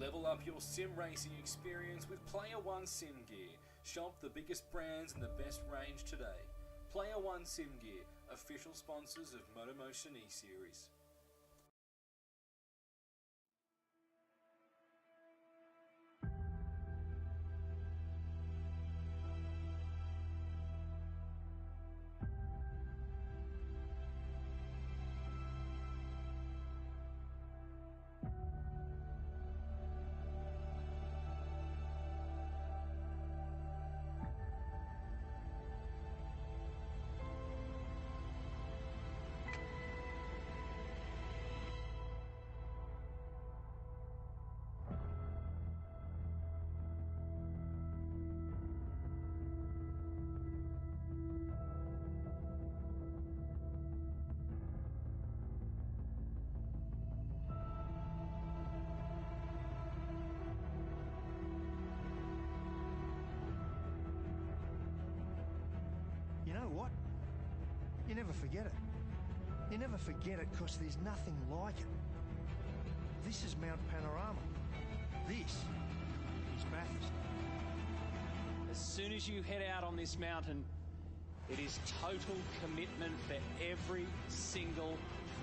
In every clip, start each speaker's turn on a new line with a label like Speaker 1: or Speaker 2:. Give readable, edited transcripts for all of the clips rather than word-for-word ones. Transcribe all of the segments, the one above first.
Speaker 1: Level up your sim racing experience with Player1 Sim Gear. Shop the biggest brands and the best range today. Player1 Sim Gear, official sponsors of MotorMotion E-Series.
Speaker 2: You know what? You never forget it. You never forget it because there's nothing like it. This is Mount Panorama. This is Bathurst.
Speaker 3: As soon as you head out on this mountain, it is total commitment for every single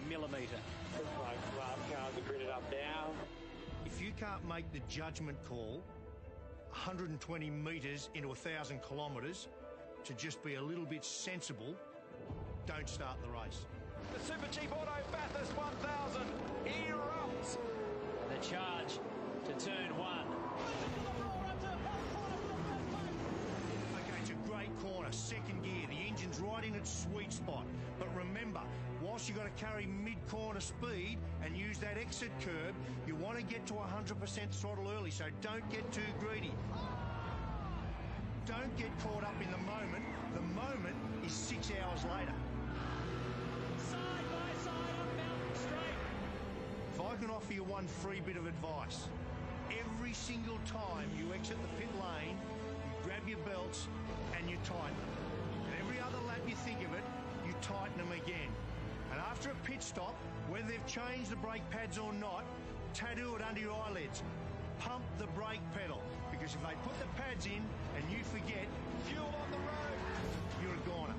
Speaker 3: millimetre.
Speaker 4: Looks like last cars are gridded up now.
Speaker 2: If you can't make the judgment call 120 metres into 1,000 kilometres to just be a little bit sensible, don't start the race.
Speaker 5: The Super Cheap Auto Bathurst 1000 erupts.
Speaker 3: The charge to turn one.
Speaker 2: Okay, it's a great corner, second gear. The engine's right in its sweet spot. But remember, whilst you've got to carry mid-corner speed and use that exit curb, you want to get to 100% throttle early, so don't get too greedy. Don't get caught up in the moment. The moment is 6 hours later.
Speaker 3: Side by side on Mountain Straight.
Speaker 2: If I can offer you one free bit of advice, every single time you exit the pit lane, you grab your belts and you tighten them. And every other lap you think of it, you tighten them again. And after a pit stop, whether they've changed the brake pads or not, tattoo it under your eyelids. Pump the brake pedal, because if they put the pads in and you forget,
Speaker 5: Fuel on the road.
Speaker 2: you're a goner.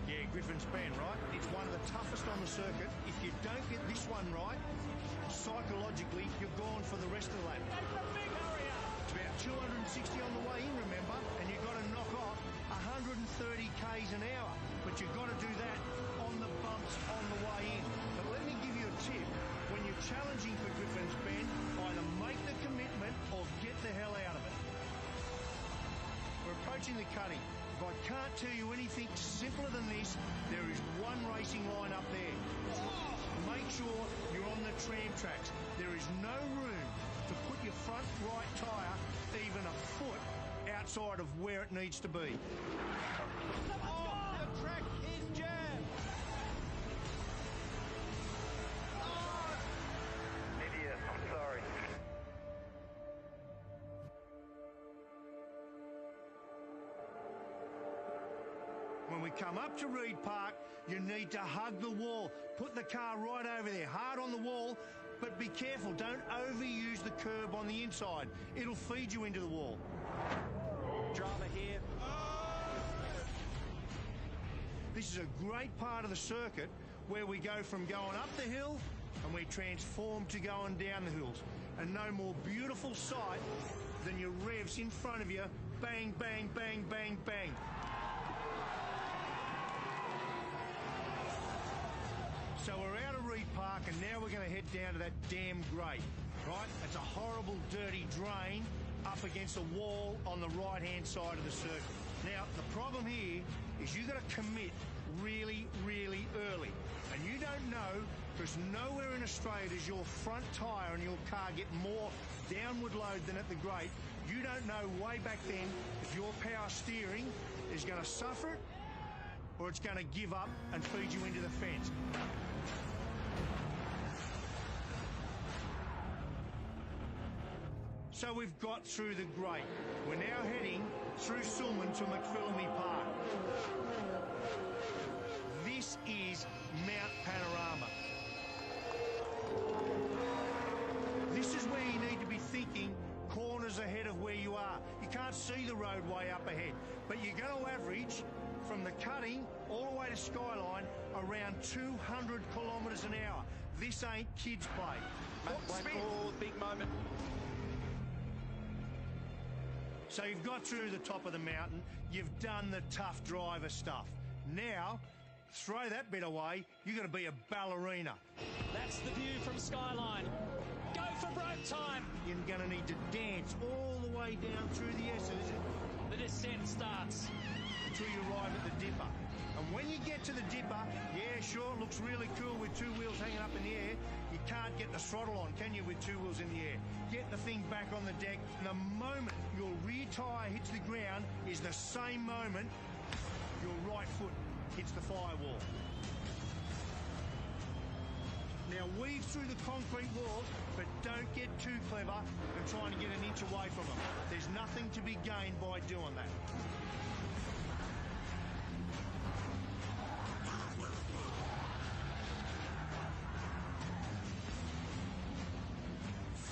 Speaker 2: Yeah, Griffin's Bend, right? It's one of the toughest on the circuit. If you don't get this one right, psychologically, you're gone for the rest of the lap. It's about 260 on the way in, remember, and you've got to knock off 130 k's an hour. But you've got to do that on the bumps on the way in. But let me give you a tip. When you're challenging for Griffin's Bend, either make the commitment or get the hell out of it. We're approaching the cutting. If I can't tell you anything simpler than this, there is one racing line up there. Make sure you're on the tram tracks. There is no room to put your front right tyre even a foot outside of where it needs to be.
Speaker 5: Oh, the track is jammed. Oh.
Speaker 4: Idiot, I'm sorry.
Speaker 2: When we come up to Reed Park, you need to hug the wall. Put the car right over there, hard on the wall, but be careful. Don't overuse the curb on the inside. It'll feed you into the wall.
Speaker 3: Drama here.
Speaker 2: This is a great part of the circuit where we go from going up the hill and we transform to going down the hills. And no more beautiful sight than your revs in front of you. Bang, bang, bang, bang, bang. So we're out of Reed Park and now we're going to head down to that damn grate, right? It's a horrible, dirty drain up against a wall on the right-hand side of the circuit. Now, the problem here is you've got to commit really, really early. And you don't know, because nowhere in Australia does your front tyre and your car get more downward load than at the grate. You don't know way back then if your power steering is going to suffer it or it's going to give up and feed you into the fence. So we've got through the grate. We're now heading through Sulman to McPhillamy Park. This is Mount Panorama. roadway up ahead. But you're going to average from the cutting all the way to Skyline around 200 kilometres an hour. This ain't kids' play.
Speaker 5: Oh, big moment.
Speaker 2: So you've got through the top of the mountain, you've done the tough driver stuff. Now, throw that bit away, you've got to be a ballerina.
Speaker 3: That's the view from Skyline. Go for broke time.
Speaker 2: You're going to need to dance all the way down through the S's.
Speaker 3: The descent starts.
Speaker 2: Until you arrive at the dipper. And when you get to the dipper, yeah, sure, it looks really cool with two wheels hanging up in the air. You can't get the throttle on, can you, with two wheels in the air? Get the thing back on the deck, and the moment your rear tyre hits the ground is the same moment your right foot hits the firewall. Now weave through the concrete walls, but don't get too clever and trying to get an inch away from them. There's nothing to be gained by doing that.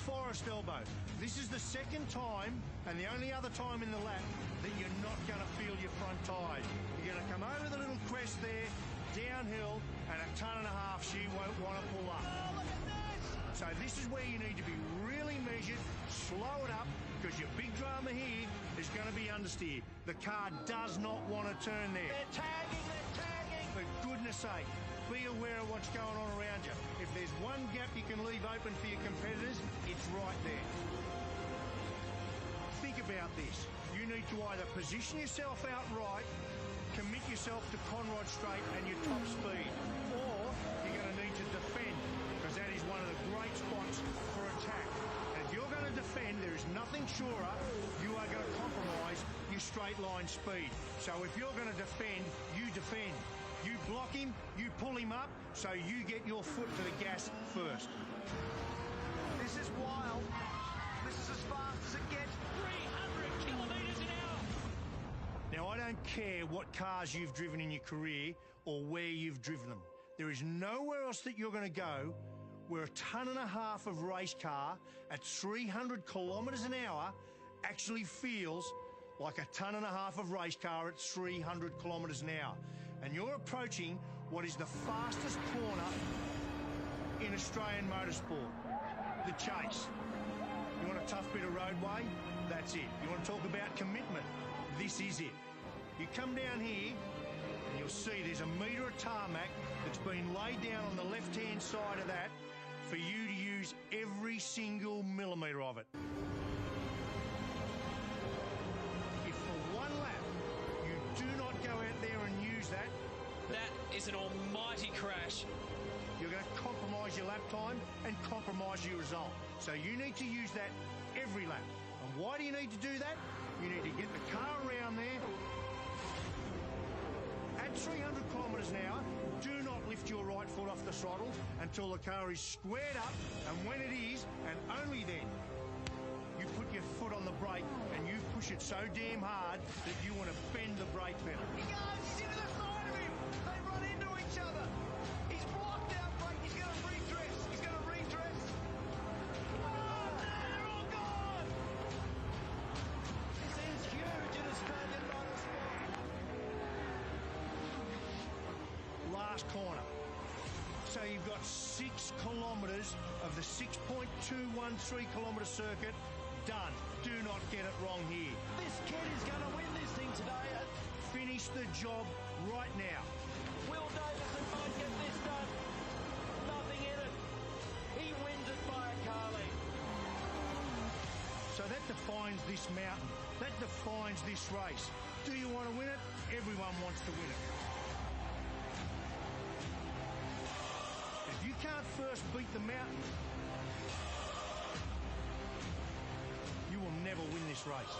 Speaker 2: Forest elbow. This is the second time and the only other time in the lap that you're not going to feel your front tyres. You're going to come over the little crest there, downhill, and 1.5 tons she won't want to pull up. Oh, look at this! So this is where you need to be really measured, slow it up, because your big drama here is going to be understeer. The car does not want to turn there.
Speaker 5: They're tagging, they're tagging!
Speaker 2: For goodness sake, be aware of what's going on around you. If there's one gap you can leave open for your competitors, it's right there. Think about this. You need to either position yourself out right, commit yourself to Conrod straight and your top speed, or you're going to need to defend, because that is one of the great spots for attack. And if you're going to defend, there is nothing surer you are going to compromise your straight line speed. So if you're going to defend, you defend. You block him, you pull him up, so you get your foot to the gas first.
Speaker 5: This is wild. This is as fast as it gets.
Speaker 3: 300 kilometres an hour.
Speaker 2: Now, I don't care what cars you've driven in your career or where you've driven them. There is nowhere else that you're going to go where 1.5 tons of race car at 300 kilometres an hour actually feels like 1.5 tons of race car at 300 kilometres an hour. And you're approaching what is the fastest corner in Australian motorsport, the chase. You want a tough bit of roadway? That's it. You want to talk about commitment? This is it. You come down here and you'll see there's a metre of tarmac that's been laid down on the left-hand side of that for you to use every single millimetre of it. If for one lap you do not go out there and use that,
Speaker 3: That is an almighty crash.
Speaker 2: you're going to compromise your lap time and compromise your result. So you need to use that every lap. And why do you need to do that? You need to get the car around there. At 300 kilometres an hour, do not lift your right foot off the throttle until the car is squared up, and when it is, and only then, you put your foot on the brake and you push it so damn hard that you want to bend the brake pedal.
Speaker 5: He goes, he's into the side of him. They run into each other. He's blocked out brake. He's going to redress. He's going to redress. Oh, no, they're all gone. This is huge in Australian motorsport.
Speaker 2: Last corner. So you've got 6 kilometres of the 6.213 kilometre circuit done. Do not get it wrong here.
Speaker 5: This kid is going to win this thing today.
Speaker 2: Finish the job right now.
Speaker 5: Will Davison might get this done. Nothing in it. He wins it by a car lead.
Speaker 2: So that defines this mountain. That defines this race. Do you want to win it? Everyone wants to win it. If you can't first beat the mountain, you will never win this race.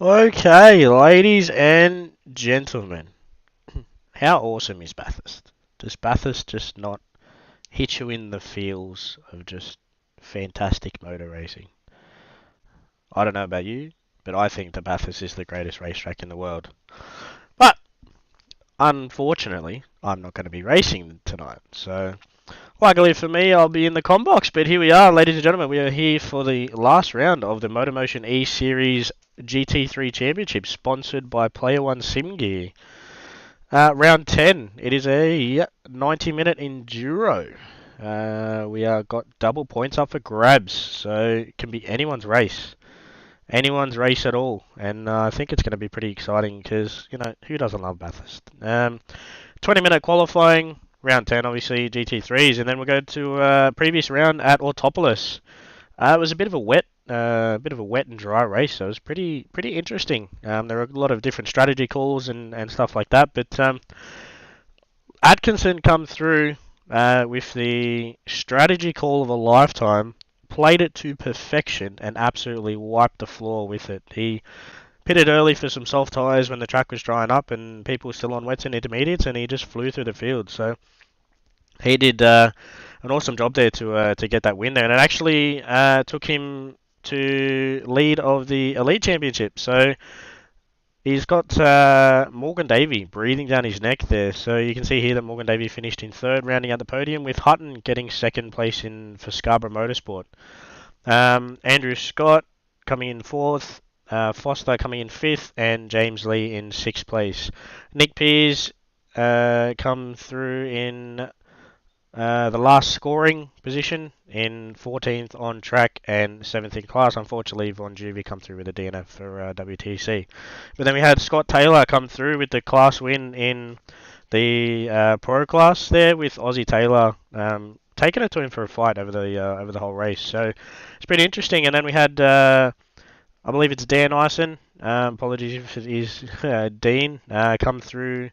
Speaker 6: Okay, ladies and gentlemen, how awesome is Bathurst? Does Bathurst just not hit you in the feels of just fantastic motor racing? I don't know about you, but I think that Bathurst is the greatest racetrack in the world. But unfortunately, I'm not going to be racing tonight, so luckily for me, I'll be in the combox. But here we are, ladies and gentlemen. We are here for the last round of the MotorMotion E-Series GT3 Championship, sponsored by Player1 Sim Gear. Round 10. It is a 90-minute enduro. We are got double points up for grabs, so it can be anyone's race. Anyone's race at all. And I think it's going to be pretty exciting because, who doesn't love Bathurst? 20-minute qualifying. Round 10, obviously, GT3s, and then we'll go to previous round at Autopolis. It was a bit of a wet and dry race, so it was pretty interesting. There were a lot of different strategy calls and stuff like that, but Atkinson come through with the strategy call of a lifetime, played it to perfection, and absolutely wiped the floor with it. He pitted early for some soft tyres when the track was drying up and people were still on wets and intermediates, and he just flew through the field. So he did an awesome job there to get that win there, and it actually took him to lead of the Elite Championship. So he's got Morgan Davey breathing down his neck there. So you can see here that Morgan Davey finished in third, rounding out the podium, with Hutton getting second place for Scarborough Motorsport. Andrew Scott coming in fourth, Foster coming in fifth, and James Lee in sixth place. Nick Pears come through in the last scoring position in 14th on track and 7th in class. Unfortunately, Von Juvie come through with a DNF for WTC. But then we had Scott Taylor come through with the class win in the Pro class there, with Aussie Taylor taking it to him for a fight over the whole race. So it's pretty interesting. And then we had, I believe it's Dan Ison. Apologies if it is Dean. Come through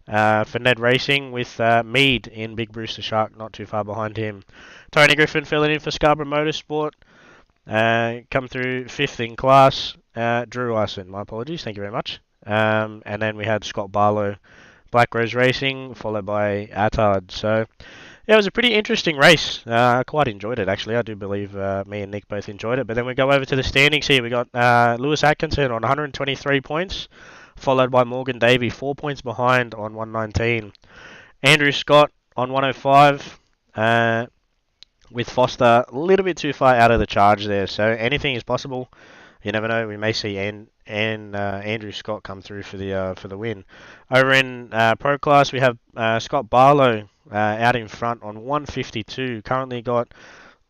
Speaker 6: for NED Racing with Mead in Big Bruce the Shark, not too far behind him. Tony Griffin filling in for Scarborough Motorsport. Come through 5th in class. Drew Ison, my apologies, thank you very much. And then we had Scott Barlow, Black Rose Racing, followed by Attard. So yeah, it was a pretty interesting race. I quite enjoyed it, actually. I do believe me and Nick both enjoyed it. But then we go over to the standings here. We got Lewis Atkinson on 123 points, followed by Morgan Davey, 4 points behind on 119. Andrew Scott on 105, with Foster a little bit too far out of the charge there. So anything is possible. You never know. We may see Andrew Scott come through for the win. Over in Pro Class, we have Scott Barlow out in front on 152. Currently got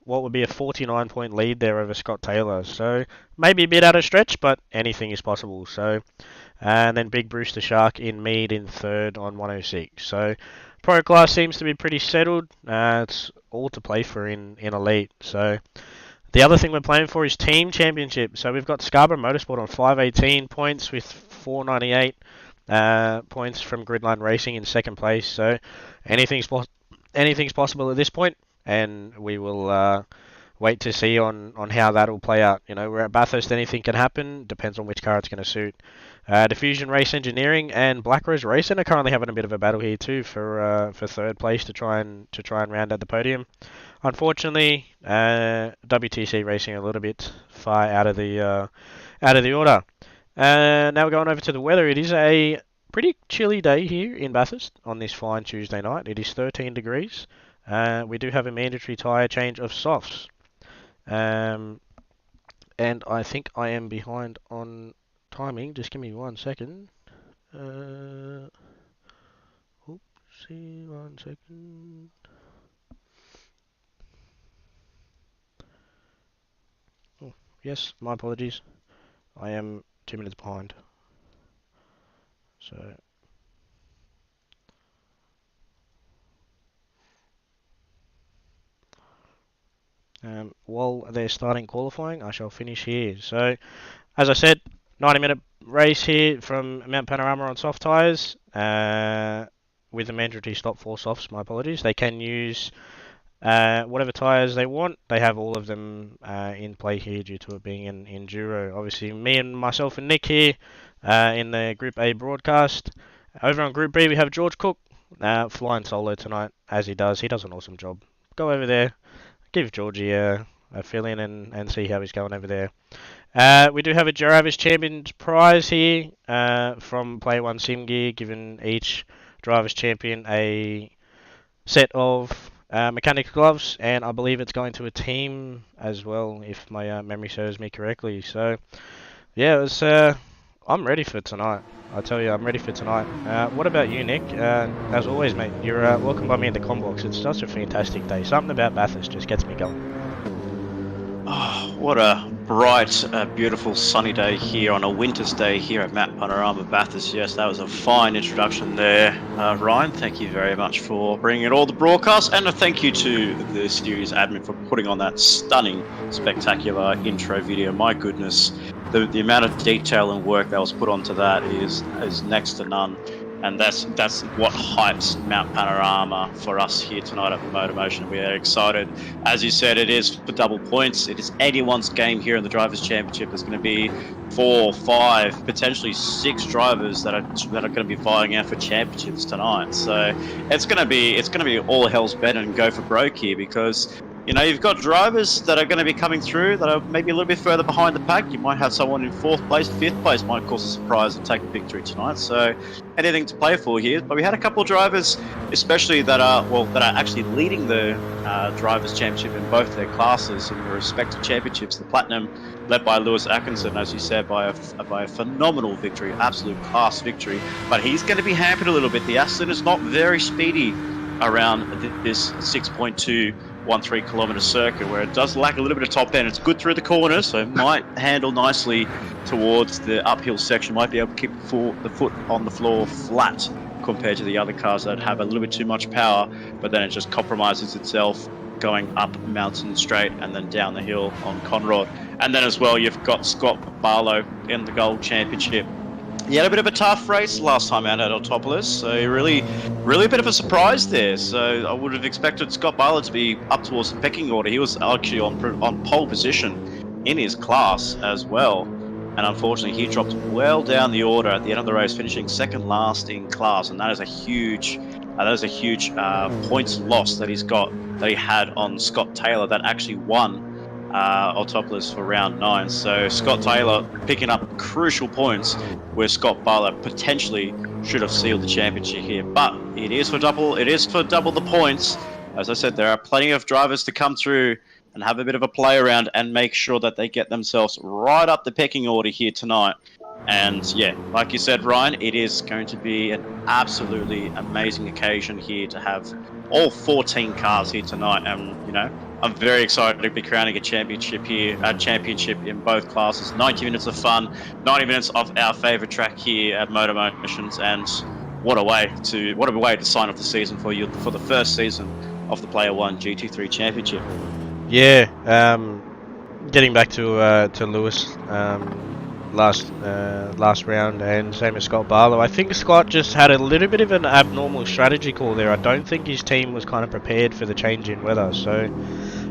Speaker 6: what would be a 49-point lead there over Scott Taylor. So maybe a bit out of stretch, but anything is possible. So and then Big Bruce the Shark in Mead in third on 106. So Pro Class seems to be pretty settled. It's all to play for in Elite. So the other thing we're playing for is Team Championship. So we've got Scarborough Motorsport on 518 points with 498 points from Gridline Racing in second place. So anything's possible at this point, and we will wait to see on how that will play out. We're at Bathurst, anything can happen. Depends on which car it's going to suit. Diffusion Race Engineering and Black Rose Racing are currently having a bit of a battle here too for third place to try and round out the podium. Unfortunately, WTC-Racing a little bit far out of the order. Now we're going over to the weather. It is a pretty chilly day here in Bathurst on this fine Tuesday night. It is 13 degrees. We do have a mandatory tyre change of softs. And I think I am behind on timing. Just give me 1 second. Oopsie, 1 second. Oh, yes, my apologies. I am 2 minutes behind. So while they're starting qualifying, I shall finish here. So, as I said, 90-minute race here from Mount Panorama on soft tyres with a mandatory stop for softs. My apologies. They can use whatever tyres they want. They have all of them in play here due to it being an enduro. Obviously, me and myself and Nick here in the Group A broadcast. Over on Group B, we have George Cooke flying solo tonight, as he does. He does an awesome job. Go over there, give Georgie a fill-in and see how he's going over there. We do have a Drivers' Champions prize here from Player1 Sim Gear, giving each Drivers' Champion a set of mechanical gloves, and I believe it's going to a team as well, if my memory serves me correctly. So, yeah, it was, I'm ready for tonight. I tell you, I'm ready for tonight. What about you, Nick? As always, mate, you're welcome by me in the Combox. It's such a fantastic day. Something about Bathurst just gets me going.
Speaker 7: Oh, what a bright, beautiful sunny day here on a winter's day here at Panorama Bathurst. Yes, that was a fine introduction there, Ryan. Thank you very much for bringing it all the broadcast, and a thank you to the series admin for putting on that stunning, spectacular intro video. My goodness, the amount of detail and work that was put onto that is next to none. And that's what hypes Mount Panorama for us here tonight at MotorMotion. We are excited. As you said, it is for double points. It is anyone's game here in the Drivers' Championship. There's going to be 4, 5, potentially 6 drivers that are going to be vying out for championships tonight. So it's going to be all hell's bent and go for broke here, because you've got drivers that are going to be coming through that are maybe a little bit further behind the pack. You might have someone in 4th place, 5th place might cause a surprise and take the victory tonight. So anything to play for here. But we had a couple of drivers, especially that are actually leading the Drivers' Championship in both their classes in their respective championships. The Platinum, led by Lewis Atkinson, as you said, by a phenomenal victory, absolute class victory. But he's going to be hampered a little bit. The Aston is not very speedy around this 6.213 kilometre circuit, where it does lack a little bit of top end. It's good through the corners, so it might handle nicely towards the uphill section. Might be able to keep the foot on the floor flat compared to the other cars that have a little bit too much power, but then it just compromises itself going up Mountain Straight and then down the hill on Conrod. And then as well, you've got Scott Barlow in the Gold Championship. He had a bit of a tough race last time out at Autopolis, so really a bit of a surprise there. So I would have expected Scott Barlow to be up towards the pecking order. He was actually on pole position in his class as well, and unfortunately he dropped well down the order at the end of the race, finishing second last in class, and that is a huge points loss that he had on Scott Taylor that actually won Autopolis for round 9. So Scott Taylor picking up crucial points where Scott Barlow potentially should have sealed the championship here. But it is for double the points. As I said, there are plenty of drivers to come through and have a bit of a play around and make sure that they get themselves right up the pecking order here tonight. And yeah, like you said, Ryan, it is going to be an absolutely amazing occasion here to have all 14 cars here tonight. And I'm very excited to be crowning a championship here, a championship in both classes. 90 minutes of fun, 90 minutes of our favourite track here at MotorMotions, and what a way to sign off the season for you for the first season of the Player1 GT3 Championship.
Speaker 6: Yeah, getting back to Lewis last round, and same as Scott Barlow. I think Scott just had a little bit of an abnormal strategy call there. I don't think his team was kind of prepared for the change in weather. So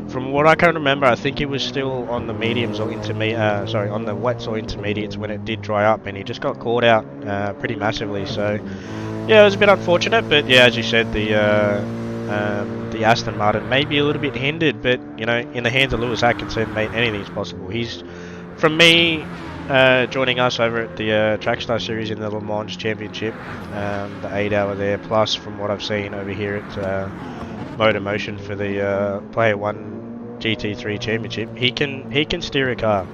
Speaker 6: from what I can remember, I think he was still on the mediums or on the wets or intermediates when it did dry up, and he just got caught out pretty massively. So yeah, it was a bit unfortunate, but yeah, as you said, the Aston Martin may be a little bit hindered, but in the hands of Lewis Atkinson, mate, anything's possible. He's, from me, joining us over at the Trackstar Series in the Le Mans Championship, the 8-hour there, plus from what I've seen over here at MotorMotion for the Player1 GT3 Championship, he can steer a car.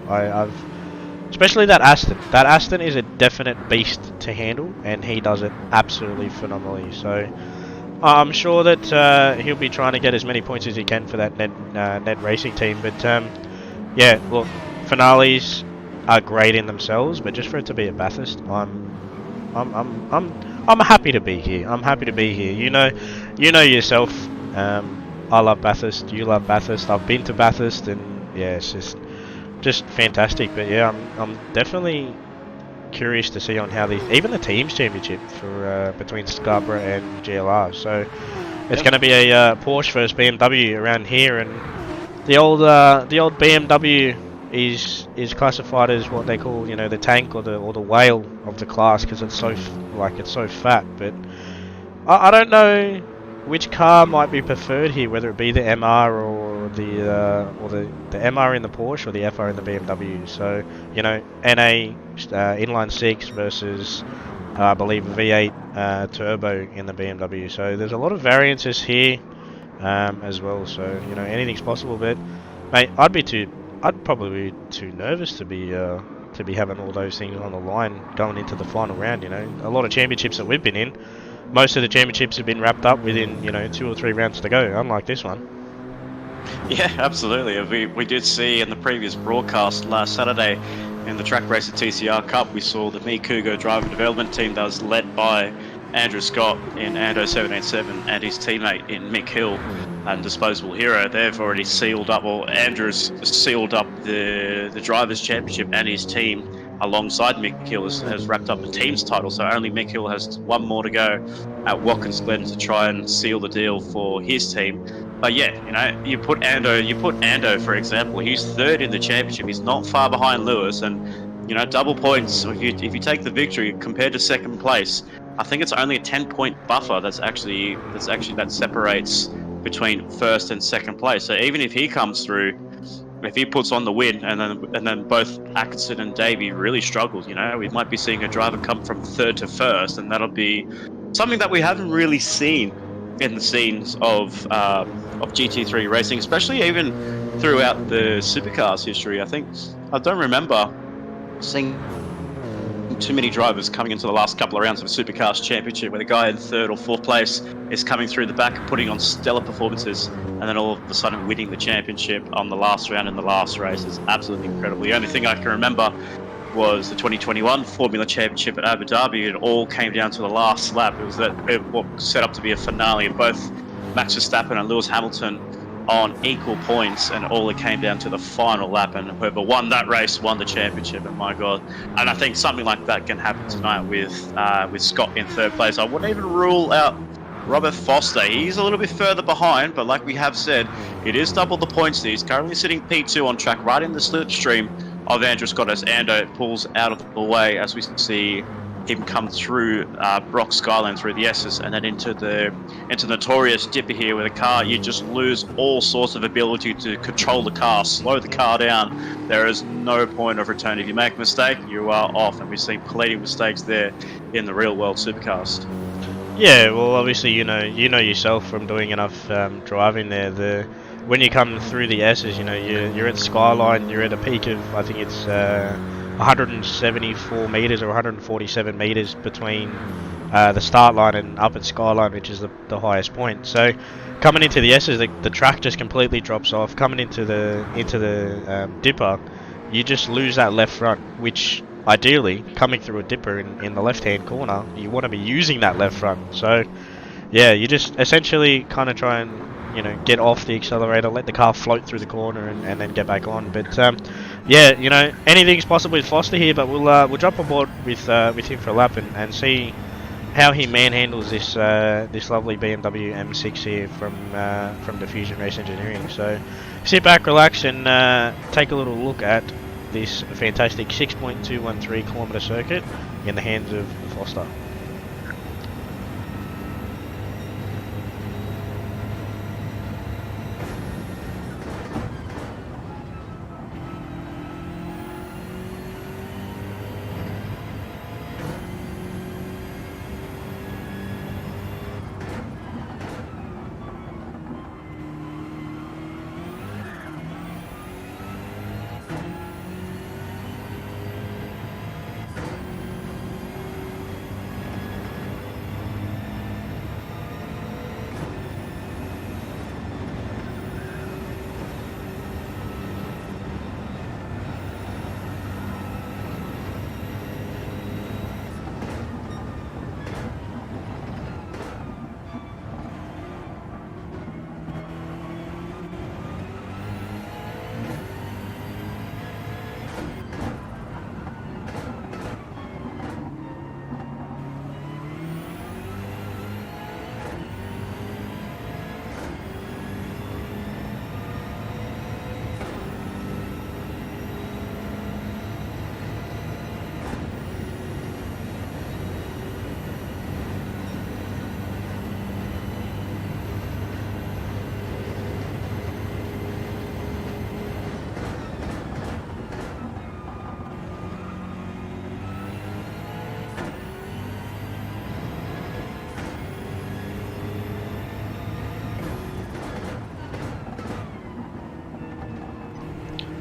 Speaker 6: Especially that Aston. That Aston is a definite beast to handle, and he does it absolutely phenomenally. So I'm sure that he'll be trying to get as many points as he can for that NED Racing team. But yeah, look, finales are great in themselves, but just for it to be at Bathurst, I'm happy to be here. I'm happy to be here. You know yourself. I love Bathurst. You love Bathurst. I've been to Bathurst, and yeah, it's just fantastic. But yeah, I'm definitely curious to see on how even the teams championship for between Scarborough and GLR. So It's going to be a Porsche versus BMW around here, and the old BMW is classified as what they call, you know, the tank or the whale of the class, because it's so it's so fat. But I don't know which car might be preferred here, whether it be the MR or the MR in the Porsche or the FR in the BMW. So, you know, NA inline 6 versus I believe V8 turbo in the BMW. So there's a lot of variances here as well. So, you know, anything's possible. But mate, I'd probably be too nervous to be having all those things on the line going into the final round. You know, a lot of championships that we've been in, most of the championships have been wrapped up within, you know, 2 or 3 rounds to go, unlike this one.
Speaker 7: Yeah, absolutely. We did see in the previous broadcast last Saturday in the Track Racer TCR Cup, we saw the Cooke driver development team that was led by Andrew Scott in Ando 787 and his teammate in Mick Hill and Disposable Hero. They've already sealed up, or Andrew's sealed up the Drivers' Championship, and his team alongside Mick Hill has wrapped up the team's title. So only Mick Hill has one more to go at Watkins Glen to try and seal the deal for his team. But yeah, you know, you put Ando, for example, he's 3rd in the championship. He's not far behind Lewis, and you know, double points. If you take the victory compared to 2nd place, I think it's only a 10-point buffer that separates between 1st and 2nd place. So even if he comes through, if he puts on the win, and then both Atkinson and Davey really struggle, you know, we might be seeing a driver come from 3rd to 1st, and that'll be something that we haven't really seen in the scenes of GT3 racing, especially even throughout the supercars history. I don't remember seeing too many drivers coming into the last couple of rounds of a Supercars Championship where the guy in 3rd or 4th place is coming through the back and putting on stellar performances, and then all of a sudden winning the championship on the last round in the last race. Is absolutely incredible. The only thing I can remember was the 2021 Formula Championship at Abu Dhabi. It all came down to the last lap. It was what set up to be a finale of both Max Verstappen and Lewis Hamilton on equal points, and all it came down to the final lap, and whoever won that race won the championship. And my God, and I think something like that can happen tonight with Scott in 3rd place. I wouldn't even rule out Robert Foster. He's a little bit further behind, but like we have said, it is double the points. He's currently sitting P2 on track, right in the slipstream of Andrew Scott as Ando pulls out of the way as we see him come through Brock Skyline through the S's and then into the notorious dipper here with a car. You just lose all sorts of ability to control the car, slow the car down. There is no point of return. If you make a mistake, you are off, and we've seen plenty of mistakes there in the real world supercars.
Speaker 6: Yeah, well, obviously, you know yourself from doing enough driving there. When you come through the S's, you know, you're at Skyline, you're at a peak of, I think it's 174 meters or 147 meters between the start line and up at Skyline, which is the highest point. So coming into the S's, the track just completely drops off. Coming into the dipper, you just lose that left front, which ideally, coming through a dipper in the left-hand corner, you want to be using that left front. So yeah, you just essentially kind of try and, you know, get off the accelerator, let the car float through the corner, and then get back on. But yeah, you know, anything's possible with Foster here, but we'll jump on board with him for a lap and see how he manhandles this lovely BMW M6 here from Diffusion Race Engineering. So sit back, relax, and take a little look at this fantastic 6.213 kilometer circuit in the hands of Foster.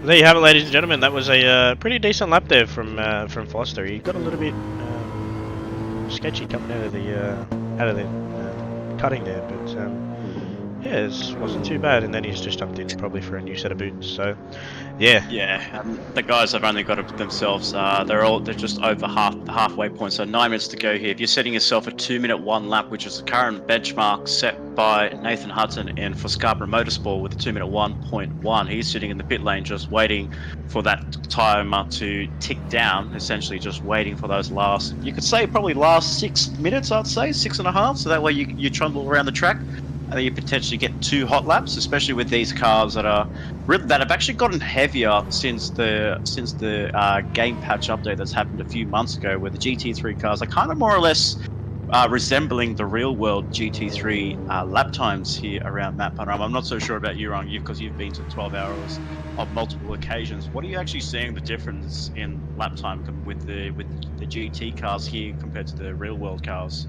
Speaker 6: there you have it, ladies and gentlemen. That was a pretty decent lap there from Foster. He got a little bit sketchy coming out of the cutting there, but yeah, it wasn't too bad. And then he's just jumped in probably for a new set of boots. So yeah.
Speaker 7: Yeah, the guys have only got it themselves. They're just over the halfway point. So 9 minutes to go here. If you're setting yourself a 2-minute 1 lap, which is the current benchmark set by Nathan Hudson and for Scarborough Motorsport with a 2-minute 1.1, he's sitting in the pit lane just waiting for that timer to tick down. Essentially, just waiting for those last. You could say probably last 6 minutes. I'd say 6.5. So that way you trundle around the track. And then you potentially get 2 hot laps, especially with these cars that have actually gotten heavier since the game patch update that's happened a few months ago, where the GT3 cars are kind of more or less resembling the real world GT3 lap times here around Map Panorama. I'm not so sure about you, Ron, because you've been to 12 hours on multiple occasions. What are you actually seeing the difference in lap time with the GT cars here compared to the real world cars?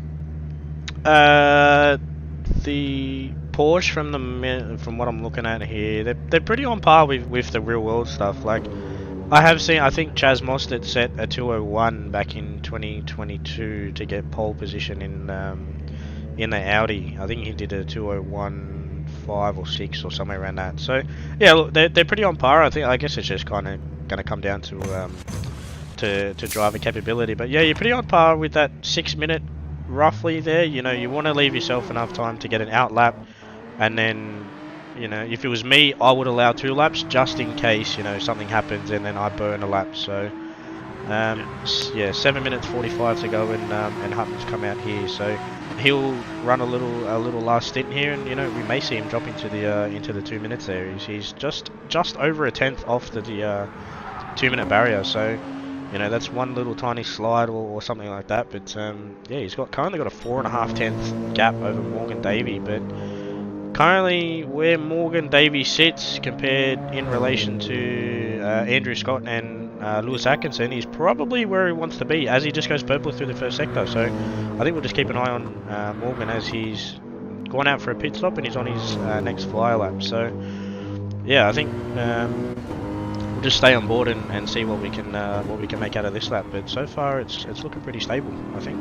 Speaker 6: The Porsche from what I'm looking at here, they're pretty on par with the real world stuff. Like, I think Chaz Mostert set a 201 back in 2022 to get pole position in the Audi. I think he did a 201.5 or 6 or somewhere around that. So yeah, look, they're pretty on par. I guess it's just kind of going to come down to driver capability. But yeah, you're pretty on par with that 6 minute roughly there. You know, you want to leave yourself enough time to get an out lap, and then, you know, if it was me, I would allow 2 laps just in case, you know, something happens and then I burn a lap. So yeah, 7 minutes 45 to go, and Hutton's come out here, so he'll run a little last stint here, and you know, we may see him drop into the 2 minutes there. He's just over a tenth off the 2 minute barrier, so you know, that's one little tiny slide or something like that. But yeah, he's currently got a 4.5 tenth gap over Morgan Davey. But currently, where Morgan Davey sits compared in relation to Andrew Scott and Lewis Atkinson, he's probably where he wants to be as he just goes purple through the first sector. So I think we'll just keep an eye on Morgan as he's gone out for a pit stop and he's on his next flyer lap. So yeah, I think just stay on board and see what we can make out of this lap. But so far it's looking pretty stable, I think.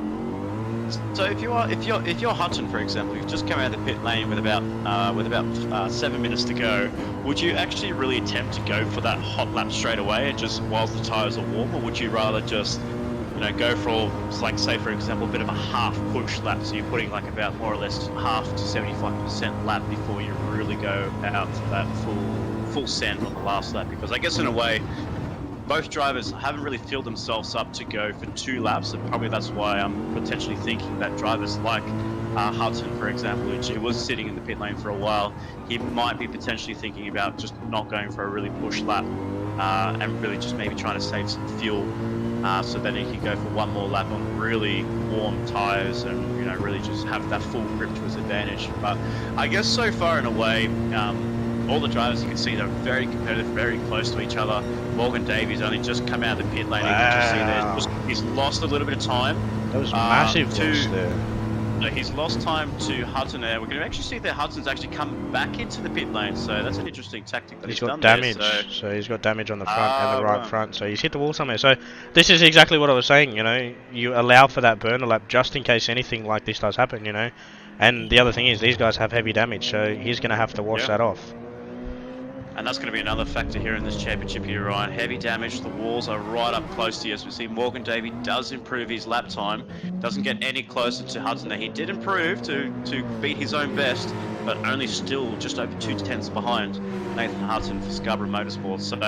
Speaker 7: So if you're Hutton, for example, you've just come out of the pit lane with about 7 minutes to go, would you actually really attempt to go for that hot lap straight away and just whilst the tyres are warm, or would you rather just, you know, go for, like, say for example, a bit of a half push lap, so you're putting like about more or less half to 75% lap before you really go out for that full send on the last lap? Because I guess in a way both drivers haven't really filled themselves up to go for 2 laps, and probably that's why I'm potentially thinking that drivers like Hudson, for example, who was sitting in the pit lane for a while, he might be potentially thinking about just not going for a really push lap and really just maybe trying to save some fuel so then he can go for one more lap on really warm tyres and, you know, really just have that full grip to his advantage. But I guess so far in a way, all the drivers you can see they're very competitive, very close to each other. Morgan Davies only just come out of the pit lane.
Speaker 6: Wow.
Speaker 7: You can see there, he's lost a little bit of time.
Speaker 6: That was massive loss there.
Speaker 7: No, he's lost time to Hudson there. We're going to actually see that Hudson's actually come back into the pit lane, so that's an interesting tactic that he's got done
Speaker 6: damage.
Speaker 7: there,
Speaker 6: so he's got damage on the front and the right front, so he's hit the wall somewhere. So this is exactly what I was saying, you know, you allow for that burner lap just in case anything like this does happen, you know. And the other thing is, these guys have heavy damage, so he's going to have to wash that off.
Speaker 7: And that's going to be another factor here in this championship here, Ryan. Heavy damage, the walls are right up close to you. As we see, Morgan Davey does improve his lap time. Doesn't get any closer to Hudson. Now, he did improve to beat his own best, but only still just over 2 tenths behind Nathan Hudson for Scarborough Motorsport. So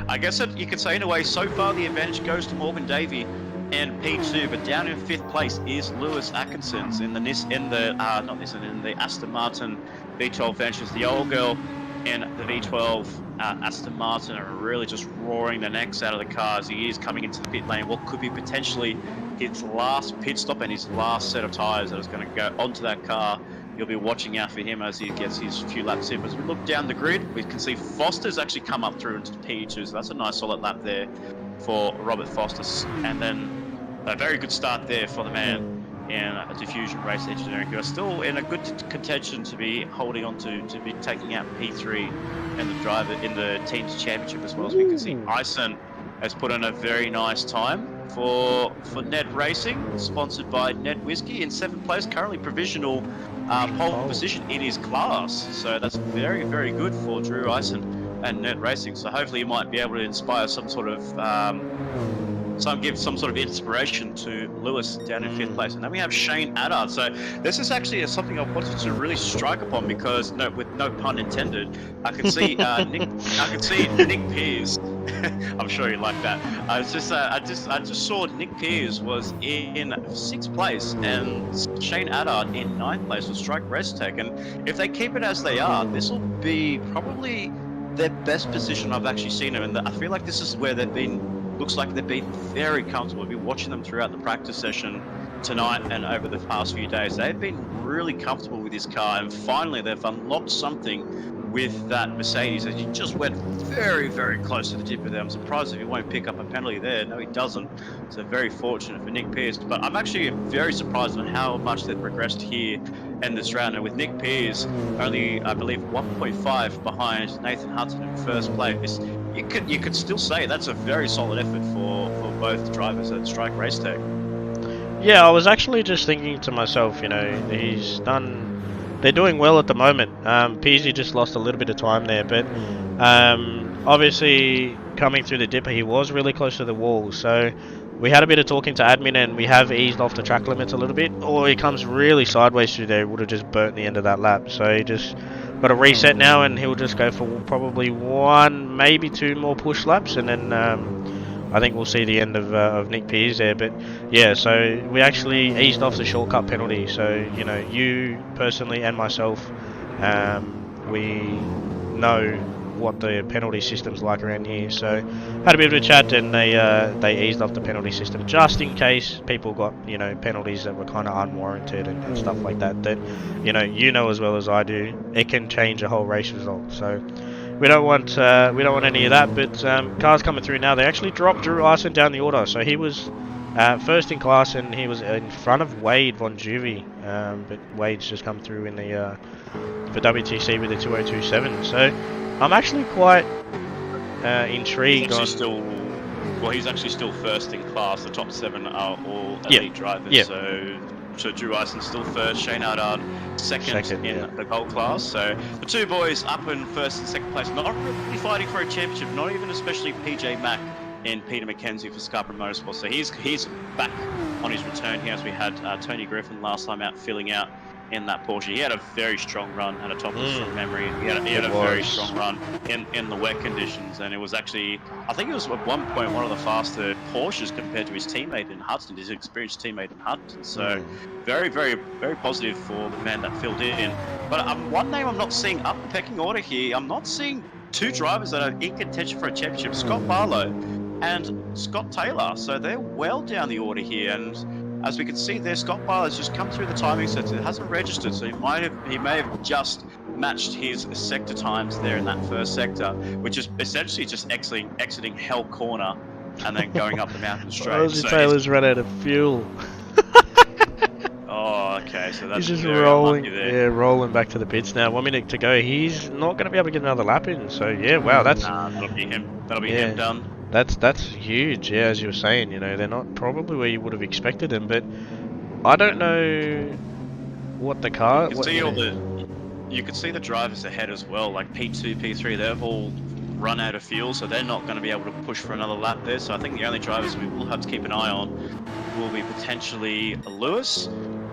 Speaker 7: I guess you could say in a way, so far the advantage goes to Morgan Davey and P2, but down in 5th place is Lewis Atkinson in the Aston Martin V12 Ventures. The old girl and the V12 Aston Martin are really just roaring the necks out of the car as he is coming into the pit lane. What could be potentially his last pit stop and his last set of tyres that is going to go onto that car. You'll be watching out for him as he gets his few laps in. As we look down the grid, we can see Foster's actually come up through into P2, so that's a nice solid lap there for Robert Foster. And then a very good start there for the man in Diffusion Race Engineering, who are still in a good contention to be holding on to be taking out P3 and the driver in the team's championship as well. As we can see, Ison has put in a very nice time for NED Racing, sponsored by NED Whiskey, in 7th place, currently provisional pole position in his class. So that's very, very good for Drew Ison and NED Racing. So hopefully he might be able to inspire some sort of give some sort of inspiration to Lewis down in 5th place. And then we have Shane Addard. So this is actually something I wanted to really strike upon, because with no pun intended, I can see Nick Pearce. I'm sure you like that. I just saw Nick Pearce was in 6th place and Shane Addard in 9th place with Strike Restec. And if they keep it as they are, this will be probably their best position I've actually seen them. And I feel like this is where looks like they've been very comfortable. We've been watching them throughout the practice session tonight and over the past few days. They've been really comfortable with this car, and finally they've unlocked something with that Mercedes. And he just went very, very close to the dip of there. I'm surprised if he won't pick up a penalty there. No, he doesn't. So very fortunate for Nick Pearce. But I'm actually very surprised on how much they've progressed here in this round. And with Nick Pearce only, I believe, 1.5 behind Nathan Hudson in 1st place, you could still say that's a very solid effort for both drivers at Strike Racetech.
Speaker 6: Yeah, I was actually just thinking to myself, they're doing well at the moment. Peasy just lost a little bit of time there, but obviously coming through the dipper, he was really close to the wall. So we had a bit of talking to admin, and we have eased off the track limits a little bit. Or he comes really sideways through there, would have just burnt the end of that lap. So he just got a reset now, and he'll just go for probably 1, maybe 2 more push laps, and then I think we'll see the end of Nick Pearce there. But yeah, so we actually eased off the shortcut penalty. So you personally and myself, we know what the penalty system's like around here. So had a bit of a chat, and they eased off the penalty system just in case people got penalties that were kind of unwarranted and stuff like that. That you know as well as I do, it can change a whole race result. So we don't want any of that. But cars coming through now. They actually dropped Drew Ison down the order, so he was first in class, and he was in front of Wade Von Juvie. But Wade's just come through in the for WTC with the 2027. So I'm actually quite intrigued.
Speaker 7: He's actually still first in class. The top 7 are all elite drivers. Yeah. So Drew Ison's still first. Shane Addard second in the gold class. So the 2 boys up in 1st and 2nd place, not really fighting for a championship. Not even especially PJ Mack and Peter McKenzie for Scarborough Motorsport. So he's back on his return here, as we had Tony Griffin last time out filling out in that Porsche. He had a very strong run at a top of from memory. He had a very strong run in the wet conditions, and it was actually, I think it was at one point one of the faster Porsches compared to his teammate in Hudson, his experienced teammate in Hudson. So very, very, very positive for the man that filled in. But one name I'm not seeing up the pecking order here. I'm not seeing 2 drivers that are in contention for a championship, Scott Barlow and Scott Taylor. So they're well down the order here, and as we can see there, Scott Barlow's just come through the timing sets. It hasn't registered, so he may have just matched his sector times there in that 1st sector, which is essentially just exiting Hell Corner and then going up the mountain straight.
Speaker 6: Rosie Taylor's run out of fuel.
Speaker 7: Oh, okay, so that's
Speaker 6: he's just rolling back to the pits now. 1 minute to go. He's not going to be able to get another lap in. So yeah, wow, that's
Speaker 7: that'll be him. That'll be him done.
Speaker 6: That's huge, yeah, as you were saying, they're not probably where you would have expected them, but I don't know what the car...
Speaker 7: You could see the drivers ahead as well, like P2, P3, they've all run out of fuel, so they're not going to be able to push for another lap there. So I think the only drivers we will have to keep an eye on will be potentially Lewis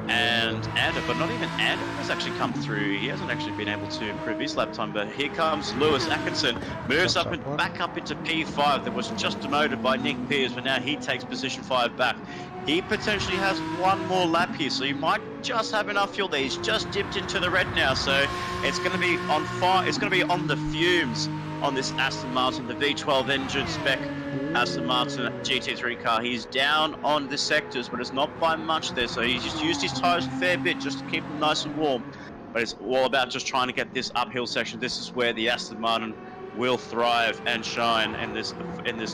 Speaker 7: and Ander, but not even Ander has actually come through. He hasn't actually been able to improve his lap time, but here comes Lewis Atkinson, moves up and back up into P5 that was just demoted by Nick Pearce, but now he takes position 5 back. He potentially has 1 more lap here, so he might just have enough fuel there. He's just dipped into the red now, so it's going to be on fire. It's going to be on the fumes on this Aston Martin, the V12 engine spec Aston Martin GT3 car. He's down on the sectors, but it's not by much there, so he's just used his tyres a fair bit just to keep them nice and warm. But it's all about just trying to get this uphill section. This is where the Aston Martin will thrive and shine in this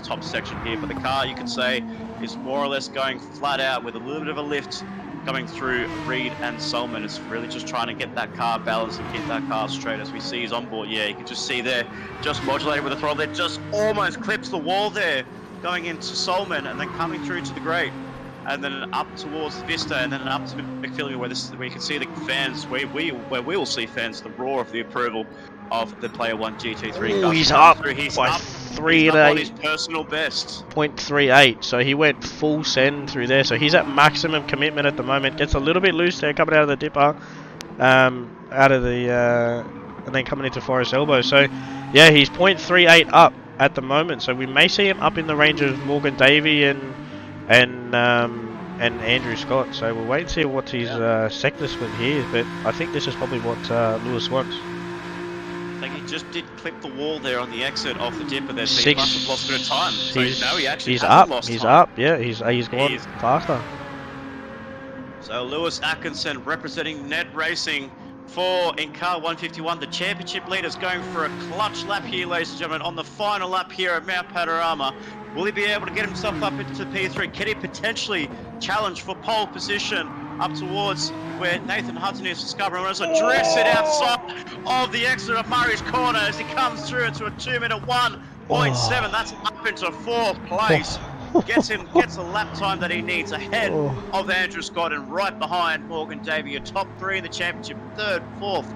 Speaker 7: top section here. But the car, you could say, is more or less going flat out with a little bit of a lift coming through Reed and Solomon. It's really just trying to get that car balanced and keep that car straight. As we see he's on board. Yeah, you can just see there, just modulating with the throttle there, just almost clips the wall there, going into Solomon and then coming through to the grate. And then up towards Vista, and then up to McPhilly, where you can see the fans, where we will see fans, the roar of the approval of the Player1 GT3.
Speaker 6: Ooh, he's up
Speaker 7: by
Speaker 6: He's
Speaker 7: 3.8 on his personal best.
Speaker 6: 0.38, so he went full send through there. So he's at maximum commitment at the moment. Gets a little bit loose there coming out of the dipper, out of the and then coming into Forest Elbow. So yeah, he's 0.38 up at the moment. So we may see him up in the range of Morgan Davey and Andrew Scott. So we'll wait and see what his sector split here. But I think this is probably what Lewis wants.
Speaker 7: I think he just did clip the wall there on the exit off the dipper there, so he
Speaker 6: Six.
Speaker 7: must have lost a bit of time. So now he actually
Speaker 6: He's
Speaker 7: hasn't
Speaker 6: up.
Speaker 7: lost
Speaker 6: He's
Speaker 7: time.
Speaker 6: up. Yeah, he's gone faster.
Speaker 7: So Lewis Atkinson representing NED Racing for in car 151. The championship leaders going for a clutch lap here, ladies and gentlemen, on the final lap here at Mount Panorama. Will he be able to get himself up into P3? Can he potentially challenge for pole position up towards where Nathan Hutton is for Scarborough Motorsport? Drifts it outside of the exit of Murray's corner as he comes through into a 2-minute 1.7. That's up into 4th place. Gets a lap time that he needs ahead of Andrew Scott and right behind Morgan Davey. A top 3 in the championship, 3rd, 4th,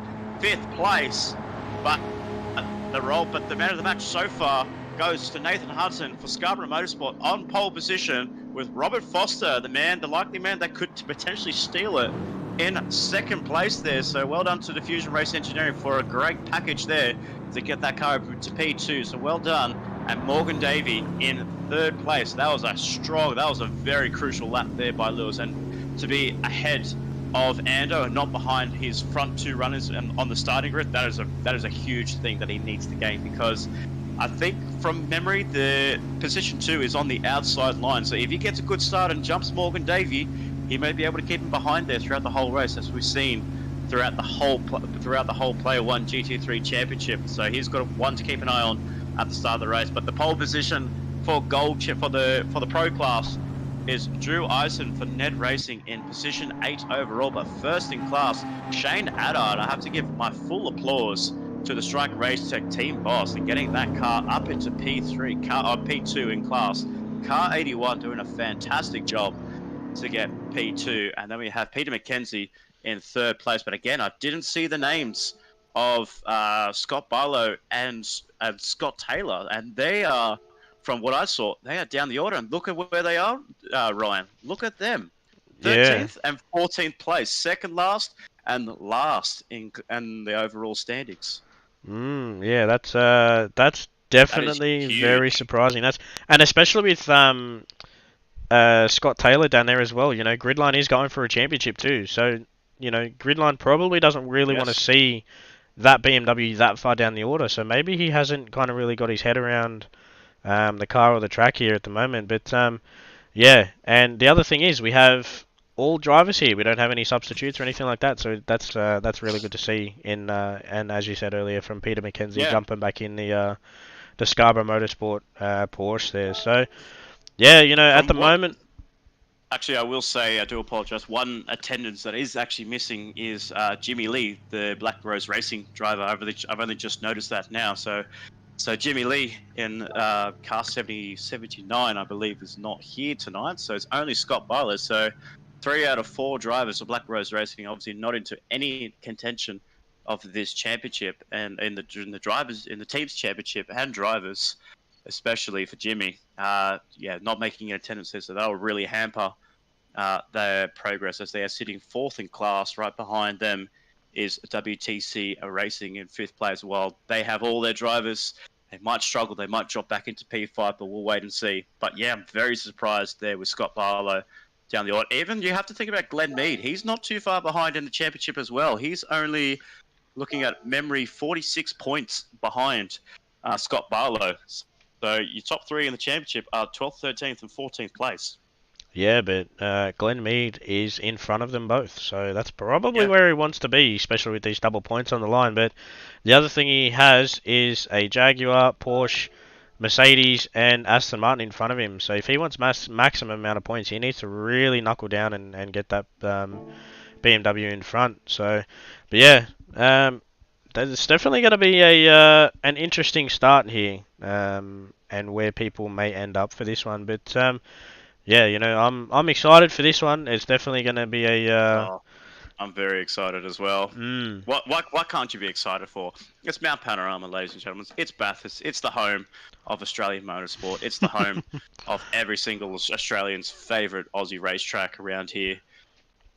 Speaker 7: 5th place. But the man of the match so far goes to Nathan Hudson for Scarborough Motorsport on pole position with Robert Foster, the likely man that could potentially steal it, in 2nd place there. So well done to Diffusion Race Engineering for a great package there to get that car over to P2. So well done. And Morgan Davey in 3rd place. That was a very crucial lap there by Lewis, and to be ahead of Ando and not behind his front 2 runners on the starting grid, that is a huge thing that he needs to gain, because I think from memory the position 2 is on the outside line. So if he gets a good start and jumps Morgan Davey, he may be able to keep him behind there throughout the whole race, as we've seen throughout the whole Player1 GT3 Championship. So he's got one to keep an eye on at the start of the race. But the pole position for gold chip for the pro class is Drew Eisen for NED Racing in position 8 overall. But first in class, Shane Addard. I have to give my full applause to the Strike Race Tech team boss and getting that car up into P2 in class. Car 81 doing a fantastic job to get P2, and then we have Peter McKenzie in 3rd place. But again, I didn't see the names of Scott Barlow and Scott Taylor, and they are, from what I saw, they are down the order. And look at where they are, Ryan. Look at them, 13th and 14th place, 2nd last and last in the overall standings.
Speaker 6: Yeah, that's definitely very surprising. And especially with Scott Taylor down there as well. You know, Gridline is going for a championship too, so you know, Gridline probably doesn't really want to see that BMW that far down the order. So maybe he hasn't kind of really got his head around the car or the track here at the moment. But yeah, and the other thing is we have all drivers here. We don't have any substitutes or anything like that. So that's really good to see. And as you said earlier, from Peter McKenzie jumping back in the Scarborough Motorsport Porsche there. So yeah, you know, at the moment.
Speaker 7: Actually, I will say, I do apologise. One attendance that is actually missing is Jimmy Lee, the Black Rose Racing driver. I've only just noticed that now. So Jimmy Lee in car 79, I believe, is not here tonight. So it's only Scott Barlow. So 3 out of 4 drivers of Black Rose Racing, obviously not into any contention of this championship, and in the team's championship and drivers, especially for Jimmy, not making an attendance there, so that will really hamper their progress, as they are sitting 4th in class. Right behind them is WTC Racing in 5th place. While they have all their drivers, they might struggle, they might drop back into P5, but we'll wait and see. But yeah, I'm very surprised there with Scott Barlow down the order. Even you have to think about Glenn Mead. He's not too far behind in the championship as well. He's only, looking at memory, 46 points behind Scott Barlow. So your top 3 in the championship are 12th, 13th, and 14th place.
Speaker 6: Yeah, but Glenn Mead is in front of them both, so that's probably where he wants to be, especially with these double points on the line. But the other thing he has is a Jaguar, Porsche, Mercedes and Aston Martin in front of him. So if he wants maximum amount of points, he needs to really knuckle down and get that BMW in front. So, but yeah, there's definitely going to be an interesting start here, and where people may end up for this one. But yeah, I'm excited for this one. It's definitely going to be a.
Speaker 7: I'm very excited as well. What can't you be excited for? It's Mount Panorama, ladies and gentlemen. It's Bathurst. It's the home of Australian motorsport. It's the home of every single Australian's favourite Aussie racetrack around here.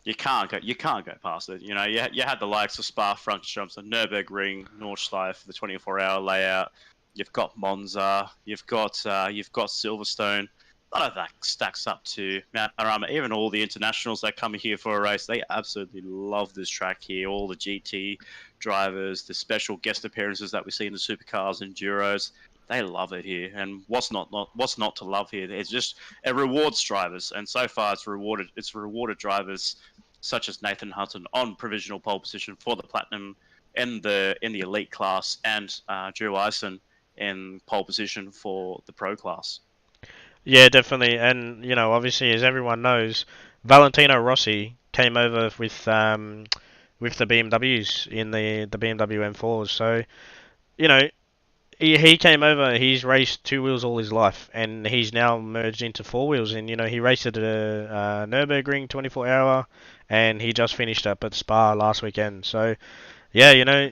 Speaker 7: You can't go past it. You had the likes of Spa, Francorchamps, the Nürburgring, Nordschleife, the 24-hour layout. You've got Monza. You've got Silverstone. None of that stacks up to Mount Panorama. Even all the internationals that come here for a race, they absolutely love this track here. All the GT drivers, the special guest appearances that we see in the supercars and Enduros, they love it here. And what's not to love here? It's just, it rewards drivers, and so far it's rewarded drivers such as Nathan Hutton on provisional pole position for the Platinum in the elite class, and Drew Eisen in pole position for the pro class.
Speaker 6: Yeah, definitely. And obviously, as everyone knows, Valentino Rossi came over with the BMWs in the BMW M4s. So he came over. He's raced two wheels all his life, and he's now merged into four wheels. And he raced at a Nürburgring 24-hour, and he just finished up at Spa last weekend. So yeah,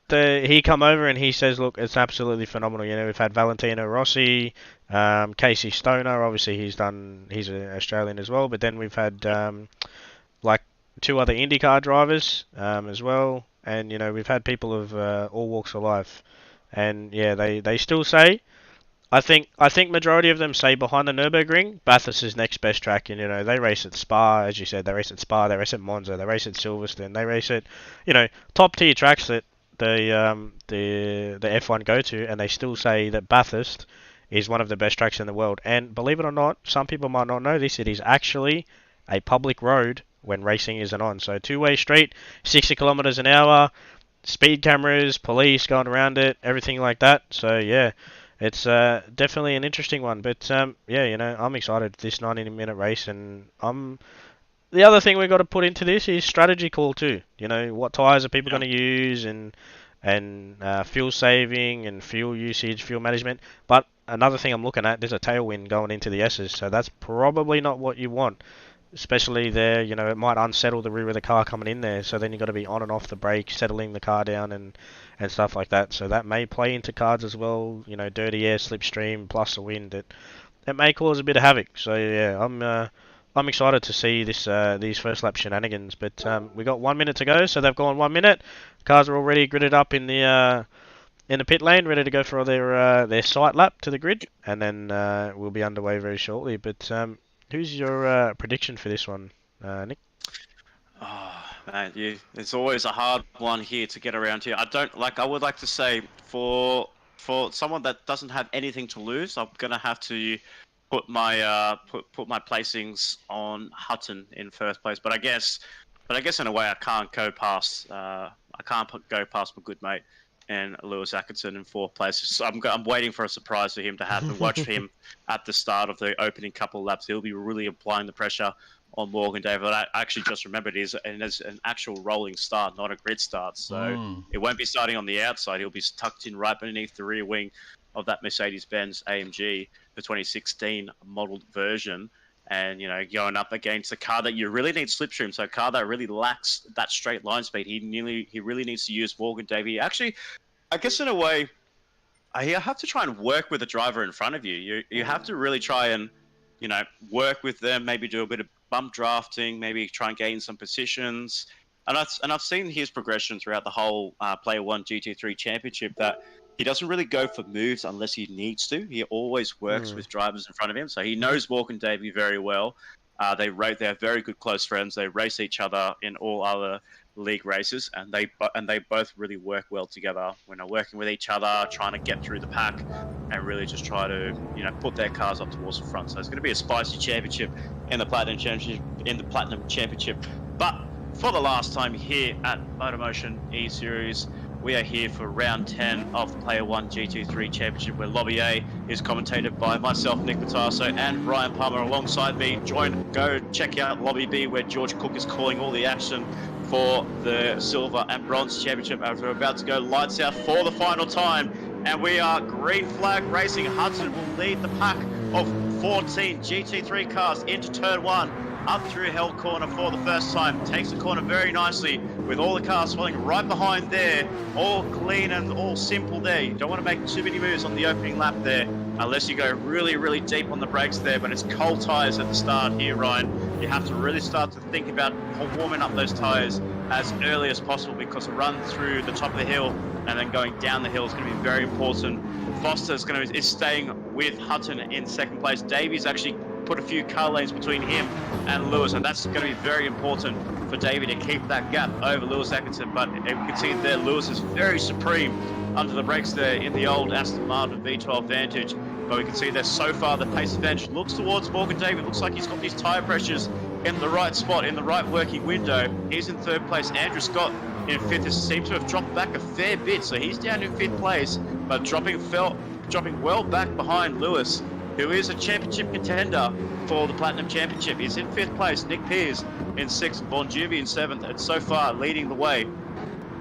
Speaker 6: he come over and he says, look, it's absolutely phenomenal. We've had Valentino Rossi, Casey Stoner. Obviously, he's an Australian as well. But then we've had like two other IndyCar drivers as well, and we've had people of all walks of life. And yeah, they still say, I think majority of them say behind the Nürburgring, Bathurst is next best track. And they race at Spa, as you said. They race at Spa. They race at Monza. They race at Silverstone. They race at top tier tracks that the F1 go to, and they still say that Bathurst is one of the best tracks in the world. And believe it or not, some people might not know this, it is actually a public road when racing isn't on. So two-way street, 60 kilometers an hour, speed cameras, police going around it, everything like that. So yeah, it's definitely an interesting one. But yeah, I'm excited this 90-minute race, and the other thing we've got to put into this is strategy call too. What tyres are people going to use, and fuel saving and fuel usage, fuel management. But another thing I'm looking at, there's a tailwind going into the S's, so that's probably not what you want. Especially there, it might unsettle the rear of the car coming in there. So then you've got to be on and off the brake, settling the car down and stuff like that. So that may play into cards as well. Dirty air, slipstream, plus the wind. It may cause a bit of havoc. So yeah, I'm excited to see these first lap shenanigans, but we got 1 minute to go, so they've gone 1 minute. Cars are already gridded up in the pit lane, ready to go for their sight lap to the grid, and then we'll be underway very shortly. But who's your prediction for this one, Nick?
Speaker 7: Oh man, it's always a hard one here to get around here. I would like to say for someone that doesn't have anything to lose, I'm gonna have to put my placings on Hutton in first place, but I guess in a way I can't go past my good mate and Lewis Atkinson in fourth place. So I'm waiting for a surprise for him to happen. Watch him at the start of the opening couple of laps. He'll be really applying the pressure on Morgan David. I actually just remembered it's an actual rolling start, not a grid start. So it won't be starting on the outside. He'll be tucked in right beneath the rear wing of that Mercedes-Benz AMG, the 2016 modeled version, and going up against a car that you really need slipstream, so a car that really lacks that straight line speed. He really needs to use Morgan Davey. Actually, I guess in a way, you have to try and work with the driver in front of you. You have to really try and work with them, maybe do a bit of bump drafting, maybe try and gain some positions. And I've seen his progression throughout the whole Player1 GT3 Championship that he doesn't really go for moves unless he needs to. He always works with drivers in front of him, so he knows Morgan Davey very well. They're very good close friends. They race each other in all other league races, and they both really work well together when they're working with each other, trying to get through the pack, and really just try to put their cars up towards the front. So it's going to be a spicy championship in the Platinum Championship. But for the last time here at MotorMotion E-Series, We are here for round 10 of the Player1 GT3 Championship, where Lobby A is commentated by myself, Nick Pautasso, and Ryan Palmer alongside me. Go check out Lobby B, where George Cooke is calling all the action for the Silver and Bronze Championship as we're about to go lights out for the final time. And we are green flag racing. Hudson will lead the pack of 14 GT3 cars into turn 1. Up through Hell Corner for the first time. Takes the corner very nicely with all the cars following right behind there. All clean and all simple there. You don't want to make too many moves on the opening lap there unless you go really, really deep on the brakes there. But it's cold tyres at the start here, Ryan. You have to really start to think about warming up those tyres as early as possible, because a run through the top of the hill and then going down the hill is going to be very important. Foster is staying with Hutton in second place. Davies actually put a few car lanes between him and Lewis, and that's going to be very important for Davey to keep that gap over Lewis Atkinson. But you can see there, Lewis is very supreme under the brakes there in the old Aston Martin V12 Vantage. But we can see there so far the pace advantage looks towards Morgan Davey. Looks like he's got these tyre pressures in the right spot, in the right working window. He's in third place. Andrew Scott in fifth seems to have dropped back a fair bit, so he's down in fifth place, but dropping well back behind Lewis, who is a championship contender for the Platinum Championship. He's in fifth place. Nick Pearce in sixth, Bon Jovi in seventh, and so far leading the way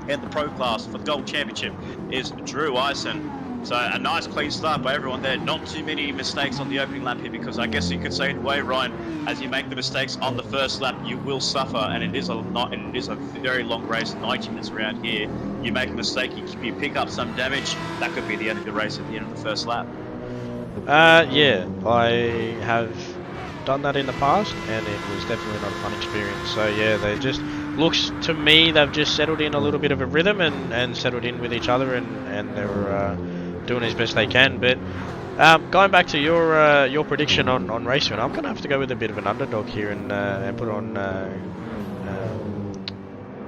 Speaker 7: in the pro class for the Gold Championship is Drew Eisen. So a nice clean start by everyone there. Not too many mistakes on the opening lap here, because I guess you could say in a way, Ryan, as you make the mistakes on the first lap, you will suffer, and it is a very long race, 90 minutes around here. You make a mistake, you pick up some damage, that could be the end of the race at the end of the first lap.
Speaker 6: Yeah, I have done that in the past, and it was definitely not a fun experience. So yeah, they just looks to me they've just settled in a little bit of a rhythm and settled in with each other, and they were doing as best they can. But going back to your prediction on race win, I'm going to have to go with a bit of an underdog here and put on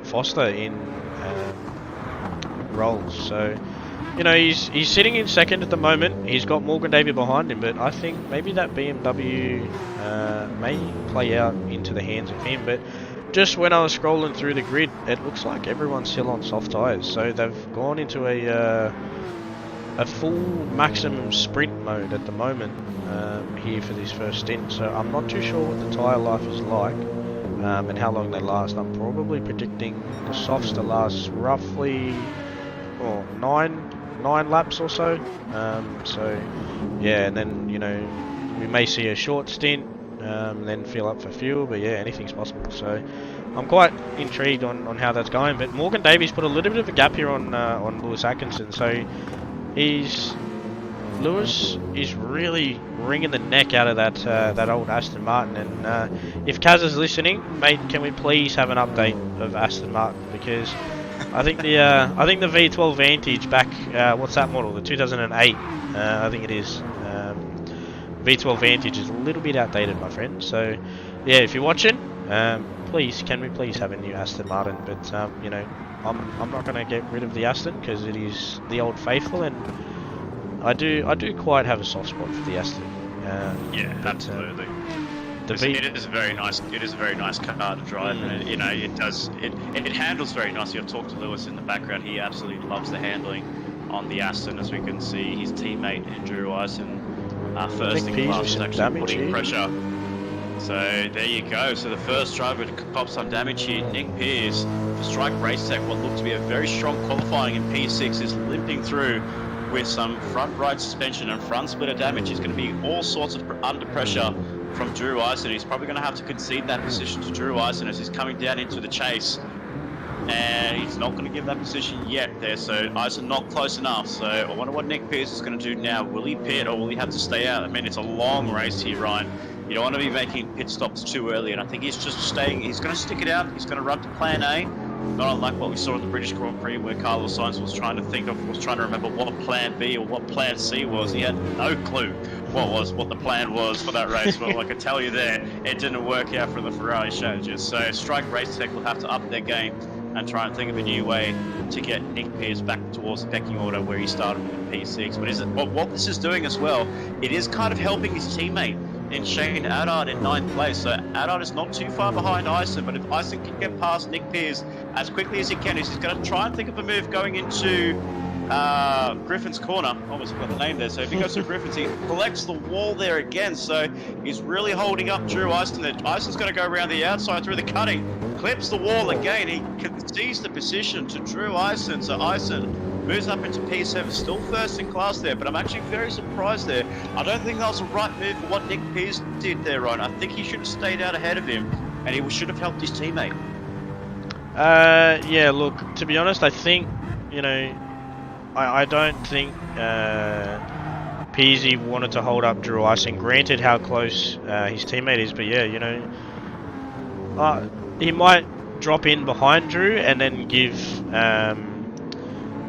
Speaker 6: Foster in Rolls. So, you know, he's sitting in second at the moment. He's got Morgan Davey behind him, but I think maybe that BMW may play out into the hands of him. But just when I was scrolling through the grid, it looks like everyone's still on soft tyres. So they've gone into a full maximum sprint mode at the moment here for this first stint. So I'm not too sure what the tyre life is like and how long they last. I'm probably predicting the softs to last roughly nine laps or so. So yeah, and then, you know, we may see a short stint, then fill up for fuel, but yeah, anything's possible. So I'm quite intrigued on how that's going. But Morgan Davies put a little bit of a gap here on Lewis Atkinson. So Lewis is really wringing the neck out of that old Aston Martin. And if Kaz is listening, mate, can we please have an update of Aston Martin? Because I think the V12 Vantage back, what's that model? The 2008, I think it is. V12 Vantage is a little bit outdated, my friend. So yeah, if you're watching, please, can we please have a new Aston Martin? But you know, I'm not going to get rid of the Aston because it is the old faithful, and I do quite have a soft spot for the Aston.
Speaker 7: Yeah, absolutely. It is a very nice car to drive, and you know, it handles very nicely. I've talked to Lewis in the background. He absolutely loves the handling on the Aston, as we can see. His teammate Andrew Eisen, first in class, is actually putting pressure. So there you go. So the first driver to cop some damage here, Nick Pearce for Strike Racetech. What looked to be a very strong qualifying in P6 is limping through with some front right suspension and front splitter damage. He's going to be all sorts of under pressure from Drew Eisen. He's probably going to have to concede that position to Drew Eisen as he's coming down into the chase. And he's not going to give that position yet there, so Eisen not close enough. So I wonder what Nick Pearce is going to do now. Will he pit or will he have to stay out? I mean, it's a long race here, Ryan. You don't want to be making pit stops too early, and I think he's just staying. He's going to stick it out. He's going to run to plan A. Not unlike what we saw at the British Grand Prix, where Carlos Sainz was trying to remember what plan B or what plan C was. He had no clue what the plan was for that race. But like I tell you there, it didn't work out for the Ferrari strategists. So Strike Racetech will have to up their game and try and think of a new way to get Nick Pearce back towards the pecking order where he started in P6. But what this is doing as well, it is kind of helping his teammate in Shane Addard in 9th place. So Addard is not too far behind Ison, but if Ison can get past Nick Pearce as quickly as he can, he's going to try and think of a move going into Griffin's corner. Almost forgot the name there. So if he goes to Griffin's, he collects the wall there again. So he's really holding up Drew Ison there. Ison's going to go around the outside through the cutting, clips the wall again. He concedes the position to Drew Ison. So Ison moves up into P7, still first in class there, but I'm actually very surprised there. I don't think that was the right move for what Nick Pearce did there, Ryan. I think he should have stayed out ahead of him, and he should have helped his teammate.
Speaker 6: Yeah, look, to be honest, I think, you know, I don't think Peasy wanted to hold up Drew Ison, granted how close his teammate is, but yeah, you know, he might drop in behind Drew and then give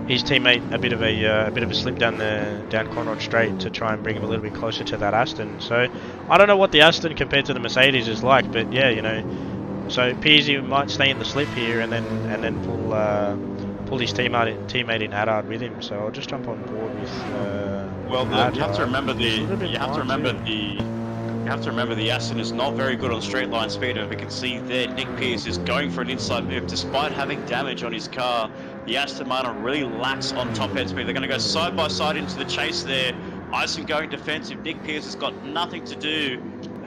Speaker 6: his teammate a bit of a slip down Conrod Straight to try and bring him a little bit closer to that Aston. So I don't know what the Aston compared to the Mercedes is like, but yeah, you know, so Peasy might stay in the slip here and then pull his teammate in Addard with him. So I'll just jump on board with.
Speaker 7: You have to remember the Aston is not very good on straight line speed, and we can see there Nick Pearce is going for an inside move despite having damage on his car. The Aston Martin really lacks on top end speed. They're going to go side by side into the chase there. Ison going defensive. Nick Pearce has got nothing to do,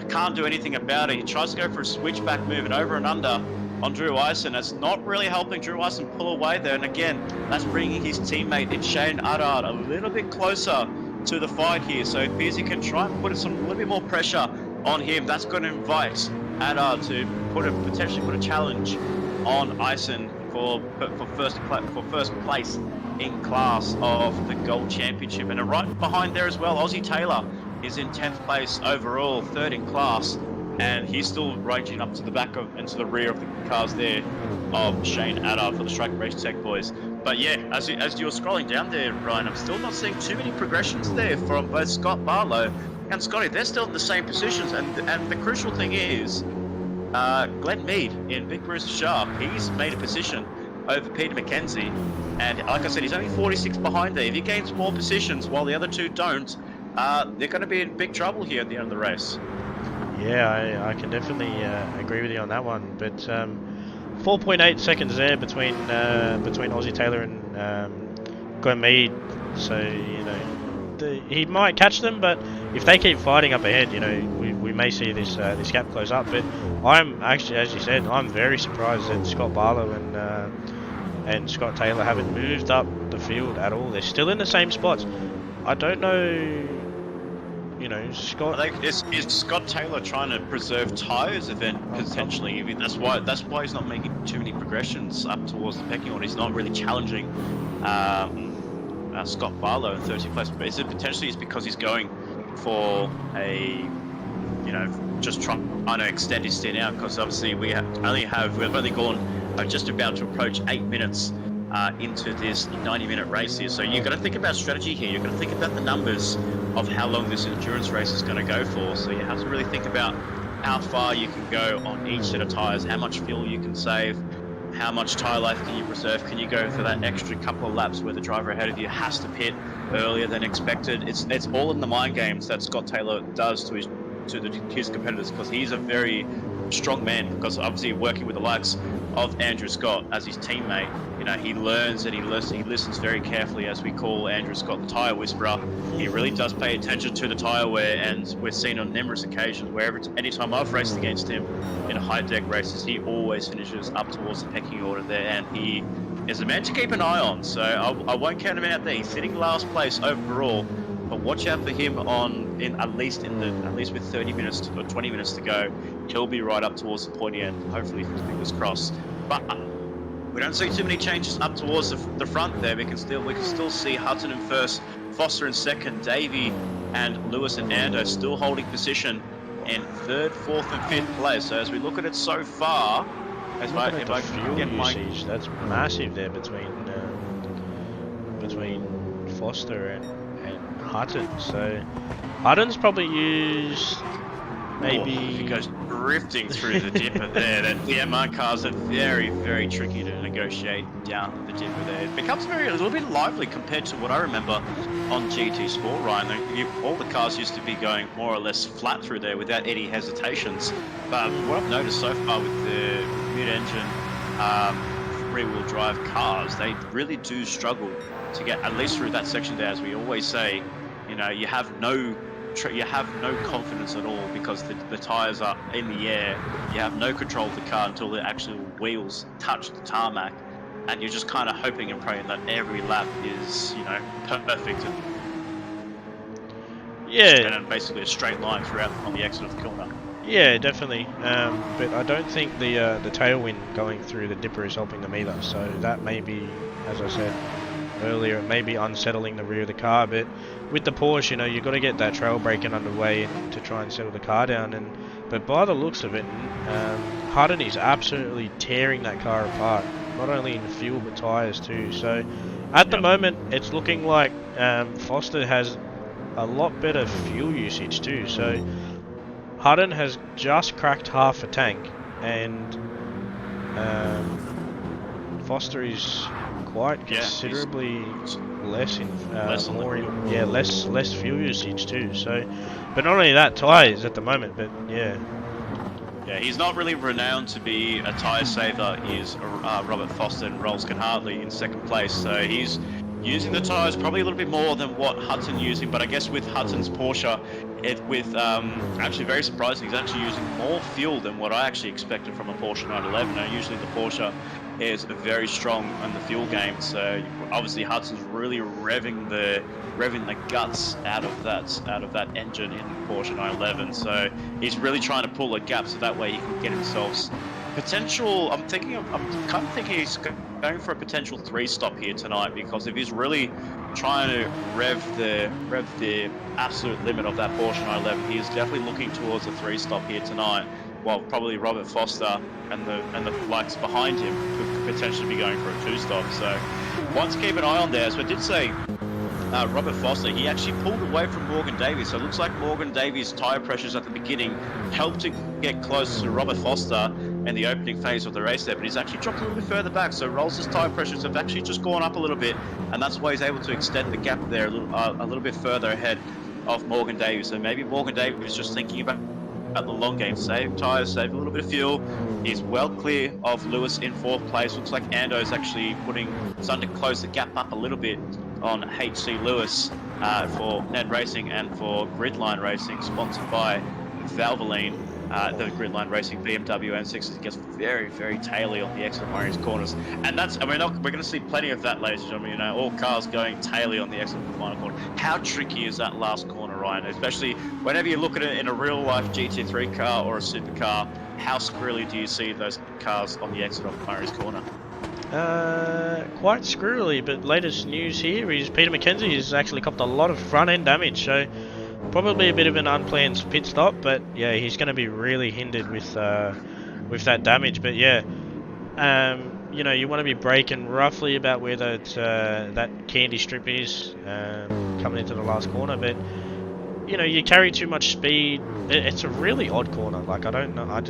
Speaker 7: can't do anything about it. He tries to go for a switchback move and over and under on Drew Ison. That's not really helping Drew Ison pull away there, and again that's bringing his teammate in Shane Addard a little bit closer to the fight here. So if Pearce can try and put a little bit more pressure on him, that's going to invite Addard to potentially put a challenge on Ison for first place in class of the Gold Championship. And right behind there as well, Aussie Taylor is in 10th place overall, 3rd in class, and he's still ranging up to the back of and to the rear of the cars there of Shane Addard for the Strike Race Tech boys. But yeah, as you're scrolling down there, Ryan, I'm still not seeing too many progressions there from both Scott Barlow and Scotty. They're still in the same positions, and the crucial thing is Glenn Mead in Vic Bruce Sharp. He's made a position over Peter McKenzie, and like I said, he's only 46 behind there. If he gains more positions while the other two don't, they're going to be in big trouble here at the end of the race.
Speaker 6: Yeah, I can definitely agree with you on that one. But 4.8 seconds there between Aussie Taylor and Glenn Mead. So you know, he might catch them, but if they keep fighting up ahead, you know, we may see this gap close up. But I'm actually, as you said, I'm very surprised that Scott Barlow and Scott Taylor haven't moved up the field at all. They're still in the same spots. I don't know. You know, Scott.
Speaker 7: Is Scott Taylor trying to preserve tyres potentially? I mean, that's why he's not making too many progressions up towards the pecking order. He's not really challenging Scott Barlow in 30th place. But is it potentially because he's going for a, you know, just trying to extend his stint out? Because obviously we've only gone just about to approach 8 minutes into this 90-minute race here. So you've got to think about strategy here. You've got to think about the numbers of how long this endurance race is going to go for. So you have to really think about how far you can go on each set of tyres, how much fuel you can save, how much tyre life can you preserve. Can you go for that extra couple of laps where the driver ahead of you has to pit earlier than expected? It's all in the mind games that Scott Taylor does to his competitors, because he's a very strong man, because obviously working with the likes of Andrew Scott as his teammate, you know, he learns and he listens very carefully, as we call Andrew Scott the tyre whisperer. He really does pay attention to the tyre wear, and we've seen on numerous occasions where anytime I've raced against him in high deck races, he always finishes up towards the pecking order there, and he is a man to keep an eye on. So I won't count him out there. He's sitting last place overall, but watch out for him at least with 30 minutes or 20 minutes to go. He'll be right up towards the pointy end, hopefully, fingers crossed. But we don't see too many changes up towards the front there. We can still see Hutton in first, Foster in second, Davey and Lewis and Ando still holding position in third, fourth and fifth place. So as we look at it so far,
Speaker 6: if I get usage, that's massive there between Foster and Hutton. So Hutton's probably used maybe...
Speaker 7: If he goes drifting through the dipper there, then the M1 cars are very, very tricky to negotiate down the dipper there. It becomes a little bit lively compared to what I remember on GT Sport, Ryan. All the cars used to be going more or less flat through there without any hesitations. But what I've noticed so far with the mid-engine rear-wheel drive cars, they really do struggle to get at least through that section there. As we always say, you know, you have no confidence at all because the tires are in the air. You have no control of the car until the actual wheels touch the tarmac, and you're just kind of hoping and praying that every lap is, you know, perfect and basically a straight line throughout on the exit of the corner.
Speaker 6: Yeah, definitely. But I don't think the tailwind going through the dipper is helping them either. So that may be, as I said earlier, it may be unsettling the rear of the car. But with the Porsche, you know, you've got to get that trail braking underway to try and settle the car down. But by the looks of it, Hutton is absolutely tearing that car apart, not only in fuel but tyres too. So at the moment, it's looking like Foster has a lot better fuel usage too. So Hutton has just cracked half a tank, and Foster is quite considerably less fuel usage too. So, but not only that, tyres at the moment, but yeah,
Speaker 7: he's not really renowned to be a tyre saver. Is Robert Foster and Rolls Hartley in second place. So he's using the tyres probably a little bit more than what Hutton using, but I guess with Hutton's Porsche, actually very surprising, he's actually using more fuel than what I actually expected from a Porsche 911. Now, usually the Porsche is very strong in the fuel game, so obviously Hudson's really revving the guts out of that engine in the Porsche 911. So he's really trying to pull a gap so that way he can get himself potential. I'm kind of thinking he's going for a potential 3-stop here tonight, because if he's really trying to rev the absolute limit of that Porsche 911, he is definitely looking towards a 3-stop here tonight, while probably Robert Foster and the likes behind him could potentially be going for a 2-stop. So one to keep an eye on there. So I did say Robert Foster, he actually pulled away from Morgan Davies, so it looks like Morgan Davies' tyre pressures at the beginning helped to get close to Robert Foster in the opening phase of the race there, but he's actually dropped a little bit further back, so Rolls' tyre pressures have actually just gone up a little bit, and that's why he's able to extend the gap there a little bit further ahead of Morgan Davies. So maybe Morgan Davies was just thinking about the long game, save tyres, save a little bit of fuel. He's well clear of Lewis in 4th place. Looks like Ando's actually starting to close the gap up a little bit on HC Lewis for NED Racing and for Gridline Racing, sponsored by Valvoline. The Gridline Racing BMW M6 gets very, very taily on the exit of Murray's corners, and we're going to see plenty of that, ladies and gentlemen. You know, all cars going taily on the exit of the final corner. How tricky is that last corner, Ryan? Especially whenever you look at it in a real-life GT3 car or a supercar, how squirrely do you see those cars on the exit of Murray's corner?
Speaker 6: Quite squirrely, but latest news here is Peter McKenzie has actually copped a lot of front-end damage, so probably a bit of an unplanned pit stop, but yeah, he's going to be really hindered with that damage. But yeah, you know, you want to be braking roughly about where that candy strip is coming into the last corner, but you know, you carry too much speed. It's a really odd corner. Like, I don't know, I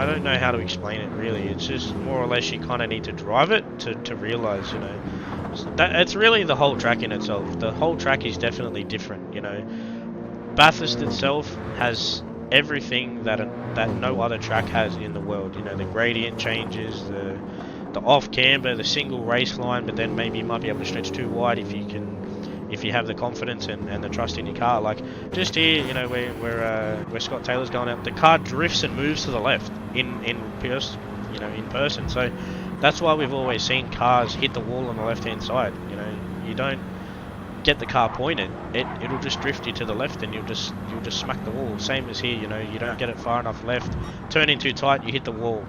Speaker 6: don't know how to explain it really. It's just more or less you kind of need to drive it to realize, you know, that it's really the whole track in itself. The whole track is definitely different, you know. Bathurst itself has everything that no other track has in the world. You know, the gradient changes, the off camber, the single race line, but then maybe you might be able to stretch too wide if you have the confidence and the trust in your car. Like just here, you know, where Scott Taylor's going out, the car drifts and moves to the left in person. So that's why we've always seen cars hit the wall on the left hand side. You know, you don't get the car pointed, it'll just drift you to the left, and you'll just smack the wall. Same as here, you know, you don't get it far enough left, turn in too tight, you hit the wall.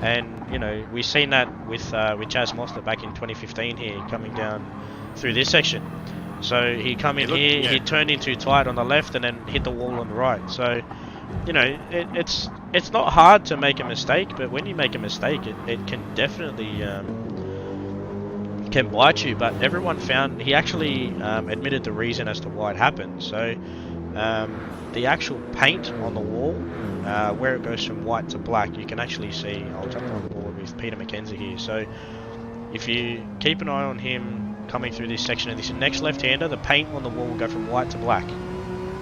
Speaker 6: And you know, we've seen that with Chaz Mostert back in 2015 here, coming down through this section. So he come in here, he turned in too tight on the left and then hit the wall on the right. So you know, it's not hard to make a mistake, but when you make a mistake, it can definitely can bite you. But everyone found, he actually admitted the reason as to why it happened. So the actual paint on the wall, where it goes from white to black, you can actually see. I'll jump on board with Peter McKenzie here. So if you keep an eye on him coming through this section of this next left-hander, the paint on the wall will go from white to black.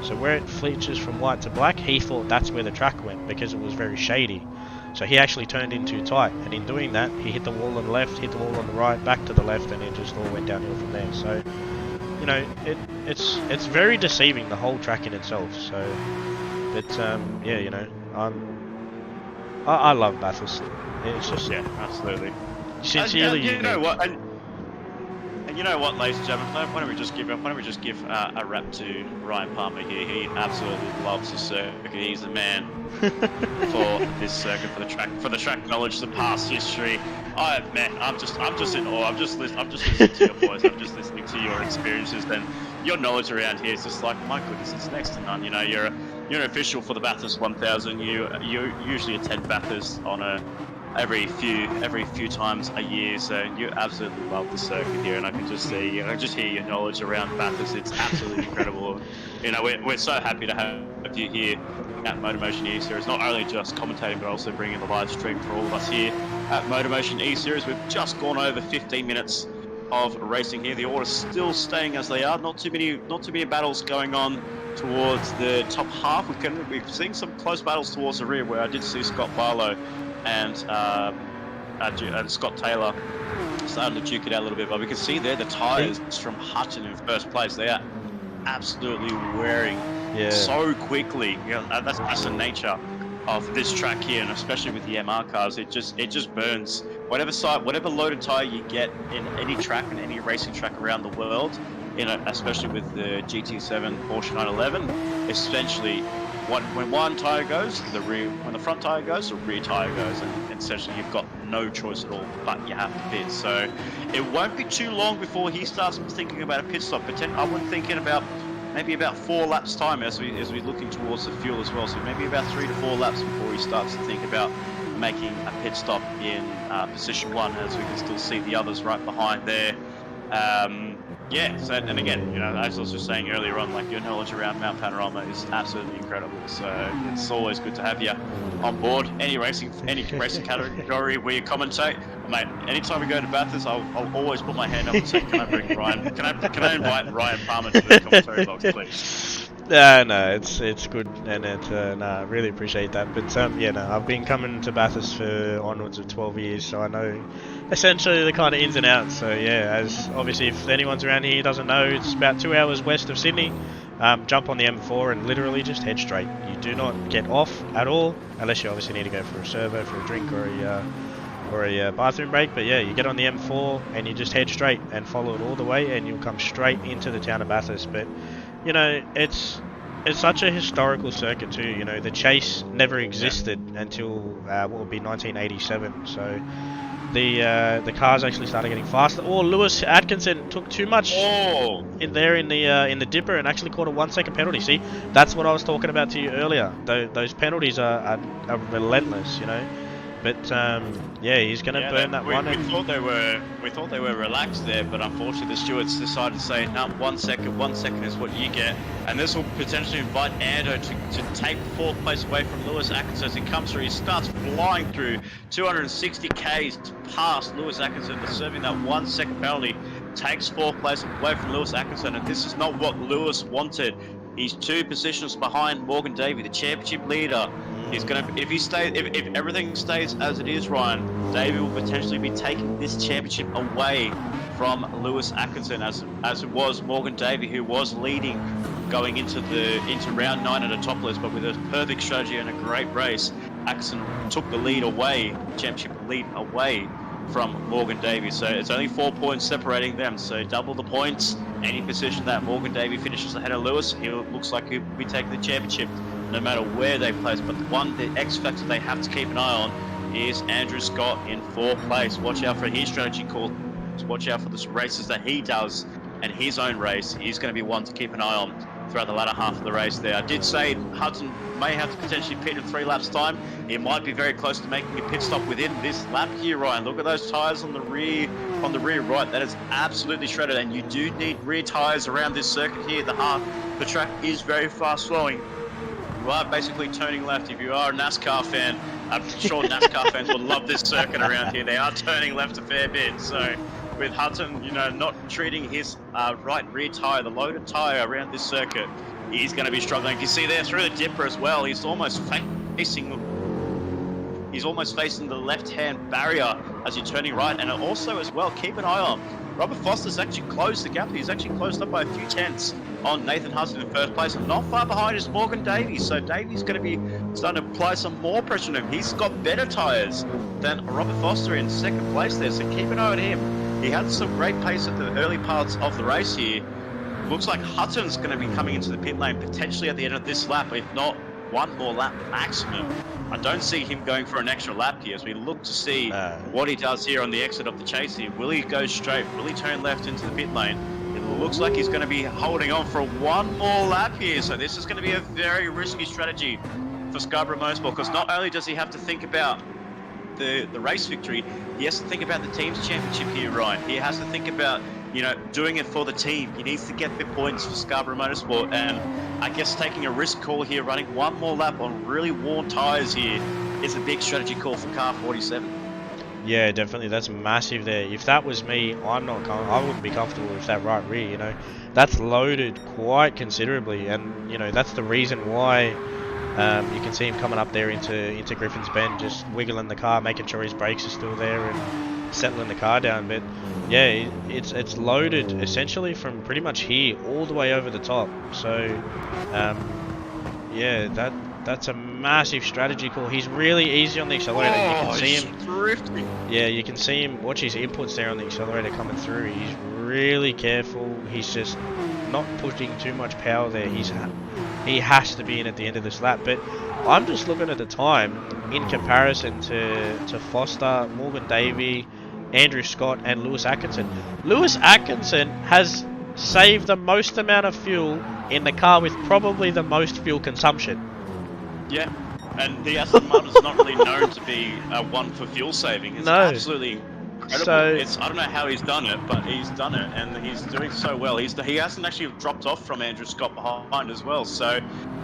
Speaker 6: So where it flinches from white to black, he thought that's where the track went because it was very shady. So he actually turned in too tight, and in doing that, he hit the wall on the left, hit the wall on the right, back to the left, and it just all went downhill from there. So, you know, it's very deceiving, the whole track in itself. So, but yeah, you know, I love Bathurst. It's just,
Speaker 7: yeah, absolutely.
Speaker 6: Sincerely,
Speaker 7: you know what? And you know what, ladies and gentlemen, why don't we just give a rap to Ryan Palmer here? He absolutely loves the circuit. He's the man for this circuit, for the track knowledge, the past history. I'm just in awe. I'm just listening to your voice. I'm just listening to your experiences, and your knowledge around here is just like, my goodness, it's next to none. You know, you're an official for the Bathurst 1000. You usually attend Bathurst on every few times a year, so you absolutely love the circuit here, and I can just see, I just hear your knowledge around Bathurst. It's absolutely incredible. You know, we're so happy to have you here at MotorMotion E-Series, not only just commentating, but also bringing the live stream for all of us here at MotorMotion E-Series. We've just gone over 15 minutes of racing here. The order's still staying as they are. Not too many battles going on towards the top half. We've seen some close battles towards the rear, where I did see Scott Barlow and Scott Taylor starting to duke it out a little bit, but we can see there the tyres from Hutton in first place. They are absolutely wearing so quickly. You know, that's the nature of this track here, and especially with the MR cars, it just burns. Whatever loaded tyre you get in any track, in any racing track around the world, especially with the GT7 Porsche 911, essentially, when one tyre goes, when the front tyre goes, the rear tyre goes, and essentially you've got no choice at all, but you have to pit. So it won't be too long before he starts thinking about a pit stop. I was thinking about maybe about 4 laps time as we're looking towards the fuel as well. So maybe about 3 to 4 laps before he starts to think about making a pit stop in position 1, as we can still see the others right behind there. Yeah, so, and again, you know, as I was just saying earlier on, like, your knowledge around Mount Panorama is absolutely incredible. So it's always good to have you on board. Any racing category where you commentate, mate. Anytime we go to Bathurst, I'll always put my hand up and say, "Can I bring Ryan? Can I invite Ryan Palmer to the commentary box, please?"
Speaker 6: No, it's good, and I really appreciate that. But yeah, no, I've been coming to Bathurst for onwards of 12 years, so I know essentially the kind of ins and outs. So yeah, as obviously if anyone's around here doesn't know, it's about 2 hours west of Sydney. Jump on the M4 and literally just head straight. You do not get off at all, unless you obviously need to go for a servo, for a drink, or a bathroom break. But yeah, you get on the M4 and you just head straight and follow it all the way, and you'll come straight into the town of Bathurst. But you know, it's such a historical circuit too. You know, the chase never existed until what would be 1987. So the cars actually started getting faster. Oh, Lewis Atkinson took too much in the dipper and actually caught a 1 second penalty. See, that's what I was talking about to you earlier. Those penalties are relentless, you know. But yeah, he's going to burn that one.
Speaker 7: We thought they were relaxed there, but unfortunately the stewards decided to say, no, 1 second is what you get, and this will potentially invite Ando to take 4th place away from Lewis Atkinson as he comes through. He starts flying through 260 k's past Lewis Atkinson, serving that 1 second penalty, takes 4th place away from Lewis Atkinson, and this is not what Lewis wanted. He's 2 positions behind Morgan Davey, the championship leader. He's gonna, if everything stays as it is, Ryan, Davey will potentially be taking this championship away from Lewis Atkinson, as it was Morgan Davey who was leading going into round 9 at a top list, but with a perfect strategy and a great race, Atkinson took the lead away, championship lead away from Morgan Davey. So it's only 4 points separating them, so double the points. Any position that Morgan Davey finishes ahead of Lewis, he looks like he'll be taking the championship no matter where they place. But the X factor they have to keep an eye on is Andrew Scott in 4th place. Watch out for his strategy calls. Watch out for the races that he does and his own race. He's going to be one to keep an eye on throughout the latter half of the race there. I did say Hudson may have to potentially pit in 3 laps time. He might be very close to making a pit stop within this lap here, Ryan. Look at those tyres on the rear right. That is absolutely shredded, and you do need rear tyres around this circuit here. The track is very fast flowing. You are basically turning left. If you are a NASCAR fan, I'm sure NASCAR fans will love this circuit around here. They are turning left a fair bit. So with Hudson, not treating his right rear tyre, the loaded tyre around this circuit, he's going to be struggling. You can see there through the dipper as well. He's almost facing the left-hand barrier as you're turning right. And also as well, keep an eye on Robert Foster's actually closed the gap. He's actually closed up by a few tenths on Nathan Hudson in first place, and not far behind is Morgan Davies. So Davies going to be starting to apply some more pressure on him. He's got better tyres than Robert Foster in second place there, so keep an eye on him. He had some great pace at the early parts of the race here. Looks like Hudson's going to be coming into the pit lane potentially at the end of this lap, if not one more lap maximum. I don't see him going for an extra lap here as we look to see what he does here on the exit of the chase here. Will he go straight? Will he turn left into the pit lane? It looks like he's going to be holding on for one more lap here. So this is going to be a very risky strategy for Scarborough Motorsport, because not only does he have to think about the race victory, he has to think about the team's championship here, Ryan. He has to think about doing it for the team. He needs to get the points for Scarborough Motorsport, and I guess taking a risk call here, running one more lap on really worn tyres here, is a big strategy call for car 47.
Speaker 6: Yeah, definitely. That's massive there. If that was me, I wouldn't be comfortable with that right rear. That's loaded quite considerably, and that's the reason why you can see him coming up there into Griffin's Bend, just wiggling the car, making sure his brakes are still there, and settling the car down. But yeah, it's loaded essentially from pretty much here all the way over the top. So yeah, that's a massive strategy call. He's really easy on the accelerator. You can see him
Speaker 7: drifting.
Speaker 6: Yeah, you can see him. Watch his inputs there on the accelerator coming through. He's really careful. He's just not putting too much power there. He has to be in at the end of this lap. But I'm just looking at the time in comparison to Foster, Morgan Davey, Andrew Scott, and Lewis Atkinson. Lewis Atkinson has saved the most amount of fuel in the car with probably the most fuel consumption.
Speaker 7: Yeah, and the Aston Martin's not really known to be one for fuel saving. It's absolutely incredible. I don't know how he's done it, but he's done it, and he's doing so well. He hasn't actually dropped off from Andrew Scott behind as well. So,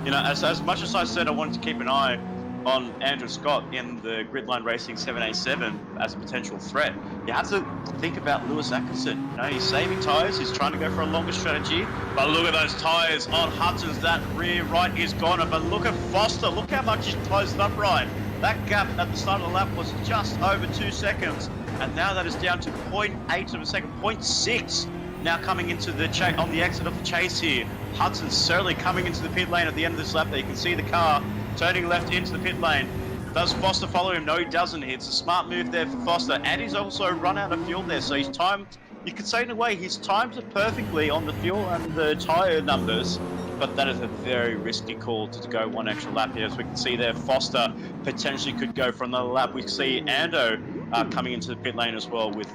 Speaker 7: as much as I said I wanted to keep an eye on Andrew Scott in the Gridline Racing 787 as a potential threat, you have to think about Lewis Atkinson. He's saving tyres, he's trying to go for a longer strategy, but look at those tyres on Hudson's. That rear right is gone, but look at Foster, look how much he's closed up, right. That gap at the start of the lap was just over 2 seconds, and now that is down to 0.8 of a second, 0.6 now coming into the on the exit of the chase here. Hudson's certainly coming into the pit lane at the end of this lap there. You can see the car turning left into the pit lane. Does Foster follow him? No, he doesn't. It's a smart move there for Foster, and he's also run out of fuel there, so he's timed, you could say in a way, he's timed it perfectly on the fuel and the tyre numbers, but that is a very risky call to go one extra lap here. As we can see there, Foster potentially could go for another lap. We see Ando coming into the pit lane as well with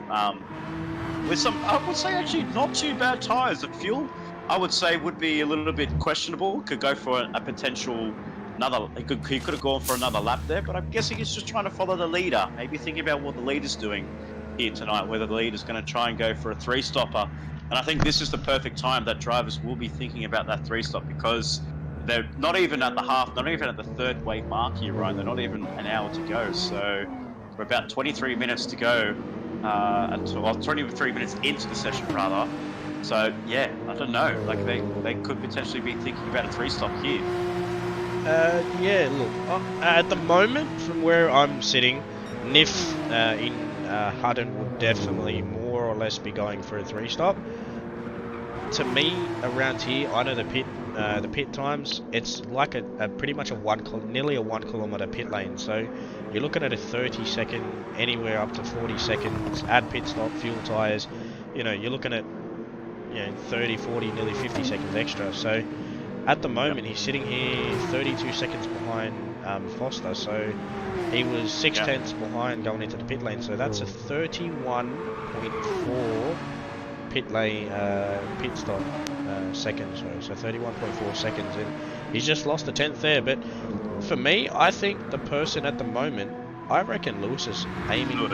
Speaker 7: some, I would say, actually not too bad tyres. The fuel, I would say, would be a little bit questionable. Could go for a potential he could have gone for another lap there, but I'm guessing he's just trying to follow the leader. Maybe thinking about what the leader's doing here tonight, whether the leader's going to try and go for a 3-stopper. And I think this is the perfect time that drivers will be thinking about that 3-stop, because they're not even at the half, not even at the third wave mark here, right? They're not even an hour to go. So we're about 23 minutes to go, 23 minutes into the session rather. So yeah, I don't know. Like they could potentially be thinking about a 3-stop here.
Speaker 6: Yeah, look, at the moment, from where I'm sitting, Niff in Hutton would definitely more or less be going for a 3-stop. To me, around here, I know the pit times, it's like a pretty much nearly a 1 kilometer pit lane. So you're looking at a 30-second, anywhere up to 40 seconds, add pit stop, fuel tyres, you're looking at 30, 40, nearly 50 seconds extra. So at the moment, he's sitting here 32 seconds behind Foster, so he was 6 tenths behind going into the pit lane. So that's a 31.4 pit lane pit stop seconds, so 31.4 seconds, and he's just lost a tenth there. But for me, I think the person at the moment, I reckon Lewis is aiming for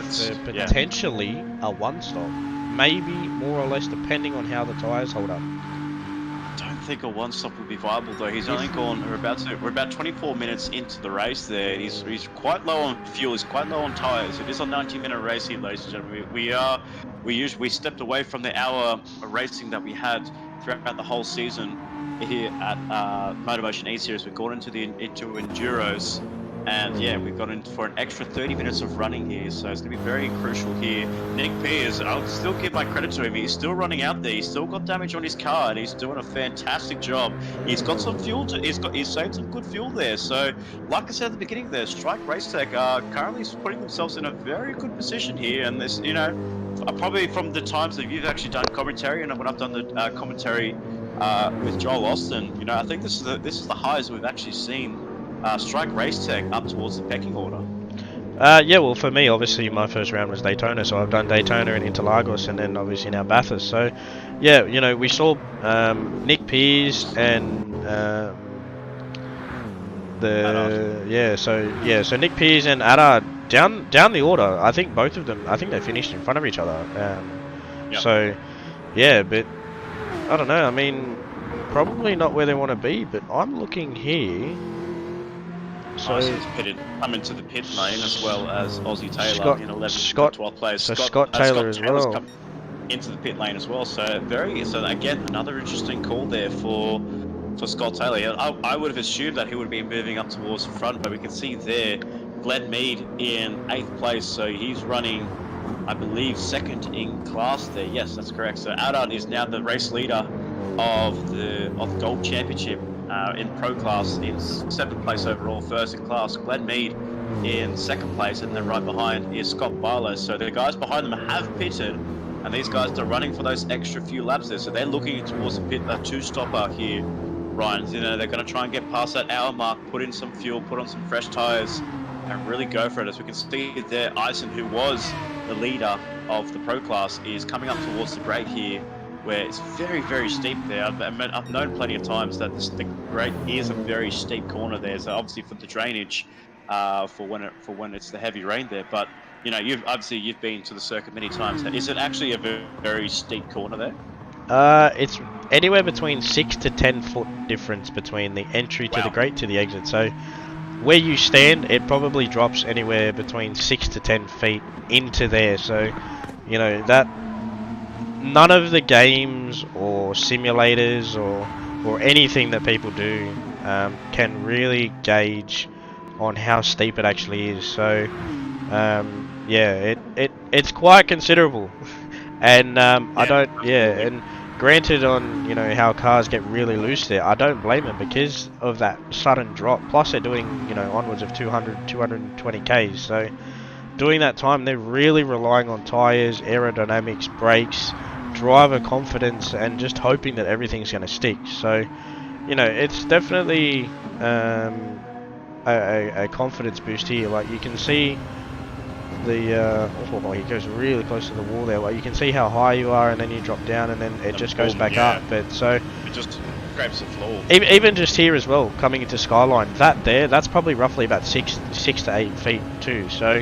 Speaker 6: potentially a one stop, maybe more or less, depending on how the tyres hold up.
Speaker 7: I don't think a one stop would be viable though. He's only gone. We're about 24 minutes into the race there. He's quite low on fuel. He's quite low on tyres. It is a 90-minute race here, ladies and gentlemen. We stepped away from the hour of racing that we had throughout the whole season here at MotorMotion E-Series. We've gone into enduros, and yeah, we've gone in for an extra 30 minutes of running here, so it's going to be very crucial here. Nick Piers, I'll still give my credit to him. He's still running out there. He's still got damage on his car, and he's doing a fantastic job. He's got some fuel. He's saved some good fuel there. So, like I said at the beginning, there, Strike Racetech are currently putting themselves in a very good position here, and this, probably from the times that you've actually done commentary, and when I've done the commentary with Joel Austin, I think this is the highest we've actually seen Strike Racetech up towards the pecking order.
Speaker 6: Yeah, well, for me, obviously, my first round was Daytona, so I've done Daytona and Interlagos, and then obviously now Bathurst. So, yeah, we saw Nick Piers and so Nick Piers and Ada down the order. I think both of them. I think they finished in front of each other.
Speaker 7: Yep.
Speaker 6: So, yeah, but I don't know. I mean, probably not where they want to be, but I'm looking here. So
Speaker 7: come into the pit lane as well as Aussie Taylor in 11th, 12th place.
Speaker 6: So Scott Taylor as well
Speaker 7: come into the pit lane as well. So again, another interesting call there for Scott Taylor. I would have assumed that he would be moving up towards the front, but we can see there Glenn Mead in 8th place. So he's running, I believe, second in class there. Yes, that's correct. So Adad is now the race leader of the Gold Championship. In pro class, in 7th place overall, first in class. Glenn Mead in 2nd place, and then right behind is Scott Barlow. So the guys behind them have pitted, and these guys are running for those extra few laps there. So they're looking towards a two-stopper here, Ryan. They're going to try and get past that hour mark, put in some fuel, put on some fresh tyres, and really go for it. As we can see there, Eisen, who was the leader of the pro class, is coming up towards the break here, where it's very, very steep there. I've known plenty of times that the grade is a very steep corner there. So obviously for the drainage, for when it's the heavy rain there. But you've been to the circuit many times. Is it actually a very, very steep corner there?
Speaker 6: It's anywhere between 6 to 10 foot difference between the entry to the grate to the exit. So where you stand, it probably drops anywhere between 6 to 10 feet into there. So that. None of the games or simulators or anything that people do can really gauge on how steep it actually is. So it's quite considerable, and and granted on how cars get really loose there, I don't blame them because of that sudden drop. Plus they're doing onwards of 220 k's. So doing that time, they're really relying on tyres, aerodynamics, brakes, driver confidence, and just hoping that everything's going to stick. So, it's definitely a confidence boost here. Like you can see the he goes really close to the wall there. Like you can see how high you are, and then you drop down, and then it just goes back up. But so
Speaker 7: it just grabs the floor.
Speaker 6: Even just here as well, coming into Skyline, that's probably roughly about 6 to 8 feet too. So,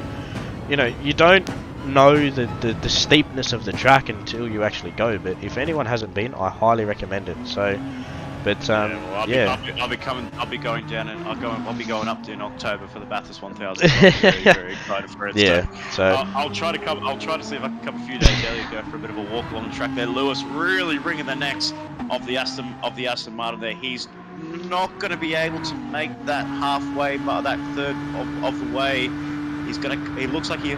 Speaker 6: you don't know the steepness of the track until you actually go, but if anyone hasn't been, I highly recommend it. So but
Speaker 7: I'll be going down, and I'll be going up in October for the Bathurst 1000. I'm very, very excited for it. I'll try to see if I can come a few days early, go for a bit of a walk along the track there. Lewis really wringing the necks of the Aston Martin there. He's not going to be able to make that halfway, that third of the way. He looks like he'll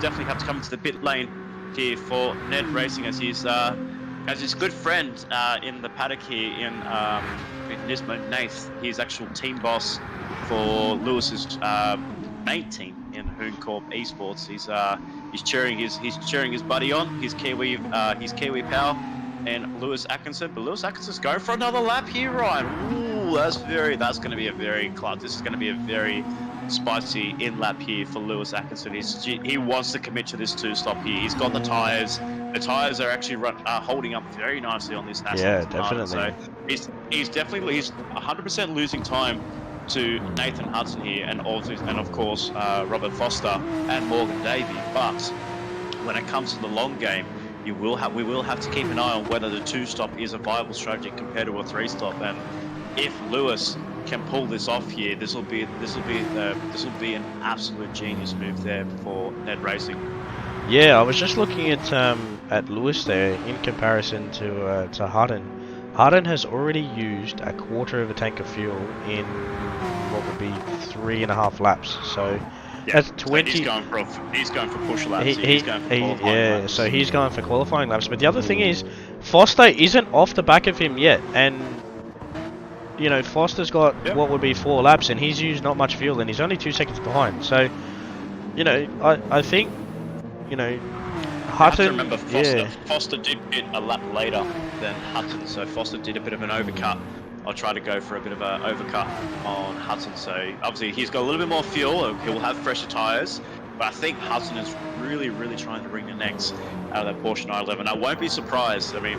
Speaker 7: definitely have to come into the pit lane here for NED Racing, as his good friend in the paddock here in Nismo Nath. He's actual team boss for Lewis's mate team in Hooncorp Esports. He's cheering his buddy on, his Kiwi pal, and Lewis Atkinson. But Lewis Atkinson's going for another lap here, Ryan. Ooh, that's going to be a very clutch. This is going to be a very spicy in-lap here for Lewis Atkinson. He wants to commit to this 2-stop here. He's got the tyres. The tyres are actually holding up very nicely on this Aston.
Speaker 6: Yeah, definitely.
Speaker 7: So he's 100% losing time to Nathan Hudson here, and of course Robert Foster and Morgan Davey. But when it comes to the long game, we will have to keep an eye on whether the 2-stop is a viable strategy compared to a 3-stop. And if Lewis can pull this off here, this will be an absolute genius move there for NED Racing.
Speaker 6: Yeah, I was just looking at Lewis there in comparison to Hutton. Hutton has already used a quarter of a tank of fuel in what would be 3.5 laps. So that's 20.
Speaker 7: He's going for push laps. He's going for qualifying laps.
Speaker 6: So he's going for qualifying laps. But the other thing is, Foster isn't off the back of him yet, and you know Foster's got what would be 4 laps, and he's used not much fuel, and he's only 2 seconds behind. So, you know, I think, you know, Hutton.
Speaker 7: Remember, Foster did hit a lap later than Hutton, so Foster did a bit of an overcut. I'll try to go for a bit of an overcut on Hudson. So obviously he's got a little bit more fuel. He'll have fresher tyres. But I think Hudson is really, really trying to bring the necks out of that Porsche 911. I won't be surprised. I mean,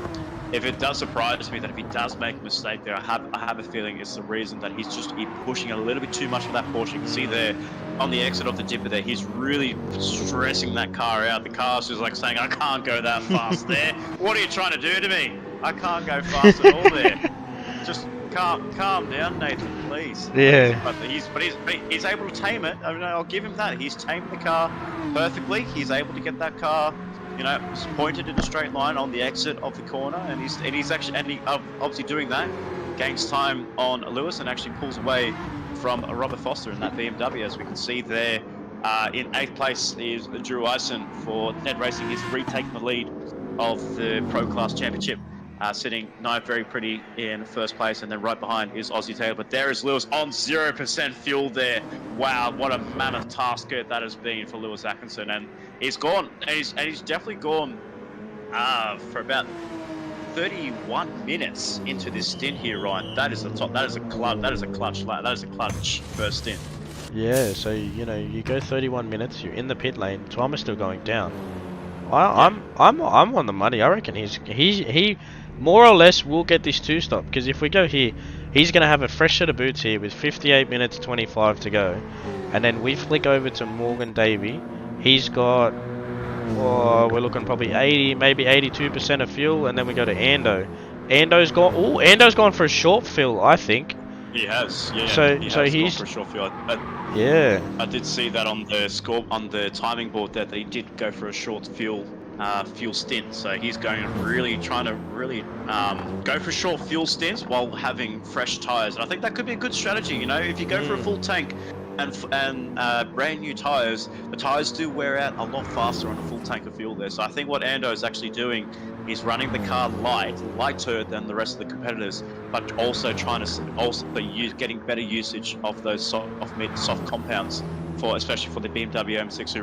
Speaker 7: if it does surprise me that if he does make a mistake there, I have a feeling it's the reason that he's pushing a little bit too much for that Porsche. You can see there on the exit of the dipper there, he's really stressing that car out. The car's just like saying, I can't go that fast there. What are you trying to do to me? I can't go fast at all there. Just calm down, Nathan, please.
Speaker 6: Yeah.
Speaker 7: But he's able to tame it. I mean, I'll give him that. He's tamed the car perfectly. He's able to get that car, you know, pointed in a straight line on the exit of the corner, and he's obviously doing that. Gains time on Lewis and actually pulls away from Robert Foster in that BMW, as we can see there. In 8th place is Drew Eisen for NED Racing. He's retaken the lead of the Pro Class Championship. Sitting very pretty in 1st place, and then right behind is Aussie Taylor. But there is Lewis on 0% fuel there. Wow, what a mammoth task that has been for Lewis Atkinson, and he's gone. And he's definitely gone for about 31 minutes into this stint here, Ryan. That is a clutch first stint.
Speaker 6: Yeah, so you know, you go 31 minutes, you're in the pit lane, time is still going down. I'm on the money. I reckon he more or less will get this 2-stop, because if we go here, he's going to have a fresh set of boots here with 58 minutes 25 to go, and then we flick over to Morgan Davey. He's got, we're looking probably 80, maybe 82% of fuel, and then we go to Ando. Ando's gone for a short fill, I think.
Speaker 7: He has, yeah.
Speaker 6: So
Speaker 7: gone
Speaker 6: he's
Speaker 7: for a short fill. I did see that on the timing board that he did go for a short fuel stint. So he's trying to go for short fuel stints while having fresh tyres. And I think that could be a good strategy. You know, if you go for a full tank and brand new tyres, the tyres do wear out a lot faster on a full tank of fuel there. So I think what Ando is actually doing is running the car lighter than the rest of the competitors, but also getting better usage of those soft compounds, especially for the BMW M6,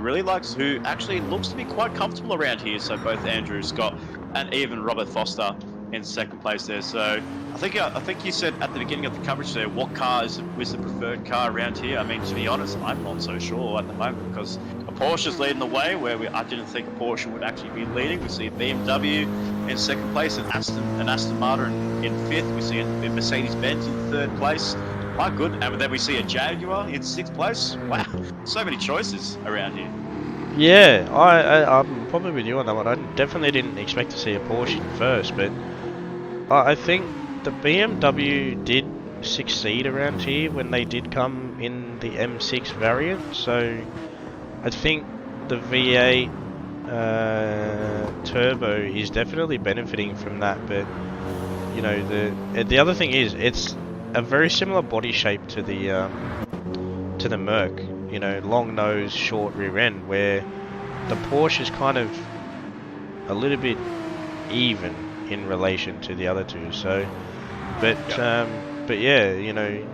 Speaker 7: who actually looks to be quite comfortable around here. So both Andrew, Scott, and even Robert Foster in 2nd place there. So I think you said at the beginning of the coverage there, what car was the preferred car around here? I mean, to be honest, I'm not so sure at the moment, because a Porsche's leading the way where I didn't think a Porsche would actually be leading. We see a BMW in 2nd place, and Aston Martin in 5th. We see a Mercedes-Benz in 3rd place. My good. And then we see a Jaguar in 6th place. Wow, so many choices around here.
Speaker 6: Yeah, I'm probably with you on that one. I definitely didn't expect to see a Porsche in 1st, but I think the BMW did succeed around here when they did come in the M6 variant. So I think the V8 turbo is definitely benefiting from that. But you know, the other thing is, it's a very similar body shape to the Merc. You know, long nose, short rear end, where the Porsche is kind of a little bit even in relation to the other two. So, but yeah, you know,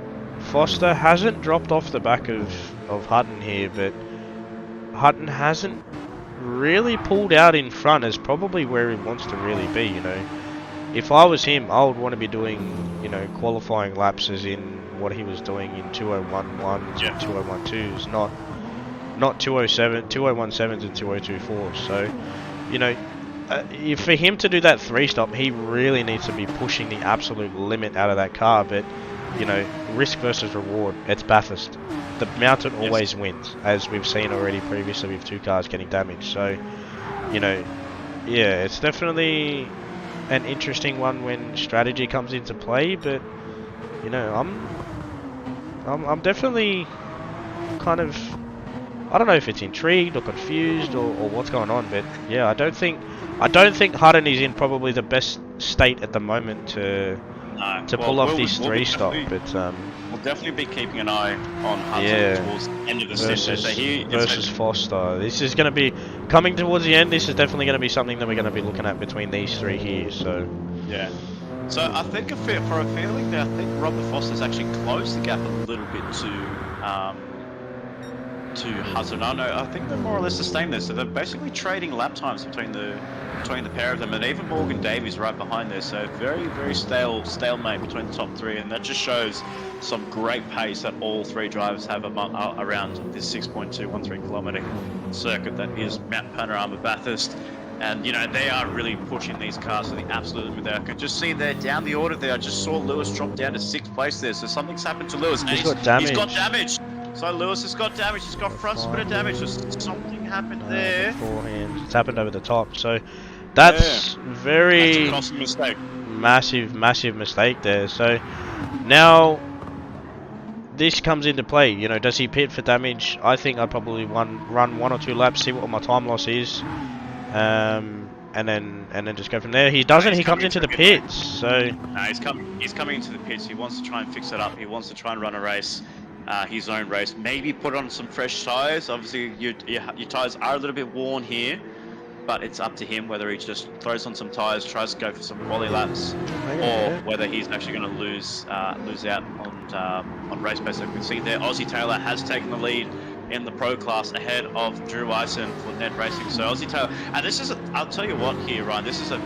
Speaker 6: Foster hasn't dropped off the back of Hutton here, but Hutton hasn't really pulled out in front as probably where he wants to really be. You know, if I was him, I would want to be doing, you know, qualifying laps as in what he was doing in 2011s and 2012s, not 2017s and 2024s. So, you know, for him to do that 3-stop, he really needs to be pushing the absolute limit out of that car. But, you know, risk versus reward, it's Bathurst. The mountain always wins, as we've seen already previously with 2 cars getting damaged. So, you know, yeah, it's definitely an interesting one when strategy comes into play. But, you know, I'm definitely kind of, I don't know if it's intrigued or confused or what's going on, but yeah, I don't think Hutton is in probably the best state at the moment to pull off this 3-stop. But
Speaker 7: we'll definitely be keeping an eye on Hutton towards the end of the season.
Speaker 6: Versus Foster. This is going to be coming towards the end. This is definitely going to be something that we're going to be looking at between these 3 here. So
Speaker 7: yeah. So I think for a feeling that I think Robert Foster's actually closed the gap a little bit to Hutton. I think they're more or less the same there. So they're basically trading lap times between the pair of them, and even Morgan Davies right behind there. So very, very stalemate between the top 3, and that just shows some great pace that all 3 drivers have around this 6.213 kilometre circuit that is Mount Panorama Bathurst. And, you know, they are really pushing these cars to the absolute limit there. I can just see there down the order there. I just saw Lewis drop down to 6th place there. So something's happened to Lewis.
Speaker 6: He's got damage.
Speaker 7: He's got damage. So Lewis has got damage. He's got front spinner damage. Just something happened there.
Speaker 6: Beforehand. It's happened over the top. So that's very
Speaker 7: that's a mistake.
Speaker 6: Massive mistake there. So now this comes into play. You know, does he pit for damage? I think I'd probably run 1 or 2 laps, see what my time loss is. And then just go from there. He doesn't. He comes into the pits. So
Speaker 7: no, he's coming into the pits. He wants to try and fix it up. He wants to try and run a race, his own race. Maybe put on some fresh tires. Obviously, your tires are a little bit worn here, but it's up to him whether he just throws on some tires, tries to go for some quali laps, or whether he's actually going to lose out on race pace. So we can see there, Aussie Taylor has taken the lead in the pro class ahead of Drew Ison for NED Racing. So Aussie Taylor, and this is, I'll tell you what here, Ryan, this is a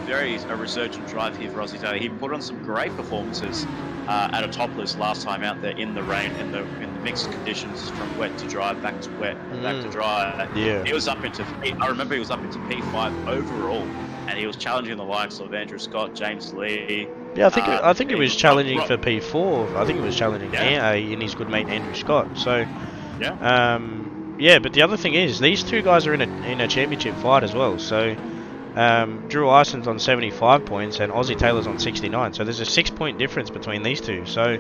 Speaker 7: resurgent drive here for Aussie Taylor. He put on some great performances at a topless last time out there in the rain, in the mixed conditions from wet to dry, back to wet, back to dry.
Speaker 6: Yeah.
Speaker 7: He was up into, I remember he was up into P5 overall, and he was challenging the likes of Andrew Scott, James Lee.
Speaker 6: Yeah, I think he was challenging for P4. I think he was challenging in his good mate Andrew Scott. So yeah, but the other thing is, these 2 guys are in a championship fight as well. So Drew Ison's on 75 points and Aussie Taylor's on 69. So there's a 6-point difference between these 2. So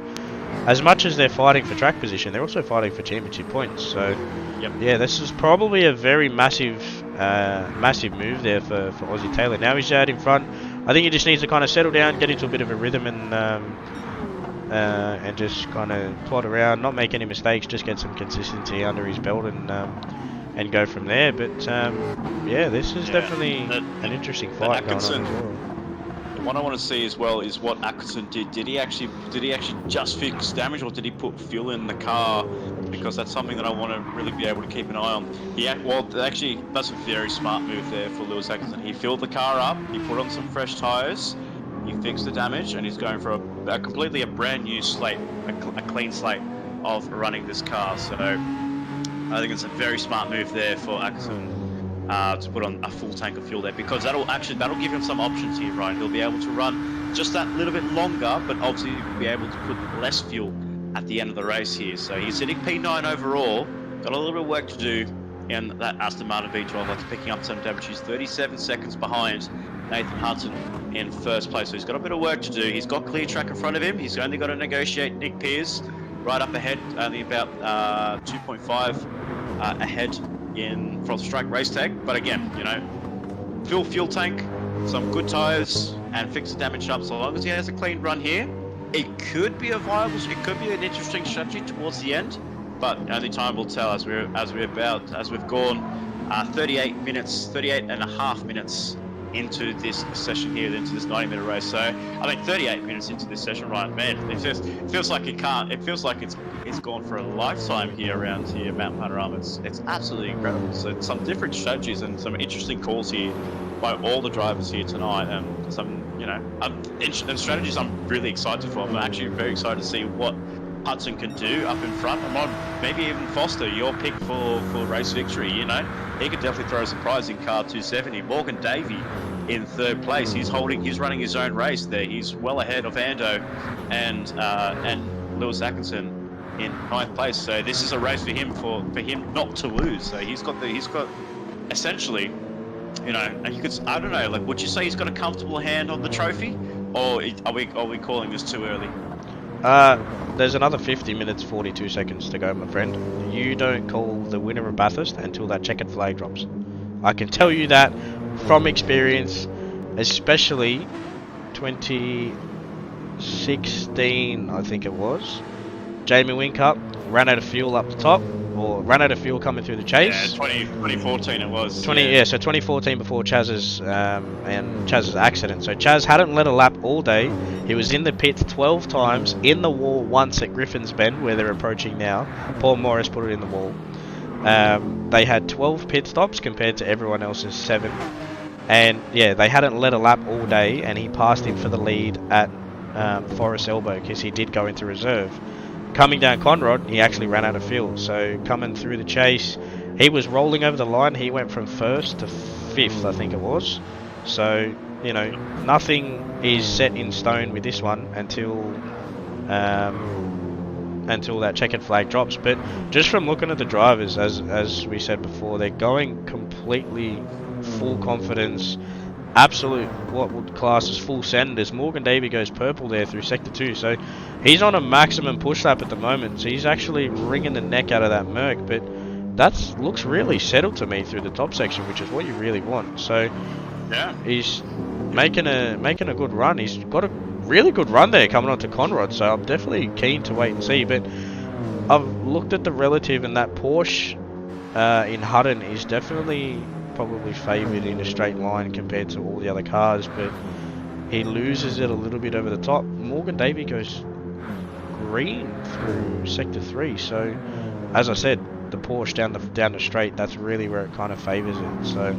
Speaker 6: as much as they're fighting for track position, they're also fighting for championship points. So yeah, this is probably a very massive move there for Aussie Taylor. Now he's out in front. I think he just needs to kind of settle down, get into a bit of a rhythm, and just kind of plod around, not make any mistakes, just get some consistency under his belt, and go from there. But yeah, this is definitely an interesting fight going on as well.
Speaker 7: The one I want to see as well is what Atkinson did. Did he actually just fix damage, or did he put fuel in the car? Because that's something that I want to really be able to keep an eye on. Actually, that's a very smart move there for Lewis Atkinson. He filled the car up, he put on some fresh tyres, he fixed the damage, and he's going for a completely brand new slate, a clean slate of running this car. So I think it's a very smart move there for Atkinson to put on a full tank of fuel there, because that'll give him some options here, right? He'll be able to run just that little bit longer, but obviously be able to put less fuel at the end of the race here. So he's sitting P9 overall, got a little bit of work to do in that Aston Martin V12 that's picking up some damage. He's 37 seconds behind Nathan Hudson in first place, so he's got a bit of work to do. He's got clear track in front of him. He's only got to negotiate Nick Pearce right up ahead, only about 2.5 ahead from Strike Race Tag. But again, you know, fill fuel tank, some good tyres, and fix the damage up. So long as he has a clean run here, it could be it could be an interesting strategy towards the end. But only time will tell, as we've gone 38 and a half minutes into this session here, into this 90-minute race. So I mean, 38 minutes into this session, right, man, it feels like it's gone for a lifetime here around here, Mount Panorama. It's absolutely incredible. So some different strategies and some interesting calls here by all the drivers here tonight, and some, you know, and strategies I'm really excited for. I'm actually very excited to see what Hudson can do up in front, and maybe even Foster, your pick for race victory. You know, he could definitely throw a surprise in car 270. Morgan Davey in third place. He's running his own race there. He's well ahead of Ando and Lewis Atkinson in ninth place. So this is a race for him not to lose. So he's got essentially, you know, and you could, I don't know, like, would you say he's got a comfortable hand on the trophy, or are we calling this too early?
Speaker 6: There's another 50 minutes 42 seconds to go, my friend. You don't call the winner of Bathurst until that checkered flag drops. I can tell you that from experience, especially 2016, I think it was. Jamie Whincup ran out of fuel up the top, or ran out of fuel coming through the chase.
Speaker 7: Yeah, 2014 it was.
Speaker 6: So 2014 before Chaz's accident. So Chaz hadn't led a lap all day. He was in the pits 12 times, in the wall once at Griffin's Bend, where they're approaching now. Paul Morris put it in the wall. They had 12 pit stops compared to everyone else's 7. And yeah, they hadn't led a lap all day, and he passed him for the lead at Forest Elbow because he did go into reserve. Coming down Conrod, he actually ran out of fuel. So coming through the chase, he was rolling over the line. He went from 1st to 5th, I think it was. So, you know, nothing is set in stone with this one until that checkered flag drops. But just from looking at the drivers, as we said before, they're going completely full confidence, absolute, what would class as full send, as Morgan Davey goes purple there through sector 2. So he's on a maximum push lap at the moment, so he's actually wringing the neck out of that Merc. But that looks really settled to me through the top section, which is what you really want. So yeah, he's making a good run. He's got a really good run there coming onto Conrod, so I'm definitely keen to wait and see. But I've looked at the relative, and that Porsche in Hutton is definitely probably favoured in a straight line compared to all the other cars, but he loses it a little bit over the top. Morgan Davey goes green through sector 3, so as I said, the Porsche down the straight, that's really where it kind of favours it. So,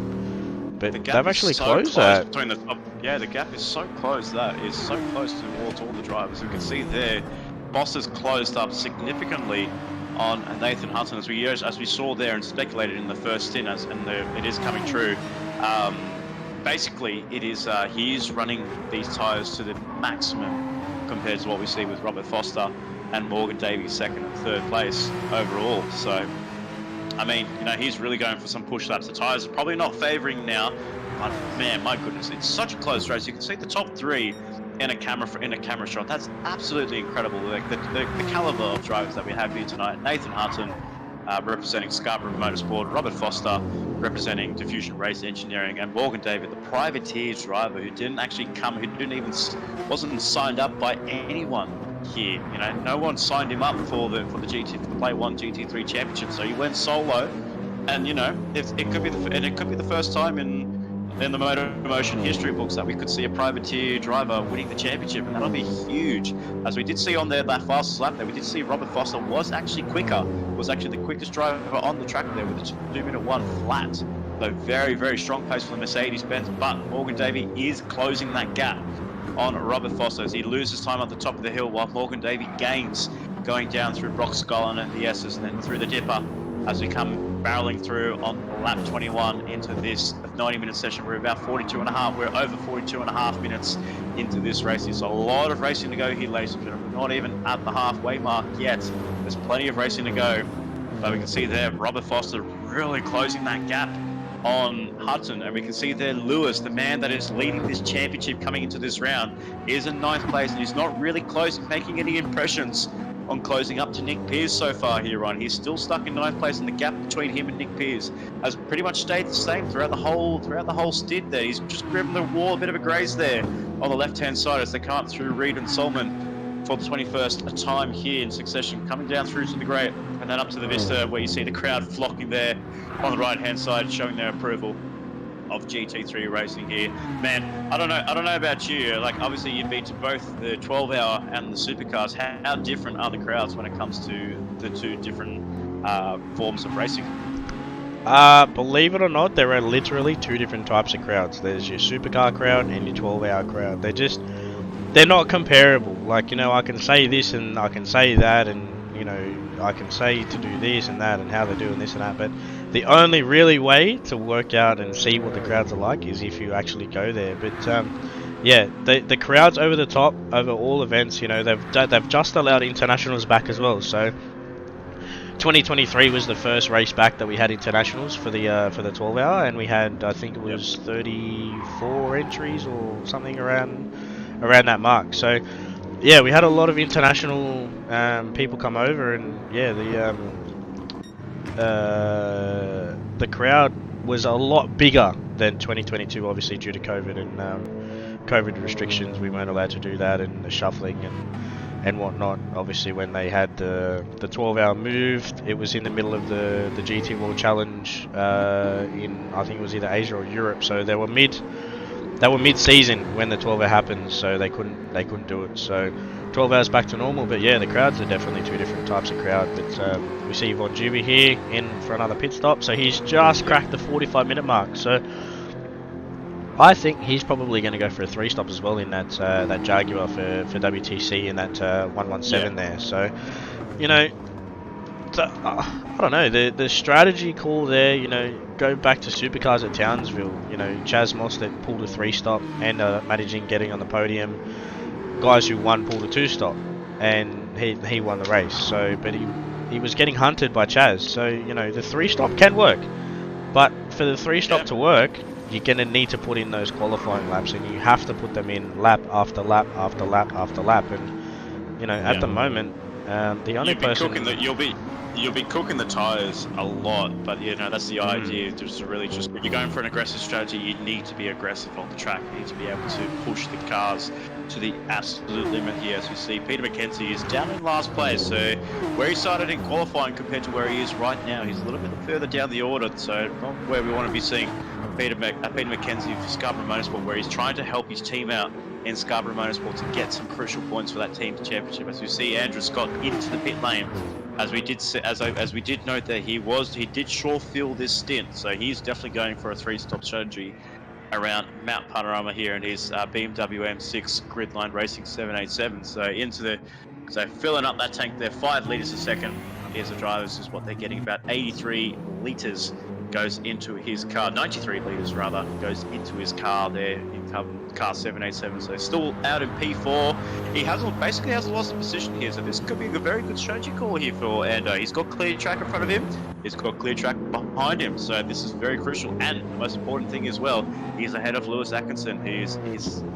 Speaker 6: but they've actually closed that.
Speaker 7: Between the top, yeah, the gap is so close. That is so close towards all the drivers. You can see there, Boss has closed up significantly on Nathan Hudson, as we saw there and speculated in the first stint, it is coming true. Basically, it is he is running these tyres to the maximum compared to what we see with Robert Foster and Morgan Davies 2nd and 3rd place overall. So, I mean, you know, he's really going for some push laps. The tyres are probably not favouring now, but man, my goodness, it's such a close race. You can see the top 3 in a camera shot. That's absolutely incredible. Like the caliber of drivers that we have here tonight. Nathan Hutton representing Scarborough Motorsport, Robert Foster representing Diffusion Race Engineering, and Morgan David, the privateer driver who wasn't signed up by anyone here. You know, no one signed him up for the Player1 GT3 Championship, so he went solo. And you know, it could be the first time in the MotorMotion history books that we could see a privateer driver winning the championship, and that'll be huge. As we did see on that fastest lap there, we did see Robert Foster was actually the quickest driver on the track there with a 2:01 flat. So very, very strong pace for the Mercedes-Benz, but Morgan Davey is closing that gap on Robert Foster as he loses time at the top of the hill, while Morgan Davey gains going down through Brock-Scullen and the S's and then through the Dipper as we come barreling through on lap 21 into this 90-minute session. We're about 42.5. We're over 42.5 minutes into this race. There's a lot of racing to go here, ladies and gentlemen. We're not even at the halfway mark yet. There's plenty of racing to go. But we can see there Robert Foster really closing that gap on Hudson, and we can see there Lewis, the man that is leading this championship coming into this round, is in 9th place, and he's not really close, making any impressions on closing up to Nick Pearce so far here on. He's still stuck in 9th place, and the gap between him and Nick Pearce has pretty much stayed the same throughout the whole stint there. He's just gripping the wall, a bit of a graze there on the left-hand side as they come up through Reed and Solomon for the 21st time here in succession, coming down through to the Great and then up to the Vista, where you see the crowd flocking there on the right-hand side, showing their approval of GT3 Racing here. Man, I don't know about you. Like, obviously you've been to both the 12-hour and the supercars. How different are the crowds when it comes to the two different forms of racing?
Speaker 6: Believe it or not, there are literally two different types of crowds. There's your supercar crowd and your 12-hour crowd. They're not comparable. Like, you know, I can say this and I can say that, and, you know, I can say to do this and that and how they're doing this and that, but the only really way to work out and see what the crowds are like is if you actually go there. But yeah, the crowds over the top over all events. You know, they've just allowed internationals back as well. So 2023 was the first race back that we had internationals for the 12-hour, and we had, I think it was 34 entries or something around that mark. So yeah, we had a lot of international people come over, and yeah, the crowd was a lot bigger than 2022, obviously due to COVID and COVID restrictions. We weren't allowed to do that, and the shuffling and whatnot. Obviously, when they had the 12-hour moved, it was in the middle of the GT World Challenge in, I think it was either Asia or Europe. So they were mid-season when the 12-hour happened, so they couldn't do it. So 12 hours back to normal. But yeah, the crowds are definitely two different types of crowd. But we see Von Juby here in for another pit stop, so he's just cracked the 45-minute mark. So I think he's probably going to go for a 3-stop as well in that Jaguar for WTC in that 117 there. So, you know, I don't know, the strategy call there, you know, go back to supercars at Townsville. You know, Chaz Mostert pulled a 3-stop and managing getting on the podium. Guys who won pulled a 2-stop, and he won the race. So, but he was getting hunted by Chaz. So, you know, the 3-stop can work, but for the 3-stop to work, you're going to need to put in those qualifying laps, and you have to put them in lap after lap after lap after lap. And, you know, at the moment, the only person...
Speaker 7: You'll be cooking the tyres a lot, but you know, that's the idea. Just to really if you're going for an aggressive strategy, you need to be aggressive on the track. You need to be able to push the cars to the absolute limit here. As we see, Peter McKenzie is down in last place, so where he started in qualifying compared to where he is right now, he's a little bit further down the order, so not where we want to be seeing Peter McKenzie for Scarborough Motorsport, where he's trying to help his team out in Scarborough Motorsport to get some crucial points for that team's championship. As we see Andrew Scott into the pit lane, as we did note that he did sure fill this stint, so he's definitely going for a 3-stop strategy around Mount Panorama here in his BMW M6 Gridline Racing 787. So filling up that tank there, 5 litres a second. Here's the drivers, is what they're getting, about 83 litres goes into his car, 93 litres rather, goes into his car there in car 787. So still out in P4. He basically hasn't lost the position here, so this could be a very good strategy call here for Ando. He's got clear track in front of him, he's got clear track behind him, so this is very crucial. And the most important thing as well, he's ahead of Lewis Atkinson, who's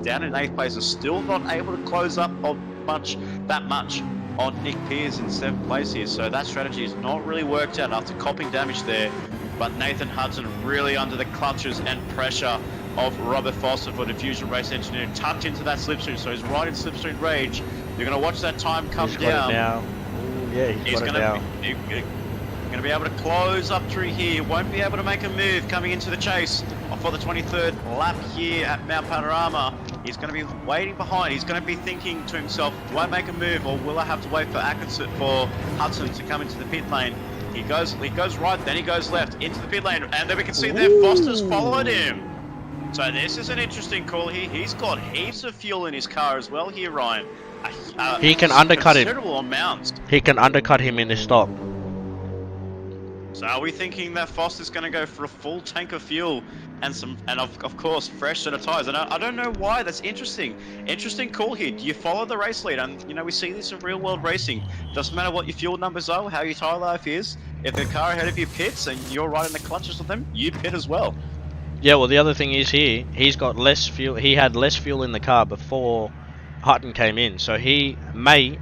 Speaker 7: down in 8th place, is still not able to close up that much on Nick Pearce in 7th place here. So that strategy has not really worked out after copping damage there. But Nathan Hudson really under the clutches and pressure of Robert Foster for Diffusion Race Engineering, tucked into that slipstream, so he's right in slipstream range. You're going to watch that time come down.
Speaker 6: Got it now. Ooh, yeah, he's got it now.
Speaker 7: Going to be able to close up through here, won't be able to make a move coming into the chase for the 23rd lap here at Mount Panorama. He's going to be waiting behind. He's going to be thinking to himself, do I make a move, or will I have to wait for Hudson to come into the pit lane? He goes right, then he goes left into the pit lane, and then we can see there Foster's followed him. So this is an interesting call here. He's got heaps of fuel in his car as well here, Ryan.
Speaker 6: He can undercut him.
Speaker 7: Considerable amounts.
Speaker 6: He can undercut him in the stop.
Speaker 7: So are we thinking that Foster's going to go for a full tank of fuel and of course fresh set of tires? And I don't know why. That's interesting. Interesting call here. Do you follow the race lead? And you know, we see this in real world racing. Doesn't matter what your fuel numbers are, how your tire life is. If the car ahead of you pits and you're right in the clutches of them, you pit as well.
Speaker 6: Yeah, well, the other thing is here, he's got less fuel. He had less fuel in the car before Hutton came in, so he may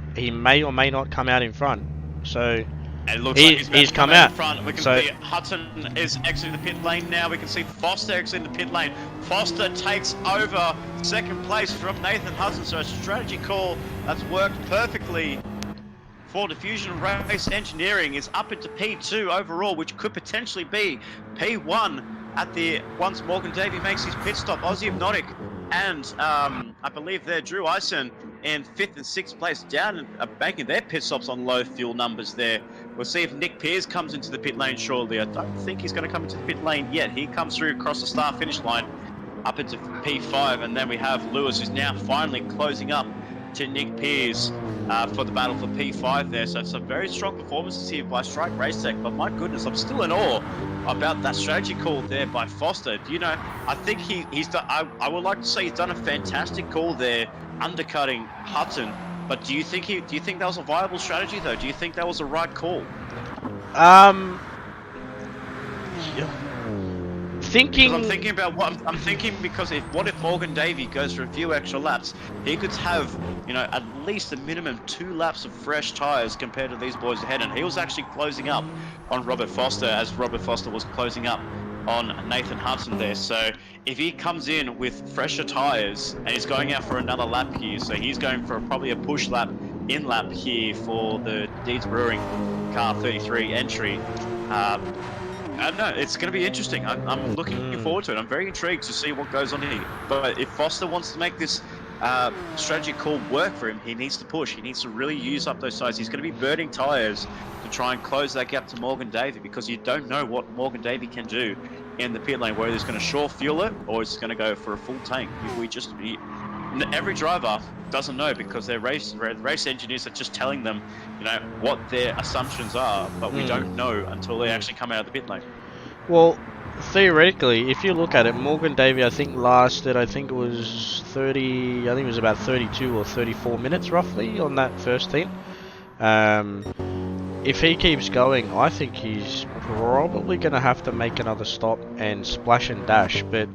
Speaker 6: or may not come out in front. So
Speaker 7: and it looks like he's come out in front. We can
Speaker 6: see
Speaker 7: Hudson is exiting the pit lane now. We can see Foster exiting the pit lane. Foster takes over 2nd place from Nathan Hudson. So a strategy call that's worked perfectly for Diffusion Race Engineering is up into P2 overall, which could potentially be P1 at the once Morgan Davey makes his pit stop. Aussie Hypnotic and I believe there Drew Eisen in 5th and 6th place, down and banking their pit stops on low fuel numbers there We'll see if Nick Pearce comes into the pit lane shortly. I don't think he's going to come into the pit lane yet. He comes through across the start-finish line up into P5, and then we have Lewis, who's now finally closing up to Nick Pearce for the battle for P5 there. So it's a very strong performance here by Strike Racetech, but my goodness, I'm still in awe about that strategy call there by Foster. You know, I think he's done, I would like to say he's done a fantastic call there, undercutting Hudson. But do you think that was a viable strategy though? Do you think that was the right call?
Speaker 6: Thinking.
Speaker 7: I'm thinking about what I'm thinking, because what if Morgan Davey goes for a few extra laps? He could have, you know, at least a minimum 2 laps of fresh tyres compared to these boys ahead, and he was actually closing up on Robert Foster as Robert Foster was closing up on Nathan Hudson there. So if he comes in with fresher tyres and he's going out for another lap here, so he's going for probably a push lap in lap here for the Deeds Brewing car 33 entry. I don't know, it's going to be interesting. I'm looking forward to it. I'm very intrigued to see what goes on here. But if Foster wants to make this strategy call work for him, he needs to push. He needs to really use up those tyres. He's going to be burning tyres to try and close that gap to Morgan Davey, because you don't know what Morgan Davey can do in the pit lane, whether he's going to short fuel it or he's going to go for a full tank. Every driver doesn't know, because their race engineers are just telling them, you know, what their assumptions are, but we don't know until they actually come out of the pit lane.
Speaker 6: Well, theoretically, if you look at it, Morgan Davey, I think lasted, I think it was about 32 or 34 minutes roughly on that first stint. If he keeps going, I think he's probably going to have to make another stop and splash and dash, but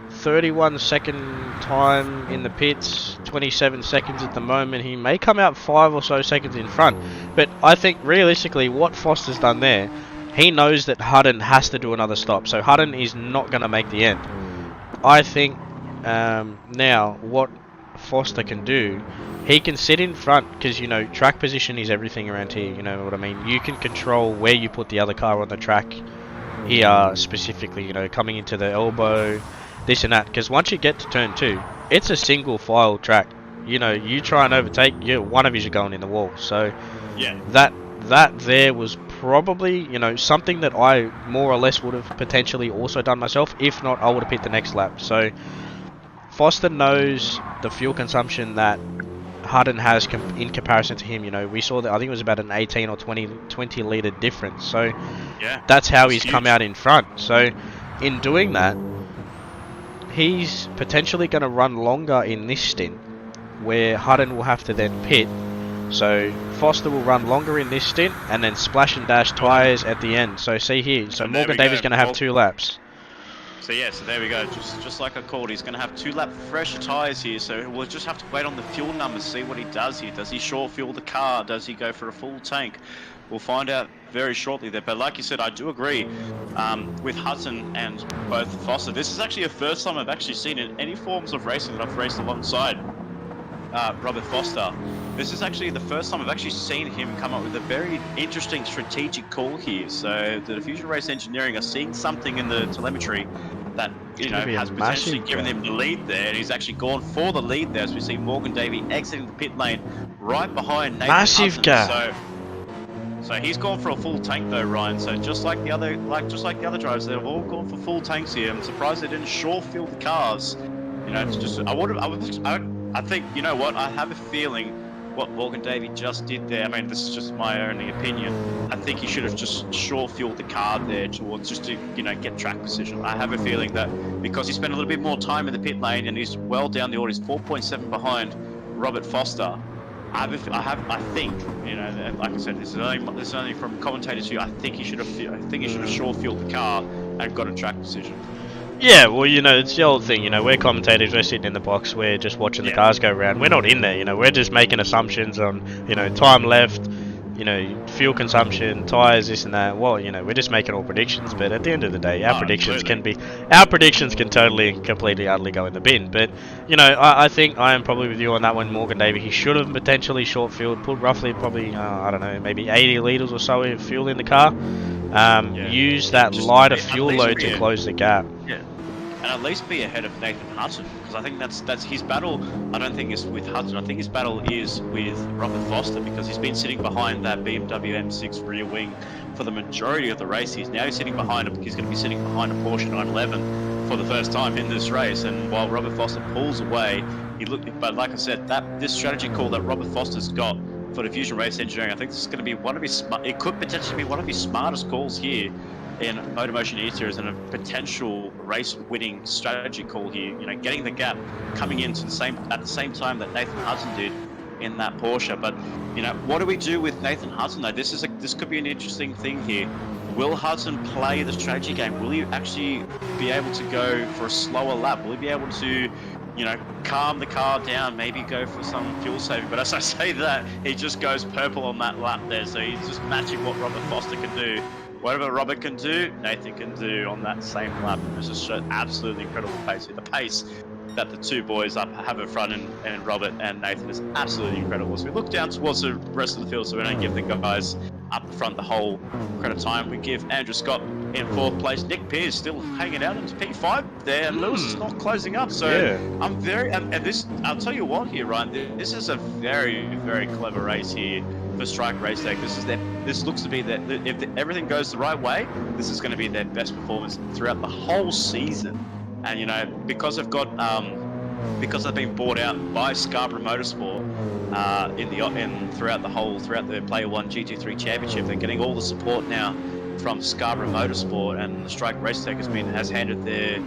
Speaker 6: 31 second time in the pits, 27 seconds at the moment. He may come out 5 or so seconds in front, but I think realistically what Foster's done there, he knows that Hudden has to do another stop, so Hudden is not going to make the end. I think now what Foster can do, he can sit in front, because, you know, track position is everything around here, you know what I mean. You can control where you put the other car on the track here, specifically, you know, coming into the elbow, this and that, because once you get to turn 2, it's a single file track. You know, you try and overtake, one of you are going in the wall. So
Speaker 7: yeah,
Speaker 6: that there was probably, you know, something that I more or less would have potentially also done myself. If not, I would have hit the next lap. So Foster knows the fuel consumption that Hudden has in comparison to him. You know, we saw that, I think it was about an 18 or 20 litre difference. So
Speaker 7: yeah,
Speaker 6: that's how he's come out in front. So in doing that, he's potentially going to run longer in this stint, where Hudden will have to then pit. So Foster will run longer in this stint and then splash and dash tyres at the end. So see here, so Morgan Davey's going to have 2 laps.
Speaker 7: So yeah, so there we go, just like I called, he's going to have 2 lap fresher tyres here, so we'll just have to wait on the fuel numbers, see what he does here. Does he short fuel the car? Does he go for a full tank? We'll find out very shortly there. But like you said, I do agree with Hudson and both Foster. This is actually the first time I've actually seen in any forms of racing that I've raced alongside Robert Foster. This is actually the first time I've actually seen him come up with a very interesting strategic call here. So the Diffusion Race Engineering are seeing something in the telemetry that, you know, has potentially given him the lead there, and he's actually gone for the lead there, as we see Morgan Davey exiting the pit lane right behind Nathan Hudson.
Speaker 6: Gap.
Speaker 7: So he's gone for a full tank though, Ryan. So just like the other drivers, they've all gone for full tanks here. I'm surprised they didn't short fuel the cars. You know, it's just I think, you know what, I have a feeling what Morgan Davey just did there, I mean, this is just my only opinion, I think he should have just short fueled the car there towards, just to, you know, get track position. I have a feeling that because he spent a little bit more time in the pit lane and he's well down the order, he's 4.7 behind Robert Foster. I think, you know, like I said, this is only from commentators here. I think he should have short fueled the car and got a track position.
Speaker 6: Yeah, well, you know, it's the old thing, you know, we're commentators, we're sitting in the box, we're just watching the cars go around, we're not in there, you know, we're just making assumptions on, you know, time left, you know, fuel consumption, tyres, this and that. Well, you know, we're just making all predictions, but at the end of the day, our predictions can totally and completely utterly go in the bin. But, you know, I think I am probably with you on that one, Morgan Davey. He should have potentially short fueled, put roughly probably, I don't know, maybe 80 litres or so of fuel in the car. Use that lighter fuel load to close the gap.
Speaker 7: Yeah. and at least be ahead of Nathan Hudson, because I think that's his battle. I don't think it's with Hudson. I think his battle is with Robert Foster, because he's been sitting behind that BMW M6 rear wing for the majority of the race. He's now sitting behind he's going to be sitting behind a Porsche 911 for the first time in this race. And while Robert Foster pulls away, but like I said, this strategy call that Robert Foster's got for Diffusion Race Engineering, I think this is going to be one of his. It could potentially be one of his smartest calls here in MotorMotion E-Series, and a potential race-winning strategy call here. You know, getting the gap, coming into at the same time that Nathan Hudson did in that Porsche. But you know, what do we do with Nathan Hudson though? This could be an interesting thing here. Will Hudson play the strategy game? Will he actually be able to go for a slower lap? Will he be able to, you know, calm the car down, maybe go for some fuel saving? But as I say that, he just goes purple on that lap there, so he's just matching what Robert Foster can do. Whatever Robert can do, Nathan can do on that same lap. It was just an absolutely incredible pace. The pace that the two boys have in front, and Robert and Nathan, is absolutely incredible. So we look down towards the rest of the field, so we don't give the guys up front the whole credit time. We give Andrew Scott in 4th place. Nick Pierce still hanging out in P5 there, and Lewis is not closing up. So yeah. I'm very, and this, I'll tell you what here, Ryan, this is a very, very clever race here for Strike Race Tech. This looks to be that if everything goes the right way, this is going to be their best performance throughout the whole season. And you know, because they've been bought out by Scarborough Motorsport throughout the Player1 GT3 Championship, they're getting all the support now from Scarborough Motorsport, and the Strike Race Tech has handed their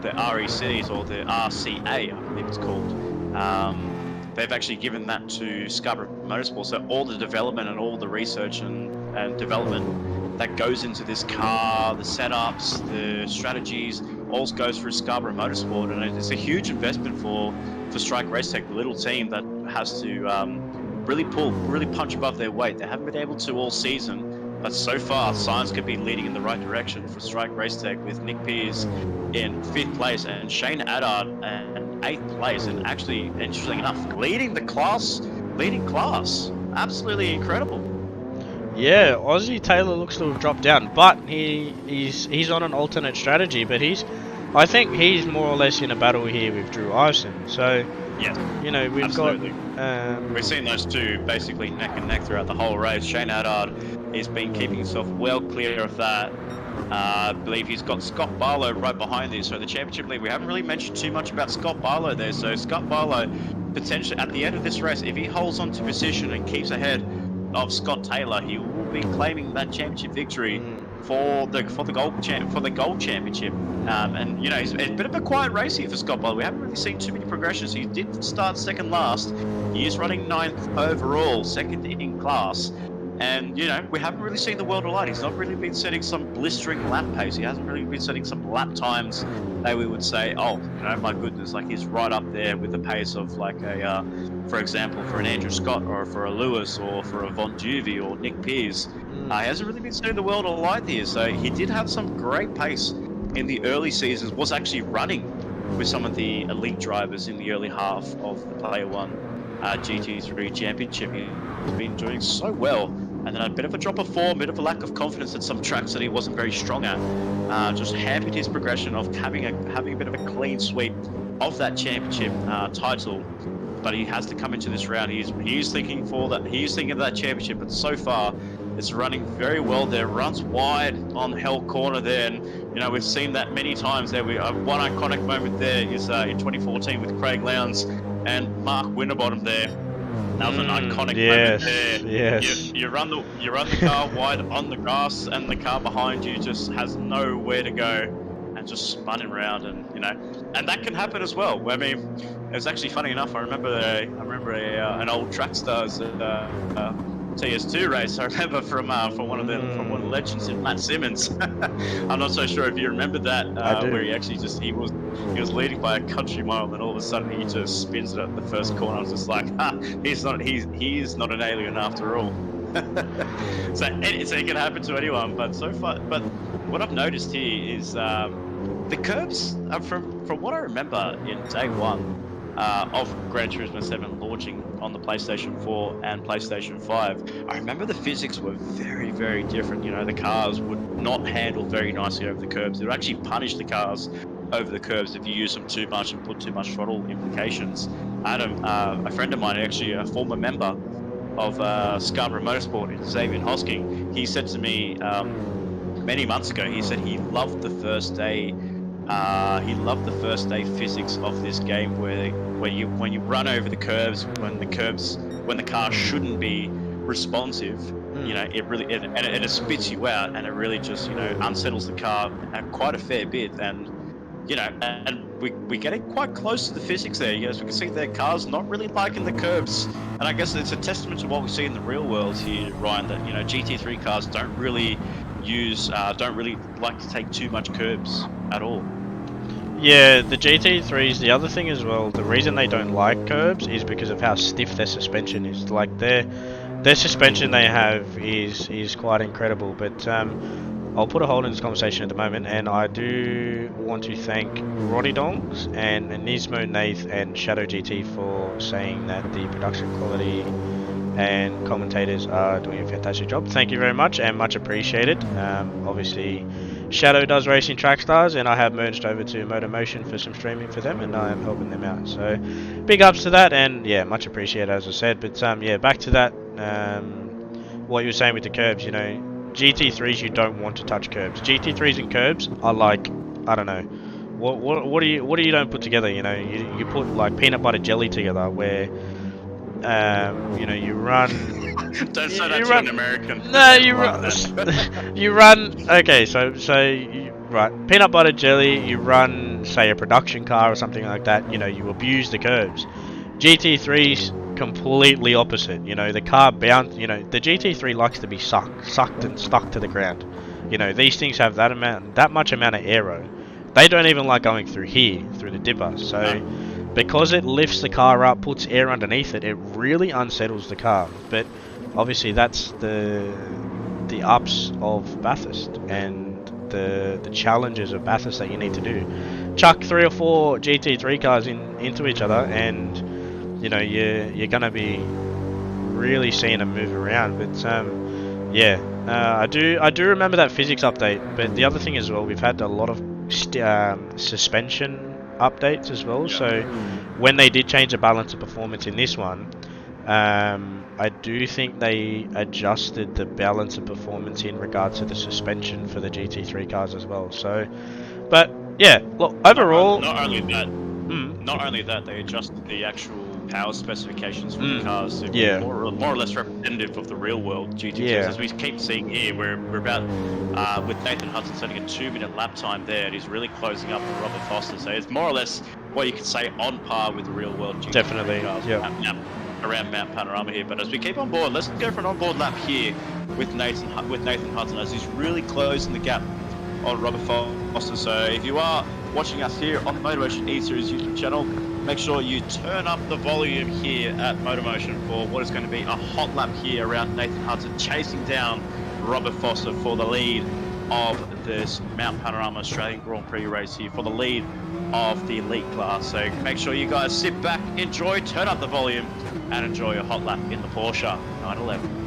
Speaker 7: RECs, or the RCA, I believe it's called. They've actually given that to Scarborough Motorsport, so all the development and all the research and development that goes into this car, the setups, the strategies, all goes through Scarborough Motorsport, and it's a huge investment for Strike Race Tech, the little team that has to really punch above their weight. They haven't been able to all season, but so far, signs could be leading in the right direction for Strike Race Tech, with Nick Pierce in 5th place and Shane Addard in 8th place, and actually, interesting enough, leading class. Absolutely incredible.
Speaker 6: Yeah, Aussie Taylor looks to have dropped down, but he's on an alternate strategy. But I think he's more or less in a battle here with Drew Iveson. So yeah, you know, we've
Speaker 7: seen those two basically neck and neck throughout the whole race. Shane Addard has been keeping himself well clear of that. I believe he's got Scott Barlow right behind this. So the championship lead, we haven't really mentioned too much about Scott Barlow there. So Scott Barlow, potentially at the end of this race, if he holds on to position and keeps ahead of Scott Taylor, he will be claiming that championship victory for the gold championship. And you know, it's a bit of a quiet race here for Scott Barlow. We haven't really seen too many progressions. He did start second last. He is running 9th overall, second in class. And, you know, we haven't really seen the world of light. He's not really been setting some blistering lap pace. He hasn't really been setting some lap times that we would say, oh, you know, my goodness, like he's right up there with the pace of like for example, for an Andrew Scott, or for a Lewis, or for a Von Duvey, or Nick Pierce. He hasn't really been setting the world of light here. So he did have some great pace in the early seasons, was actually running with some of the elite drivers in the early half of the Player1 GT3 Championship. He's been doing so well. And then a bit of a drop of form, a bit of a lack of confidence at some tracks that he wasn't very strong at. Just hampered his progression of having a bit of a clean sweep of that championship title. But he has to come into this round. He's thinking of that championship, but so far it's running very well there. Runs wide on Hell Corner there, and you know, we've seen that many times there. One iconic moment there is in 2014 with Craig Lowndes and Mark Winterbottom there. That was an iconic moment there.
Speaker 6: Yes.
Speaker 7: You run the car wide on the grass, and the car behind you just has nowhere to go, and just spinning around, and you know, and that can happen as well. I mean, it was actually funny enough. I remember an old Trackstars TS2 race. I remember from one of the legends in Matt Simmons. I'm not so sure if you remember that, where he actually he was leading by a country mile, and all of a sudden he just spins it at the first corner. I was just like, he is not an alien after all. so it can happen to anyone. But so far, what I've noticed here is the curbs, from what I remember in day one, of Gran Turismo 7 launching on the PlayStation 4 and PlayStation 5, I remember the physics were very, very different. You know, the cars would not handle very nicely over the curbs. They would actually punish the cars over the curbs if you use them too much and put too much throttle implications. Adam, a friend of mine, actually a former member of Scarborough Motorsport, Xavier Hosking, he said to me many months ago, he said he loved the first day physics of this game, where when you run over the curbs, when the car shouldn't be responsive, you know, it spits you out, and it really just, you know, unsettles the car quite a fair bit. And you know, and we're getting quite close to the physics there. You know, as we can see, their cars not really liking the curbs, and I guess it's a testament to what we see in the real world here, Ryan, that, you know, GT3 cars don't really like to take too much curbs at all.
Speaker 6: Yeah, the GT3s, the other thing as well, the reason they don't like curbs is because of how stiff their suspension is. Like, their suspension they have is quite incredible. But I'll put a hold in this conversation at the moment, and I do want to thank Roddy Dongs and Nismo Nath and Shadow GT for saying that the production quality and commentators are doing a fantastic job. Thank you very much, and much appreciated. Obviously, Shadow does Racing Track Stars, and I have merged over to MotorMotion for some streaming for them, and I am helping them out. So, big ups to that, and yeah, much appreciated, as I said. But yeah, back to that. What you were saying with the curbs, you know, GT3s, you don't want to touch curbs. GT3s and curbs are like, I don't know, what do you don't put together? You know, you put like peanut butter jelly together, where you know, you run.
Speaker 7: Don't say that to an American.
Speaker 6: No, you run. You run. Okay, so right, peanut butter jelly. You run, say, a production car or something like that. You know, you abuse the curbs. GT3s completely opposite. You know, the car bounce. You know, the GT3 likes to be sucked and stuck to the ground. You know, these things have that much amount of aero. They don't even like going through the dipper. So, because it lifts the car up, puts air underneath it, it really unsettles the car. But obviously, that's the ups of Bathurst and the challenges of Bathurst that you need to do. Chuck 3 or 4 GT3 cars into each other, and you know, you're gonna be really seeing them move around. But yeah, I do remember that physics update. But the other thing as well, we've had a lot of suspension updates as well. Yeah. So when they did change the balance of performance in this one, I do think they adjusted the balance of performance in regards to the suspension for the GT3 cars as well. So, but yeah, look, overall,
Speaker 7: not only that, they adjusted the actual power specifications for the cars to be more or less representative of the real world GT3s. Yeah. As we keep seeing here, we're about with Nathan Hudson setting a 2-minute lap time there, and he's really closing up on Robert Foster. So it's more or less what you could say on par with the real world GT3
Speaker 6: definitely
Speaker 7: cars around Mount Panorama here. But as we keep on board, let's go for an onboard lap here with Nathan Hudson, as he's really closing the gap on Robert Foster. So if you are watching us here on the MotorMotion E-Series YouTube channel, make sure you turn up the volume here at MotorMotion for what is going to be a hot lap here around Nathan Hudson, chasing down Robert Foster for the lead of this Mount Panorama Australian Grand Prix race here, for the lead of the elite class. So make sure you guys sit back, enjoy, turn up the volume, and enjoy a hot lap in the Porsche 911.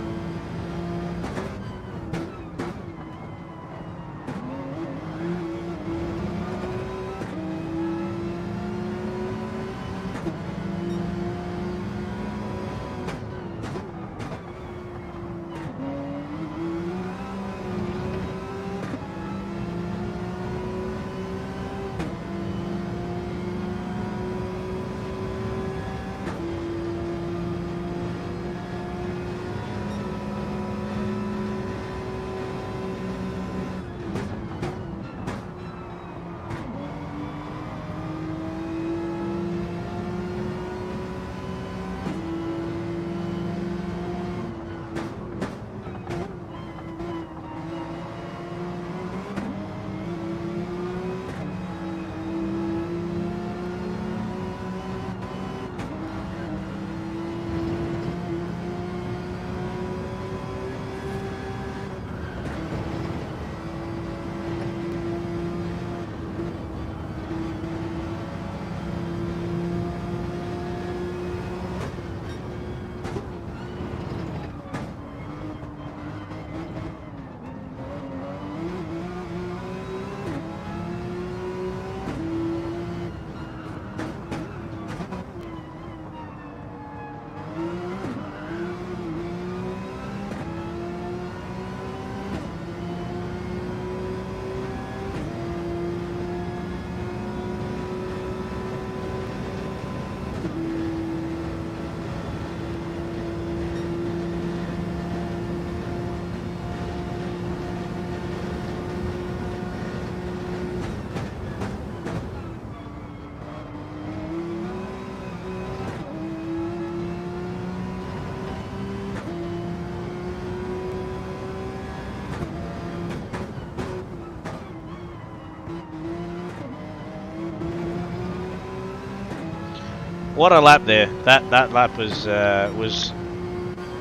Speaker 6: what a lap there. That lap was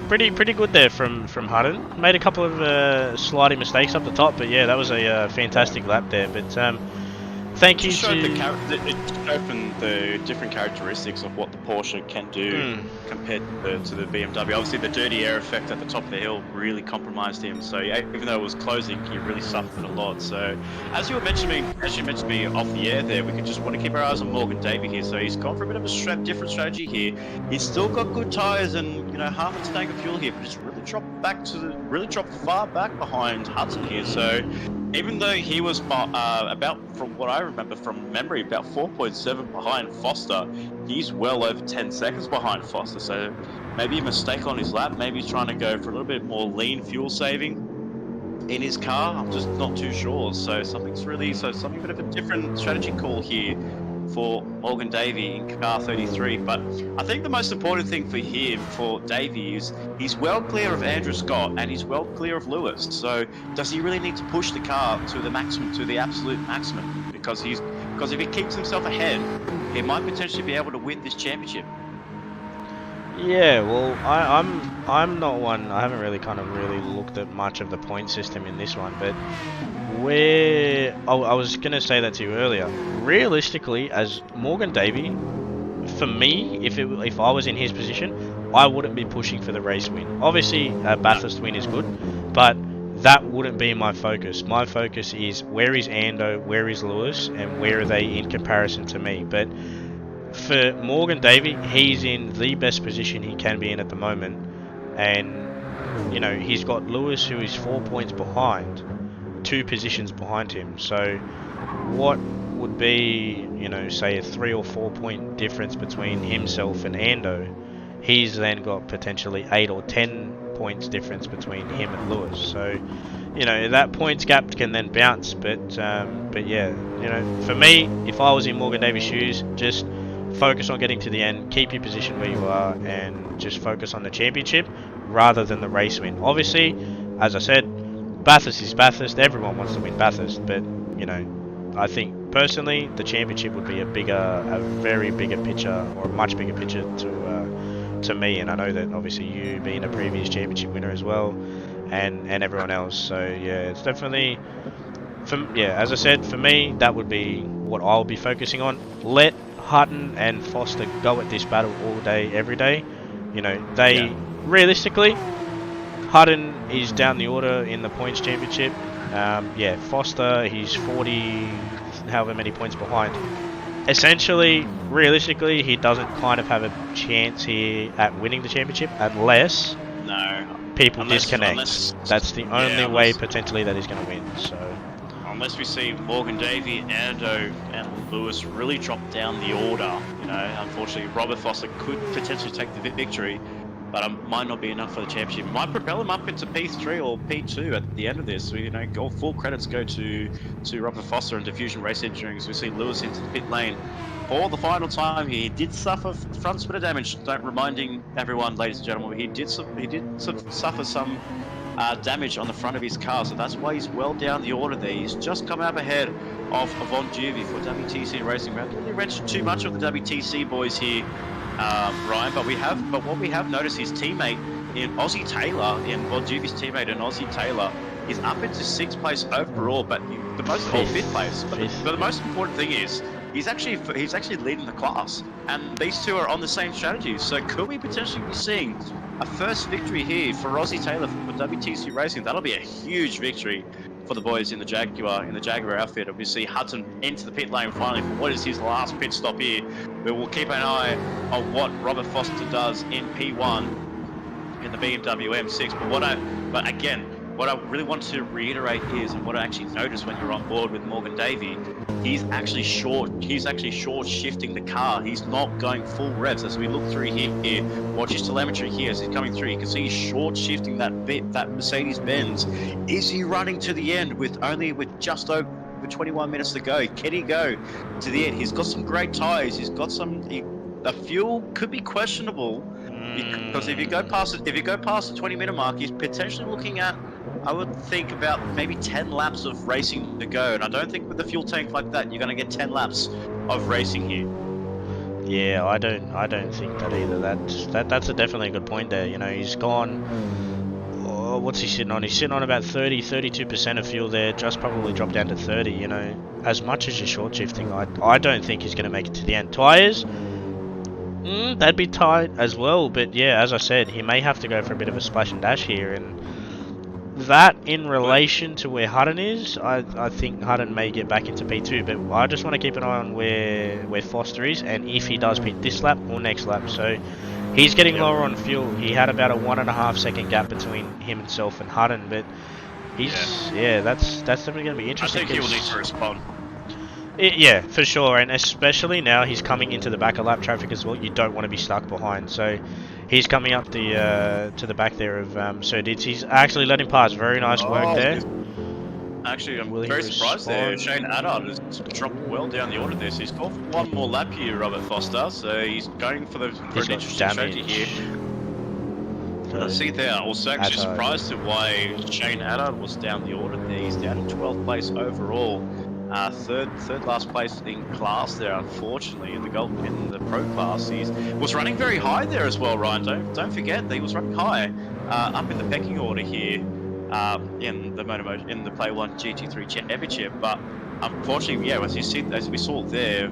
Speaker 6: pretty good there from Hutton. Made a couple of sliding mistakes up the top, but yeah, that was a fantastic lap there. But thank you to...
Speaker 7: It opened the different characteristics of what the Porsche can do compared to the BMW. Obviously, the dirty air effect at the top of the hill really compromised him. So yeah, even though it was closing, he really suffered a lot. So as you mentioned me off the air there, we just want to keep our eyes on Morgan Davey here. So he's gone for a bit of a different strategy here. He's still got good tyres and half a tank of fuel here, but just really dropped far back behind Hudson here. So even though he was about, from what I remember from memory, about 4.7 behind Foster, he's well over 10 seconds behind Foster. So maybe a mistake on his lap. Maybe he's trying to go for a little bit more lean fuel saving in his car. I'm just not too sure. So something a bit of a different strategy call here for Morgan Davey in car 33. But I think the most important thing for Davey is he's well clear of Andrew Scott and he's well clear of Lewis. So does he really need to push the car to the maximum, to the absolute maximum? Because if he keeps himself ahead, he might potentially be able to win this championship.
Speaker 6: Yeah, well, I'm not one. I haven't really looked at much of the point system in this one, but I was gonna say that to you earlier. Realistically, as Morgan Davey, for me, if I was in his position, I wouldn't be pushing for the race win. Obviously, a Bathurst win is good, but that wouldn't be my focus. My focus is where is Ando, where is Lewis, and where are they in comparison to me. But for Morgan Davey, he's in the best position he can be in at the moment, and he's got Lewis, who is 4 points behind, 2 positions behind him. So what would be, say a 3 or 4 point difference between himself and Ando, he's then got potentially 8 or 10 points difference between him and Lewis. So that points gap can then bounce. But yeah, for me, if I was in Morgan Davey's shoes, just focus on getting to the end, keep your position where you are, and just focus on the championship rather than the race win. Obviously, as I said, Bathurst is Bathurst. Everyone wants to win Bathurst, but I think personally the championship would be a very bigger picture, or a much bigger picture to me. And I know that obviously you being a previous championship winner as well, and everyone else. So yeah, it's definitely as I said, for me that would be what I'll be focusing on. Let Hutton and Foster go at this battle all day, every day. Realistically, Hutton is down the order in the points championship. Foster, he's 40, however many points behind. Essentially, realistically, he doesn't kind of have a chance here at winning the championship unless people disconnect. That's the only way potentially that he's going to win. So
Speaker 7: unless we see Morgan Davey, Ando, and Lewis really drop down the order, unfortunately, Robert Foster could potentially take the victory, but it might not be enough for the championship. It might propel him up into P3 or P2 at the end of this. So, all full credits go to Robert Foster and Diffusion Race Engineering as we see Lewis into the pit lane for the final time. He did suffer front splitter damage. Reminding everyone, ladies and gentlemen, he did suffer some damage on the front of his car, so that's why he's well down the order there. He's just come up ahead of Von Juvie for WTC Racing. We haven't really mentioned too much of the WTC boys here, Ryan, but what we have noticed, his teammate in Aussie Taylor, Von Juvie's teammate in Aussie Taylor, is up into 6th place overall, but the most 5th place. But the most important thing is he's actually leading the class, and these two are on the same strategy. So could we potentially be seeing a first victory here for Aussie Taylor for WTC Racing? That'll be a huge victory for the boys in the Jaguar outfit. And we see Hudson into the pit lane finally for what is his last pit stop here. We will keep an eye on what Robert Foster does in P1 in the BMW M6. But again, what I really want to reiterate is, and what I actually noticed when you're on board with Morgan Davey, he's actually short shifting the car. He's not going full revs. As we look through here, watch his telemetry here as he's coming through. You can see he's short shifting that Mercedes-Benz. Is he running to the end with just over 21 minutes to go? Can he go to the end? He's got some great tyres. He's got the fuel could be questionable, because if you go past the 20-minute mark, he's potentially looking at, I would think, about maybe 10 laps of racing to go. And I don't think with a fuel tank like that, you're going to get 10 laps of racing here.
Speaker 6: Yeah, I don't think that either. That's definitely a good point there. You know, he's gone. Oh, what's he sitting on? He's sitting on about 32% of fuel there. Just probably dropped down to 30. You know, as much as you're short shifting, I don't think he's going to make it to the end. Tires, that'd be tight as well. But yeah, as I said, he may have to go for a bit of a splash and dash here, and that in relation to where Hutton is, I think Hutton may get back into P2, but I just want to keep an eye on where Foster is, and if he does pit this lap or next lap. So he's getting lower on fuel. He had about a 1.5 second gap between himself and Hutton, but he's that's definitely going to be interesting.
Speaker 7: I think he will need to respond.
Speaker 6: Yeah, for sure, and especially now he's coming into the back of lap traffic as well. You don't want to be stuck behind, so he's coming up the to the back there of Sir Ditz. He's actually let him pass. Very nice work there.
Speaker 7: Actually, I'm very surprised there. Shane Addard has dropped well down the order there. So he's called for one more lap here, Robert Foster. So he's going for an interesting strategy here. I see there. Also, actually surprised to why Shane Addard was down the order there. He's down in 12th place overall. Third last place in class there, unfortunately, in the pro class. He was running very high there as well, Ryan. Don't forget that he was running high up in the pecking order here in the Player1 GT3 Championship. But unfortunately, yeah, as we saw there,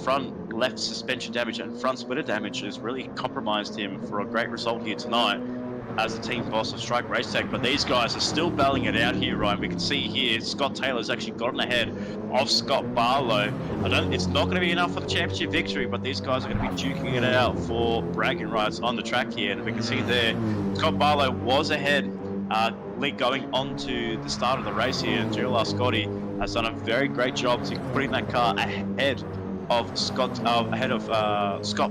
Speaker 7: front left suspension damage and front splitter damage has really compromised him for a great result here tonight as the team boss of Strike Race Tech. But these guys are still battling it out here, Ryan. We can see here Scott Taylor's actually gotten ahead of Scott Barlow. It's not going to be enough for the championship victory, but these guys are going to be duking it out for bragging rights on the track here. And we can see there Scott Barlow was ahead going on to the start of the race here, and GLR Scotty has done a very great job to putting that car ahead of Scott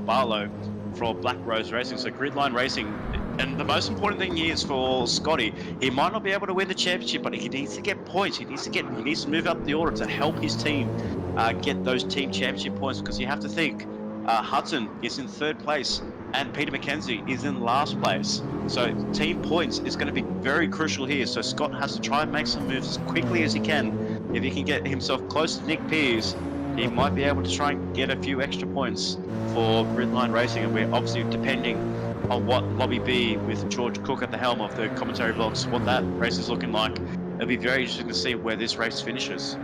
Speaker 7: Barlow for Black Rose Racing. So Gridline Racing. And the most important thing here is for Scotty. He might not be able to win the championship, but he needs to get points. He needs to move up the order to help his team get those team championship points. Because you have to think, Hudson is in 3rd place and Peter McKenzie is in last place. So team points is going to be very crucial here. So Scott has to try and make some moves as quickly as he can. If he can get himself close to Nick Pearce, he might be able to try and get a few extra points for Gridline Racing. And we're obviously depending on what Lobby B with George Cooke at the helm of the commentary blocks, what that race is looking like. It'll be very interesting to see where this race finishes.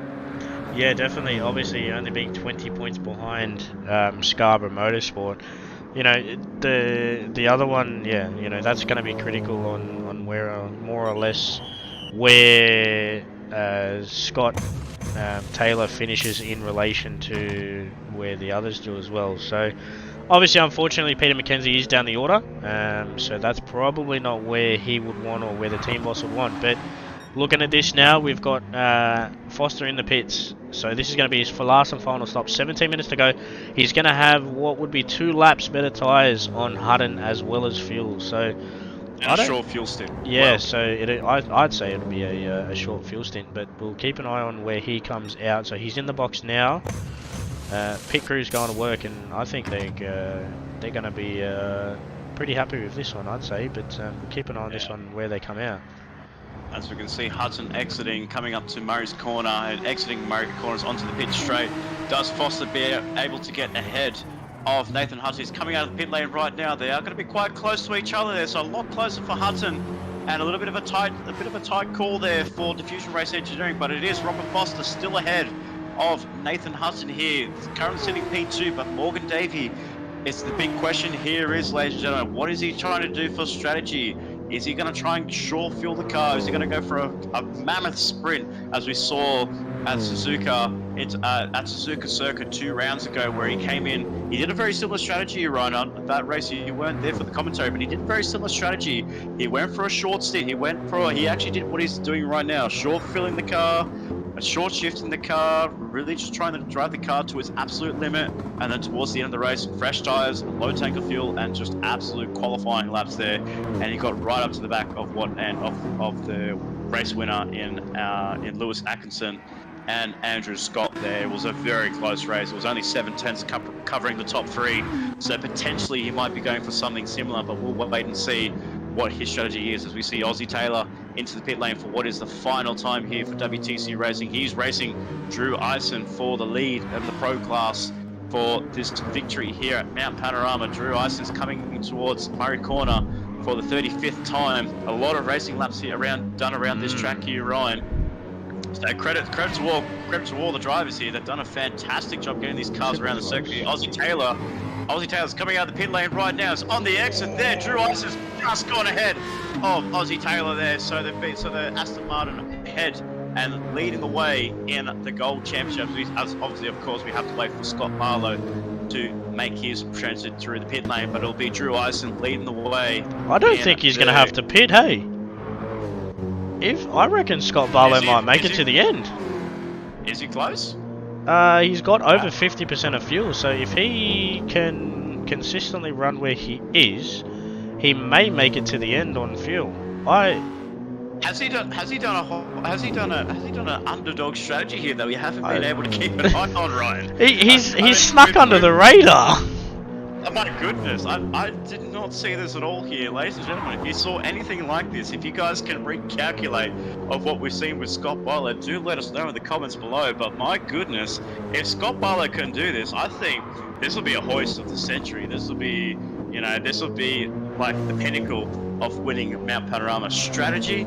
Speaker 6: Yeah, definitely. Obviously, only being 20 points behind Scarborough Motorsport. You know, the other one, yeah, you know, that's going to be critical on where more or less where Scott Taylor finishes in relation to where the others do as well. So obviously, unfortunately, Peter McKenzie is down the order, so that's probably not where he would want or where the team boss would want. But looking at this now, we've got Foster in the pits. So this is going to be his last and final stop. 17 minutes to go. He's going to have what would be 2 laps better tyres on Hutton as well as fuel. So
Speaker 7: and a short fuel stint.
Speaker 6: Yeah, well, so I'd say it'll be a short fuel stint, but we'll keep an eye on where he comes out. So he's in the box now. Pit crew's going to work, and I think they're going to be pretty happy with this one, I'd say. But we'll keep an eye on this one where they come out.
Speaker 7: As we can see, Hudson exiting, coming up to Murray's corner, and exiting Murray corners onto the pit straight. Does Foster be able to get ahead of Nathan Hudson? He's coming out of the pit lane right now. They are going to be quite close to each other there, so a lot closer for Hudson, and a bit of a tight call there for Diffusion Race Engineering. But it is Robert Foster still ahead of Nathan Hudson here, currently sitting P2, but Morgan Davey. It's the big question here is, ladies and gentlemen, what is he trying to do for strategy? Is he going to try and short fuel the car? Is he going to go for a mammoth sprint, as we saw at Suzuka Circuit 2 rounds ago, where he came in? He did a very similar strategy, Ryan, on that race. You weren't there for the commentary, but he did a very similar strategy. He went for a short stint. He actually did what he's doing right now, short fueling the car, a short shift in the car, really just trying to drive the car to its absolute limit, and then towards the end of the race, fresh tyres, low tank of fuel, and just absolute qualifying laps there. And he got right up to the back of the race winner in Lewis Atkinson and Andrew Scott there. It was a very close race. It was only 7/10 covering the top 3, so potentially he might be going for something similar, but we'll wait and see what his strategy is as we see Aussie Taylor into the pit lane for what is the final time here for WTC Racing. He's racing Drew Eisen for the lead in the pro class for this victory here at Mount Panorama. Drew Ison's coming towards Murray Corner for the 35th time. A lot of racing laps here done around this track here, Ryan. So credit to all the drivers here. They've done a fantastic job getting these cars around the circuit here. Aussie Taylor's coming out of the pit lane right now. It's on the exit there. Drew Ison's just gone ahead of Aussie Taylor there. So the Aston Martin ahead and leading the way in the Gold Championship. Obviously, of course, we have to wait for Scott Barlow to make his transit through the pit lane, but it'll be Drew Ison leading the way.
Speaker 6: I don't think he's going to have to pit, hey? I reckon Scott Barlow might make it to the end.
Speaker 7: Is he close?
Speaker 6: He's got over 50% of fuel, so if he can consistently run where he is, he may make it to the end on fuel. Has he done an underdog strategy here that we haven't been able to keep an eye on, Ryan? He's snuck under the radar.
Speaker 7: Oh my goodness, I did not see this at all here, ladies and gentlemen. If you saw anything like this, if you guys can recalculate of what we've seen with Scott Barlow, do let us know in the comments below. But my goodness, if Scott Barlow can do this, I think this will be a hoist of the century. This will be like the pinnacle of winning Mount Panorama. Strategy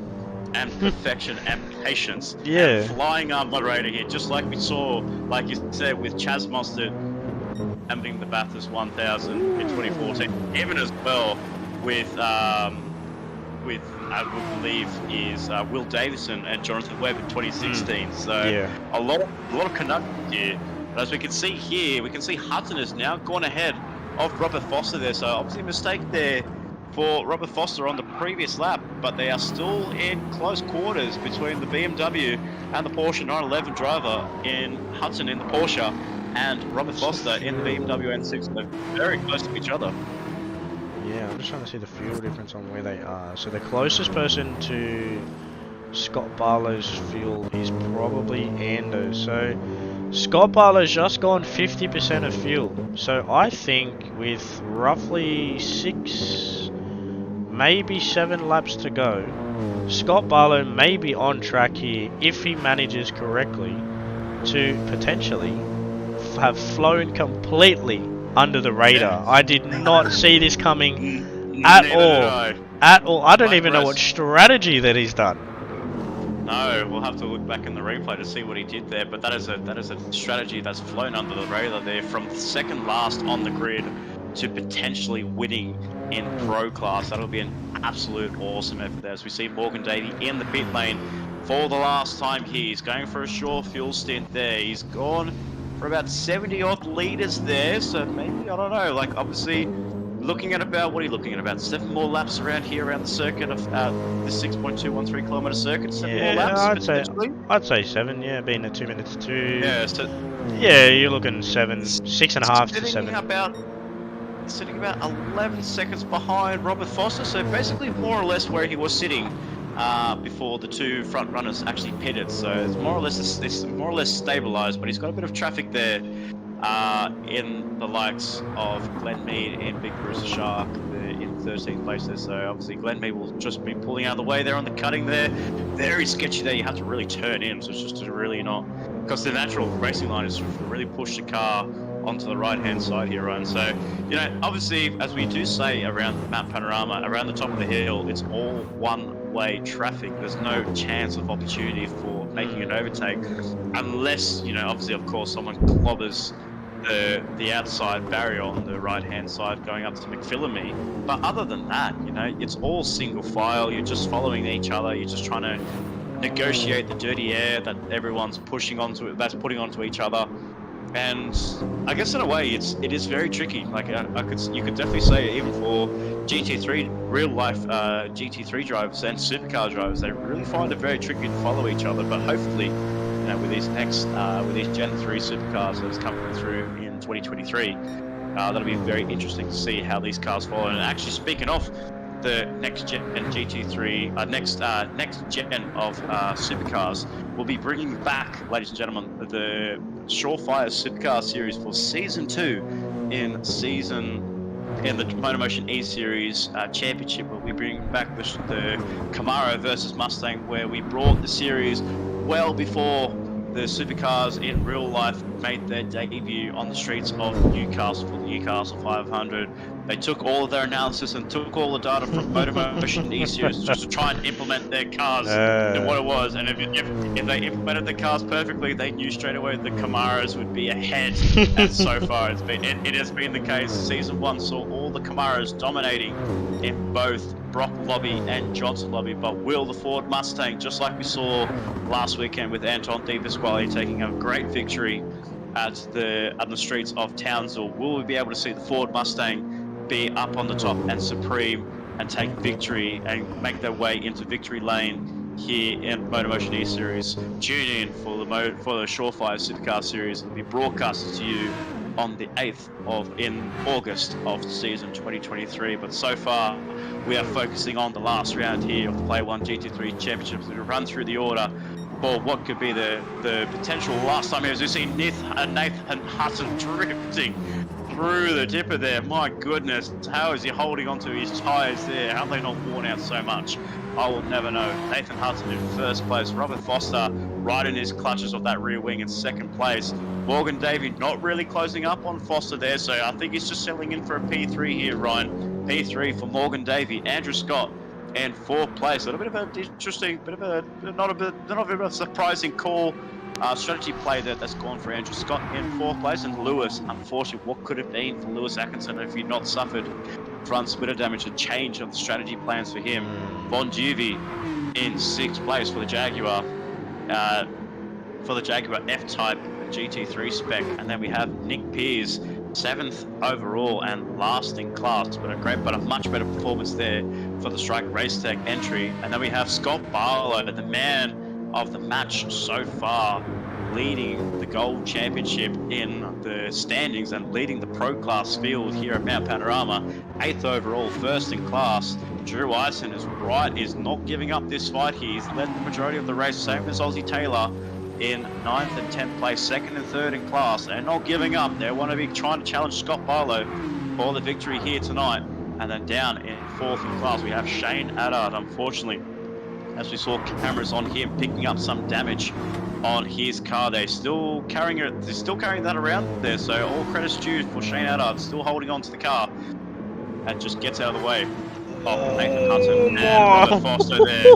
Speaker 7: and perfection and patience.
Speaker 6: Yeah.
Speaker 7: And flying our moderator here, just like we saw, like you said, with Chaz Mostert having the Bathurst 1000 in 2014, even as well with I believe is Will Davison and Jonathan Webb in 2016. So
Speaker 6: yeah.
Speaker 7: a lot of conundrums here. But as we can see here, we can see Hudson has now gone ahead of Robert Foster there. So obviously a mistake there for Robert Foster on the previous lap, but they are still in close quarters between the BMW and the Porsche 911 driver in Hudson in the Porsche and Robert Foster in the BMW N6. They're very close to each other.
Speaker 6: Yeah, I'm just trying to see the fuel difference on where they are. So the closest person to Scott Barlow's fuel is probably Ando. So Scott Barlow's just gone 50% of fuel. So I think with roughly 6, maybe 7 laps to go, Scott Barlow may be on track here if he manages correctly to potentially have flown completely under the radar. I did not see this coming at all. At all. I don't even know what strategy that he's done.
Speaker 7: No, we'll have to look back in the replay to see what he did there, but that is a strategy that's flown under the radar there, from second last on the grid to potentially winning in pro class. That'll be an absolute awesome effort there, as we see Morgan Davey in the pit lane for the last time here. He's going for a short fuel stint there. He's gone for about 70 odd litres there, so maybe, I don't know, like obviously looking at about, what are you looking at, about 7 more laps around here around the circuit of the 6.213 kilometre circuit. 7 more laps,
Speaker 6: I'd say 7, yeah, being at 2 minutes to...
Speaker 7: Yeah, so...
Speaker 6: Yeah, you're looking 7, 6.5 to 7.
Speaker 7: Sitting about 11 seconds behind Robert Foster, so basically more or less where he was sitting before the 2 front runners actually pitted. So it's more or less stabilised, but he's got a bit of traffic there in the likes of Glenn Mead and Big Bruce Shark in 13th place there. So obviously Glenn Mead will just be pulling out of the way there on the cutting there. Very sketchy there. You have to really turn in, so it's just really not, because the natural racing line is to really push the car onto the right hand side here, Ryan. So, you know, obviously, as we do say around Mount Panorama, around the top of the hill, it's all one-way traffic. There's no chance of opportunity for making an overtake, unless, you know, obviously, of course, someone clobbers the outside barrier on the right hand side going up to McPhillamy. But other than that, you know, it's all single file. You're just following each other. You're just trying to negotiate the dirty air that everyone's putting onto each other. And I guess in a way, it is very tricky. Like you could definitely say, even for GT3 real life GT3 drivers and supercar drivers, they really find it very tricky to follow each other. But hopefully, you know, with these Gen 3 supercars that's coming through in 2023, that'll be very interesting to see how these cars follow. And actually, speaking of the next gen GT3, next gen of supercars, will be bringing back, ladies and gentlemen, the Surefire Supercar Series for Season 2 in the MotorMotion E-Series Championship. We'll be bringing back the Camaro versus Mustang, where we brought the series well before the supercars in real life made their debut on the streets of Newcastle for the Newcastle 500. They took all of their analysis and took all the data from MotorMotion E-Series just to try and implement their cars to what it was. And if they implemented the cars perfectly, they knew straight away the Camaros would be ahead. And so far, it has been the case. Season 1 saw all the Camaros dominating in both Brock Lobby and Johnson Lobby, but will the Ford Mustang, just like we saw last weekend with Anton De Pasquale taking a great victory at the streets of Townsville, will we be able to see the Ford Mustang be up on the top and supreme and take victory and make their way into victory lane here in MotorMotion E-Series? Tune in for the Surefire Supercar Series. It'll be broadcasted to you on the 8th in August of season 2023. But so far, we are focusing on the last round here of the Player1 GT3 Championship. So we'll run through the order for what could be the potential last time here. As we see Nathan Hutton drifting through the dipper there. My goodness, how is he holding onto his tyres there? How have they not worn out so much? I will never know. Nathan Hutton in first place. Robert Foster right in his clutches of that rear wing in second place. Morgan Davey not really closing up on Foster there, so I think he's just settling in for a P3 here, Ryan. P3 for Morgan Davey. Andrew Scott in fourth place. A little bit of an interesting, not a bit of a surprising call. Strategy play that's gone for Andrew Scott in fourth place, and Lewis, unfortunately, what could have been for Lewis Atkinson if he'd not suffered front splitter damage, a change of the strategy plans for him. Bon Jovi in sixth place for the Jaguar F-Type GT3 spec, and then we have Nick Pearce, seventh overall and last in class, but a much better performance there for the Strike Race Tech entry. And then we have Scott Barlow, the man of the match so far, leading the Gold Championship in the standings and leading the Pro Class field here at Mount Panorama. 8th overall, first in class. Drew Ison is not giving up this fight here. He's led the majority of the race, same as Aussie Taylor in 9th and 10th place, 2nd and 3rd in class. They're not giving up. They want to be trying to challenge Scott Barlow for the victory here tonight. And then down in 4th in class, we have Shane Addard, unfortunately, as we saw cameras on him picking up some damage on his car. They're still carrying that around there, so all credit's due for Shane Addard, still holding on to the car and just gets out of the way of Nathan Hutton and Robert Foster there.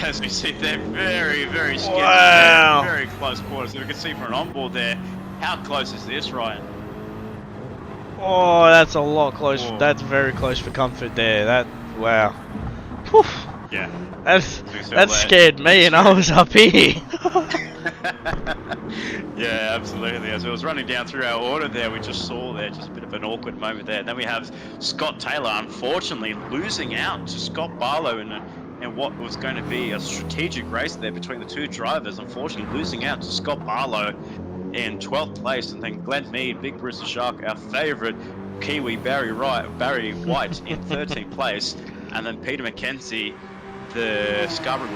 Speaker 7: As we see, they're very, very sketchy. Wow. Very close quarters. So we can see from an onboard there, how close is this, Ryan?
Speaker 6: Oh, that's a lot close. Oh. That's very close for comfort there. Wow. Whew.
Speaker 7: Yeah.
Speaker 6: That scared me, and I was up here.
Speaker 7: Yeah, absolutely. As it was running down through our order there, we just saw there just a bit of an awkward moment there. And then we have Scott Taylor, unfortunately, losing out to Scott Barlow in what was going to be a strategic race there between the two drivers. Unfortunately, losing out to Scott Barlow in 12th place, and then Glenn Mead, Big Bruce the Shark, our favourite Kiwi Barry White in 13th place, and then Peter McKenzie, the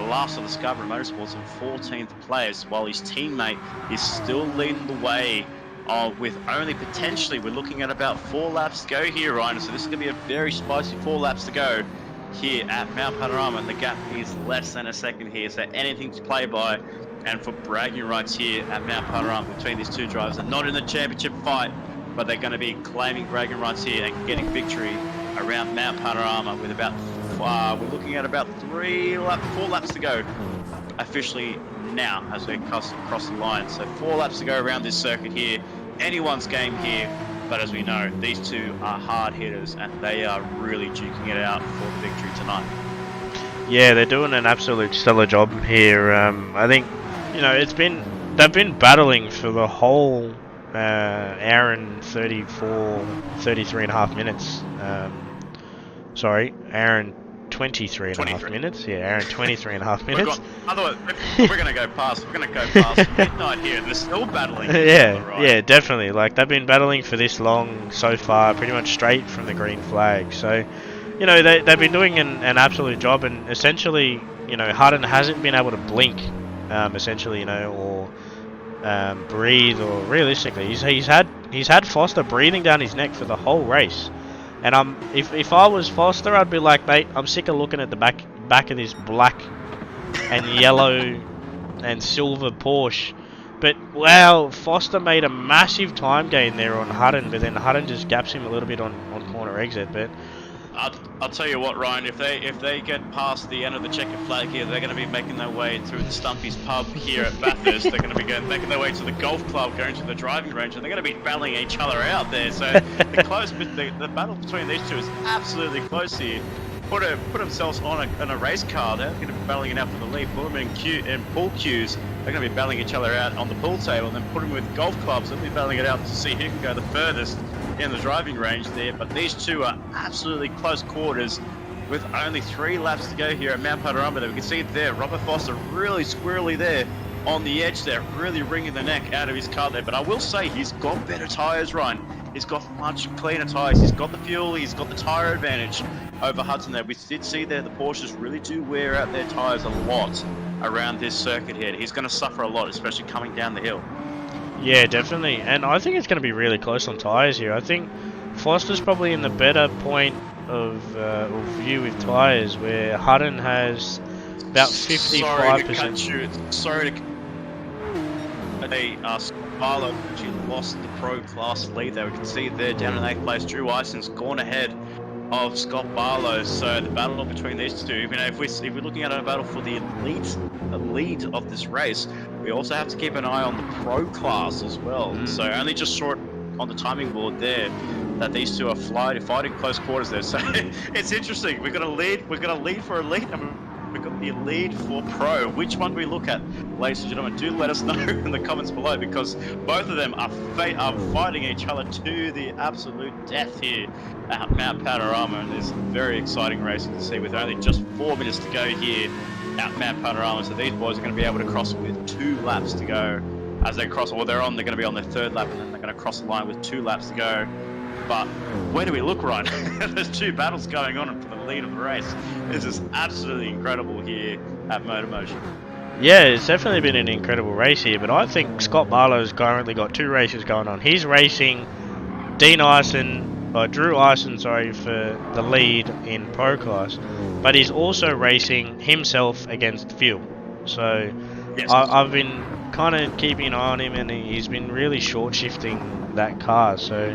Speaker 7: last of the Scarborough Motorsports, in 14th place, while his teammate is still leading the way with only potentially, we're looking at about 4 laps to go here, Ryan. So this is going to be a very spicy 4 laps to go here at Mount Panorama, and the gap is less than a second here, so anything to play by. And for bragging rights here at Mount Panorama between these two drivers, they're not in the championship fight, but they're going to be claiming bragging rights here and getting victory around Mount Panorama with about we're looking at about 4 laps to go officially now as we cross the line. So 4 laps to go around this circuit here. Anyone's game here, but as we know, these two are hard hitters and they are really duking it out for the victory tonight.
Speaker 6: Yeah, they're doing an absolute stellar job here. I think, they've been battling for the whole hour and 33 and a half minutes. Sorry, Aaron, 23 and a half minutes. Yeah, Aaron, 23 and a half minutes.
Speaker 7: Otherwise, we're going to go past midnight here, and they're still battling.
Speaker 6: Yeah, definitely. Like, they've been battling for this long so far, pretty much straight from the green flag. So, they've been doing an absolute job, and essentially, Hutton hasn't been able to blink, or breathe, or realistically, he's had Foster breathing down his neck for the whole race. And if I was Foster, I'd be like, mate, I'm sick of looking at the back of this black and yellow and silver Porsche. But wow, Foster made a massive time gain there on Hutton, but then Hutton just gaps him a little bit on corner exit. But
Speaker 7: I'll tell you what, Ryan, if they get past the end of the checkered flag here, they're going to be making their way through the Stumpy's pub here at Bathurst. They're going to be making their way to the golf club, going to the driving range, and they're going to be battling each other out there. So the battle between these two is absolutely close here. Put themselves on a race car. They're going to be battling it out for the lead. Put them in pool queues. They're going to be battling each other out on the pool table. And then put them with golf clubs. They'll be battling it out to see who can go the furthest in the driving range there. But these two are absolutely close quarters with only 3 laps to go here at Mount Panorama. We can see there, Robert Foster really squirrely there on the edge there, really wringing the neck out of his car there. But I will say he's got better tyres, Ryan. He's got much cleaner tyres. He's got the fuel. He's got the tyre advantage over Hudson there. We did see there the Porsches really do wear out their tyres a lot around this circuit here. He's going to suffer a lot, especially coming down the hill.
Speaker 6: yeah, definitely. And I think it's going to be really close on tyres here. I think Foster's probably in the better point of view with tyres, where Hutton has about 55%.
Speaker 7: Sorry to cut you. Sorry to Barlow actually lost the pro class lead there. We can see there down in 8th place, Drew Ison's gone ahead of Scott Barlow. So the battle between these two, you know, if we're looking at a battle for the lead of this race, we also have to keep an eye on the pro class as well. So only just saw it on the timing board there that these two are fighting close quarters there. So it's interesting. We've got a lead for a lead, and we've got the lead for pro. Which one do we look at, ladies and gentlemen? Do let us know in the comments below, because both of them are fighting each other to the absolute death here at Mount Panorama, and there's very exciting racing to see with only just 4 minutes to go here at Mount Panorama. So these boys are going to be able to cross with 2 laps to go as they cross, or they're going to be on their 3rd lap, and then they're going to cross the line with 2 laps to go. But where do we look, right? There's 2 battles going on for the lead of the race. This is absolutely incredible here at MotorMotion.
Speaker 6: Yeah, it's definitely been an incredible race here, but I think Scott Barlow's currently got 2 races going on. He's racing Drew Ison, for the lead in Pro Class, but he's also racing himself against fuel. So yes. I've been kind of keeping an eye on him, and he's been really short shifting that car. So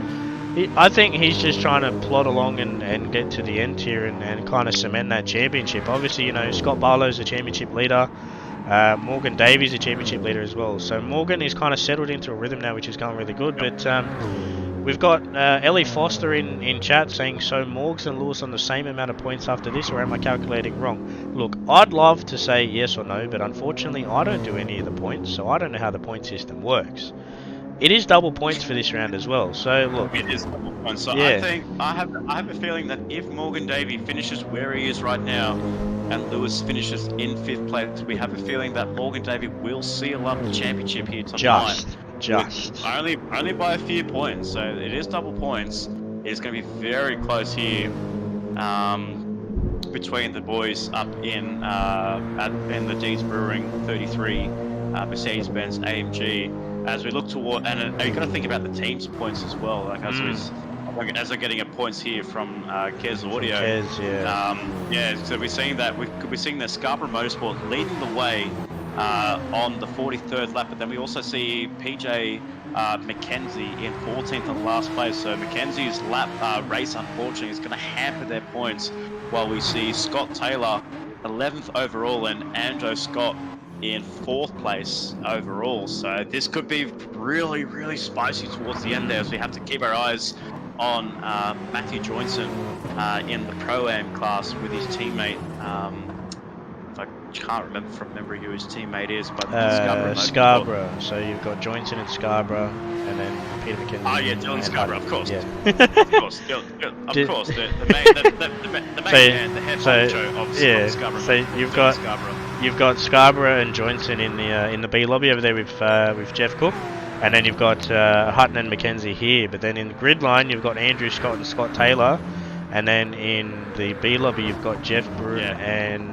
Speaker 6: I think he's just trying to plod along and get to the end here and kind of cement that championship. Obviously, you know, Scott Barlow's a championship leader. Morgan Davies a championship leader as well. So Morgan is kind of settled into a rhythm now, which is going really good. But we've got Ellie Foster in chat saying, so Morgs and Lewis on the same amount of points after this, or am I calculating wrong? Look, I'd love to say yes or no, but unfortunately I don't do any of the points, so I don't know how the point system works. It is double points for this round as well, so look. It is double points, so yeah. I think, I have a feeling that if Morgan Davey finishes where he is right now, and Lewis finishes in 5th place, we have a feeling that Morgan Davey will seal up the championship here tonight. Just. Only by a few points, so it is double points. It's going to be very close here between the boys up in the Deeds Brewing 33 Mercedes-Benz AMG. As we look toward, and you've got to think about the team's points as well. Like as they're getting points here from Kez Audio. So we're seeing that Scarborough Motorsport leading the way on the 43rd lap, but then we also see PJ McKenzie in 14th and last place. So McKenzie's race, unfortunately, is going to hamper their points, while we see Scott Taylor 11th overall and Andrew Scott in 4th place overall. So this could be really, really spicy towards the end there, so we have to keep our eyes on Matthew Johnson in the Pro-Am class with his teammate. I can't remember from memory who his teammate is, but Scarborough. So you've got Johnson and Scarborough, and then Peter McKenzie. Oh yeah, Dylan Scarborough, of course. Yeah. Of course, the main man, the head honcho of Scarborough. So you've got Scarborough and Johnson in the B lobby over there with Jeff Cooke, and then you've got Hutton and McKenzie here. But then in the grid line, you've got Andrew Scott and Scott Taylor, and then in the B lobby, you've got Jeff Broom and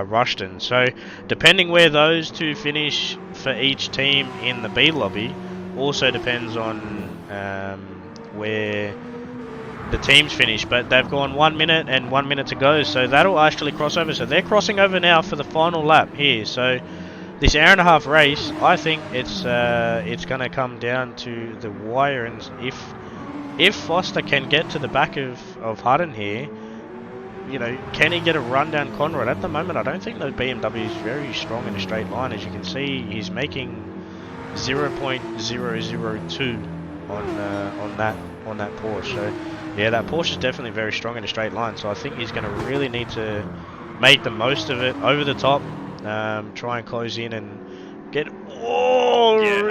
Speaker 6: Rushton. So depending where those two finish for each team in the B lobby also depends on where the teams finish, but they've gone 1 minute and 1 minute to go, so that'll actually cross over. So they're crossing over now for the final lap here. So this hour-and-a-half race, I think it's going to come down to the wire, and if Foster can get to the back of Hutton here, you know, can he get a run down Conrad? At the moment, I don't think the BMW is very strong in a straight line. As you can see, he's making 0.002 on that Porsche. So yeah, that Porsche is definitely very strong in a straight line. So I think he's going to really need to make the most of it over the top, try and close in and get. Oh,
Speaker 7: Yeah,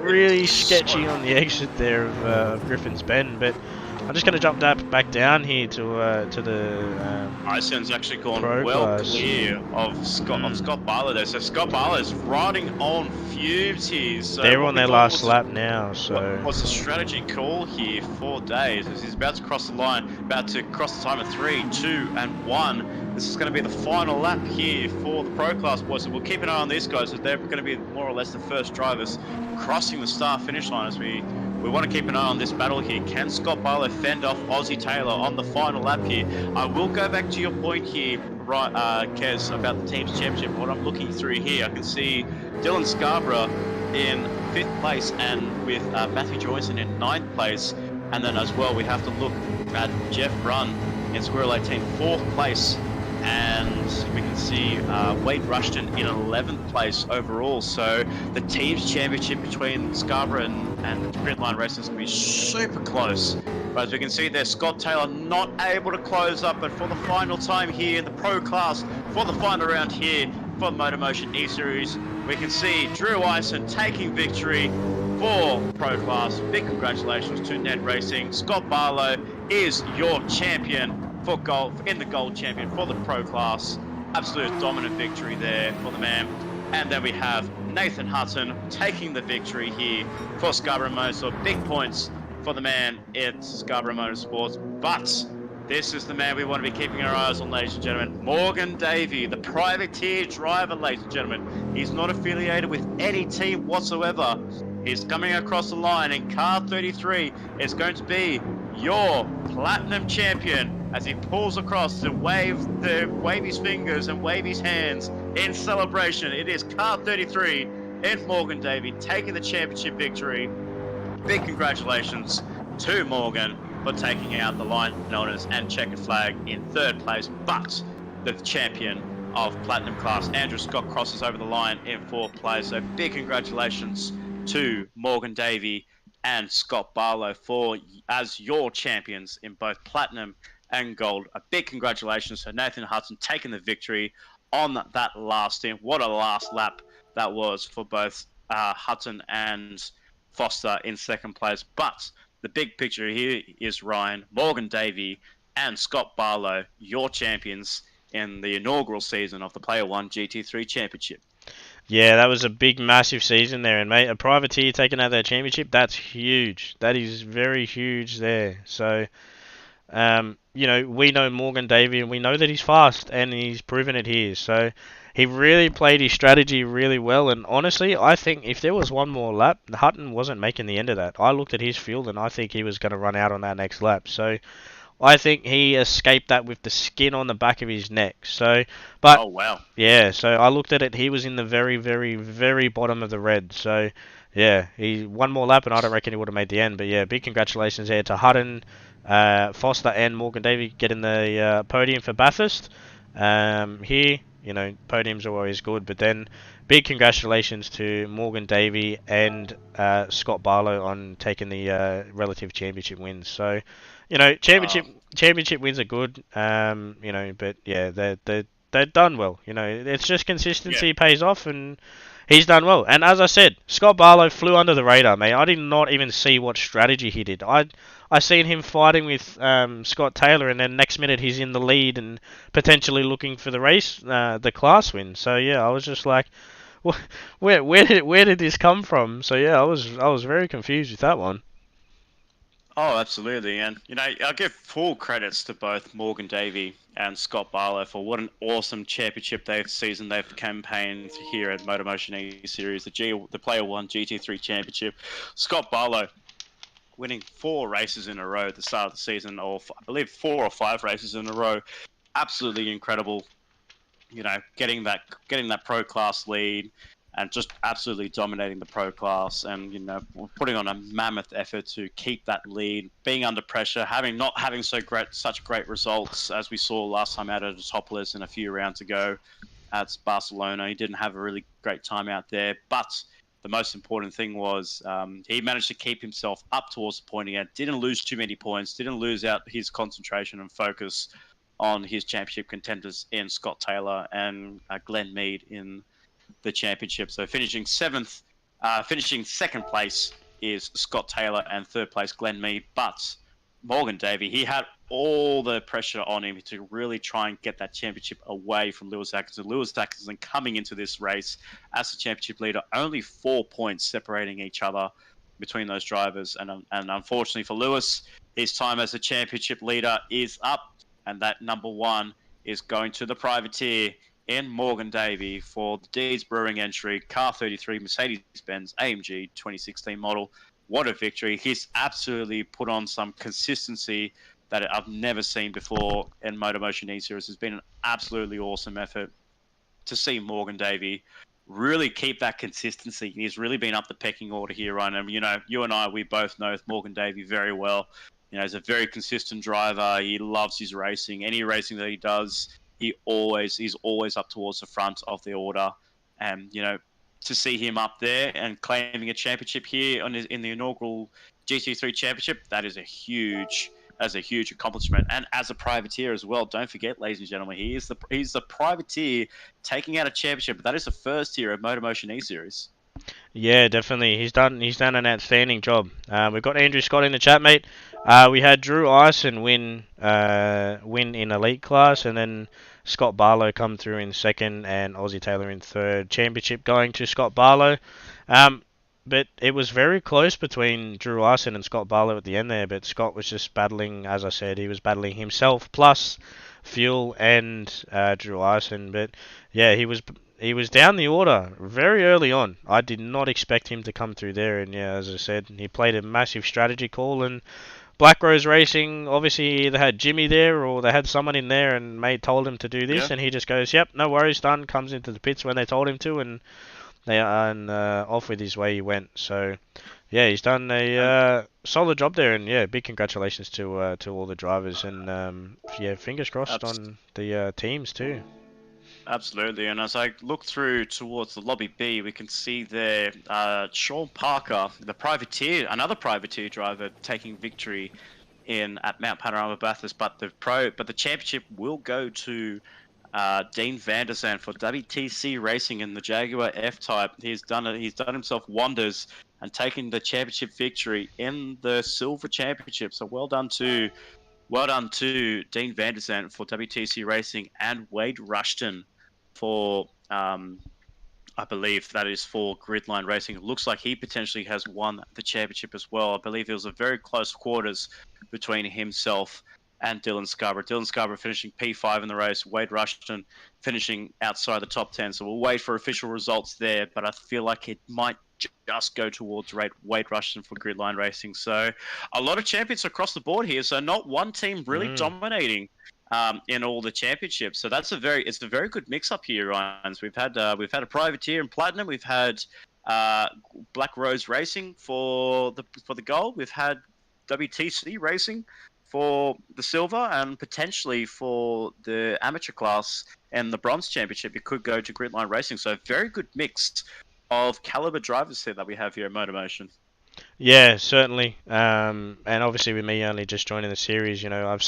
Speaker 6: really sketchy on the exit there of Griffin's Bend, but. I'm just going to jump back down here to the.
Speaker 7: Iceland's actually gone
Speaker 6: Pro
Speaker 7: well
Speaker 6: class.
Speaker 7: clear of Scott Barlow there. So Scott Barlow's riding on fumes here. So
Speaker 6: they're
Speaker 7: what
Speaker 6: on
Speaker 7: we
Speaker 6: their
Speaker 7: thought
Speaker 6: last
Speaker 7: was
Speaker 6: lap now. So
Speaker 7: what's the strategy call here for Days? As he's about to cross the line, about to cross the time of 3, 2, and 1. This is going to be the final lap here for the Pro Class boys. So we'll keep an eye on these guys, as they're going to be more or less the first drivers crossing the start-finish line. As we want to keep an eye on this battle here. Can Scott Barlow fend off Aussie Taylor on the final lap here? I will go back to your point here, right, Kez, about the team's championship. What I'm looking through here, I can see Dylan Scarborough in 5th place, and with Matthew Joyson in 9th place. And then as well, we have to look at Jeff Brunn in Squirrel 18, 4th place. And we can see Wade Rushton in 11th place overall. So the team's championship between Scarborough and Gridline Racing is going to be super close. But as we can see there, Scott Taylor not able to close up, but for the final time here in the Pro Class, for the final round here for the MotorMotion E-Series, we can see Drew Ison taking victory for Pro Class. Big congratulations to NED Racing. Scott Barlow is your champion for gold, in the gold champion for the Pro Class. Absolute dominant victory there for the man. And then we have Nathan Hutton taking the victory here for Scarborough Motorsport. Big points for the man at Scarborough Motorsports. But this is the man we want to be keeping our eyes on, ladies and gentlemen. Morgan Davey, the privateer driver, ladies and gentlemen. He's not affiliated with any team whatsoever. He's coming across the line in car 33. It's going to be your platinum champion, as he pulls across to wave his fingers and wave his hands in celebration. It is car 33 in Morgan Davey taking the championship victory. Big congratulations to Morgan for taking out the line owners and checkered flag in 3rd place. But the champion of Platinum Class, Andrew Scott, crosses over the line in 4th place. So big congratulations to Morgan Davey and Scott Barlow as your champions in both Platinum and Gold. A big congratulations to Nathan Hudson taking the victory on that last stint. What a last lap that was for both Hudson and Foster in 2nd place. But the big picture here is Ryan, Morgan Davey and Scott Barlow, your champions in the inaugural season of the Player1 GT3 Championship.
Speaker 6: yeah, that was a big, massive season there, and mate, a privateer taking out their championship, that's huge. That is very huge there. So, you know, we know Morgan Davey, and we know that he's fast, and he's proven it here. So, he really played his strategy really well, and honestly, I think if there was one more lap, Hutton wasn't making the end of that. I looked at his field, and I think he was going to run out on that next lap. So, I think he escaped that with the skin on the back of his neck. So, but
Speaker 7: Oh, wow.
Speaker 6: yeah, so I looked at it. He was in the very, very, very bottom of the red. So, yeah, he one more lap, and I don't reckon he would have made the end. But yeah, big congratulations there to Hutton, Foster, and Morgan Davey getting the podium for Bathurst. Here, you know, podiums are always good, but then big congratulations to Morgan Davey and Scott Barlow on taking the relative championship wins. So, you know, championship wins are good. You know, but yeah, they're done well. You know, it's just consistency pays off, and he's done well. And as I said, Scott Barlow flew under the radar, mate. I did not even see what strategy he did. I seen him fighting with Scott Taylor, and then next minute he's in the lead and potentially looking for the race, the class win. So yeah, I was just like, where did this come from? So yeah, I was very confused with that one.
Speaker 7: Oh, absolutely. And, you know, I'll give full credits to both Morgan Davey and Scott Barlow for what an awesome championship season they've campaigned here at MotorMotion E-Series, the Player1 GT3 Championship. Scott Barlow winning 4 races in a row at the start of the season, or I believe 4 or 5 races in a row. Absolutely incredible. getting that pro class lead and just absolutely dominating the pro class, and putting on a mammoth effort to keep that lead, being under pressure, not having such great results as we saw last time out at Autopolis and a few rounds ago at Barcelona. He didn't have a really great time out there, but the most important thing was he managed to keep himself up towards the pointing end, didn't lose too many points, didn't lose out his concentration and focus on his championship contenders in Scott Taylor and Glenn Mead in the championship. So finishing second place is Scott Taylor, and third place Glenn Mead. But Morgan Davey, he had all the pressure on him to really try and get that championship away from Lewis Atkinson. Lewis Atkinson coming into this race as the championship leader, only 4 points separating each other between those drivers. And unfortunately for Lewis, his time as the championship leader is up, and that number one is going to the privateer in Morgan Davey for the Deeds Brewing entry, Car 33 Mercedes-Benz AMG 2016 model. What a victory. He's absolutely put on some consistency that I've never seen before in MotorMotion E-Series. It's been an absolutely awesome effort to see Morgan Davey really keep that consistency. He's really been up the pecking order here, Ryan. And, you and I, we both know Morgan Davey very well. He's a very consistent driver. He loves his racing. Any racing that he does, he's always up towards the front of the order. And, to see him up there and claiming a championship here in the inaugural GT3 Championship, that is a huge accomplishment. And as a privateer as well, don't forget, ladies and gentlemen, he's the privateer taking out a championship. That is the first here of MotorMotion E-Series.
Speaker 6: Yeah, definitely. He's done an outstanding job. We've got Andrew Scott in the chat, mate. We had Drew Ison win in elite class, and then Scott Barlow come through in second, and Aussie Taylor in third. Championship going to Scott Barlow. But it was very close between Drew Ison and Scott Barlow at the end there. But Scott was just battling, as I said, he was battling himself plus fuel and Drew Ison. But yeah, he was down the order very early on. I did not expect him to come through there, and yeah, as I said, he played a massive strategy call, and Black Rose Racing, obviously either had Jimmy there or they had someone in there and told him to do this, and he just goes, yep, no worries, done, comes into the pits when they told him to, and off with his way he went. So yeah, he's done a solid job there, and yeah, big congratulations to all the drivers, and yeah, fingers crossed on the teams too.
Speaker 7: Absolutely, and as I look through towards the Lobby B, we can see there Sean Parker, the privateer, another privateer driver, taking victory at Mount Panorama Bathurst. But the championship will go to Dean van der Zandt for WTC Racing in the Jaguar F-Type. He's done himself wonders and taking the championship victory in the Silver Championship. So well done to Dean van der Zandt for WTC Racing, and Wade Rushton for, I believe that is for Gridline Racing. It looks like he potentially has won the championship as well. I believe it was a very close quarters between himself and Dylan Scarborough. Dylan Scarborough finishing P5 in the race, Wade Rushton finishing outside the top 10. So we'll wait for official results there, but I feel like it might just go towards Wade Rushton for Gridline Racing. So a lot of champions across the board here. So not one team really dominating in all the championships. So it's a very good mix up here, Ryan. So we've had a privateer in platinum. We've had Black Rose Racing for the gold. We've had WTC Racing for the silver, and potentially for the amateur class and the bronze championship, it could go to Gridline Racing. So a very good mix of caliber drivers here that we have here at MotorMotion.
Speaker 6: Yeah, certainly. And obviously with me only just joining the series, I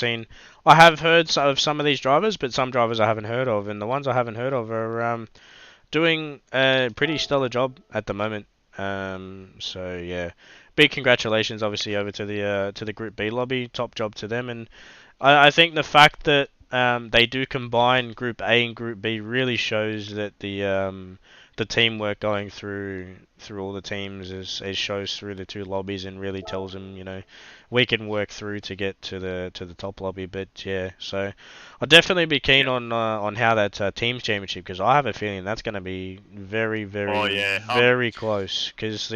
Speaker 6: have heard of some of these drivers, but some drivers I haven't heard of, and the ones I haven't heard of are doing a pretty stellar job at the moment. So yeah, big congratulations obviously over to the Group B lobby. Top job to them, and I think the fact that they do combine Group A and Group B really shows that the teamwork going through all the teams is shows through the two lobbies, and really tells them, we can work through to get to the top lobby. But yeah, so I'll definitely be keen on how that teams championship, because I have a feeling that's going to be very very close. Because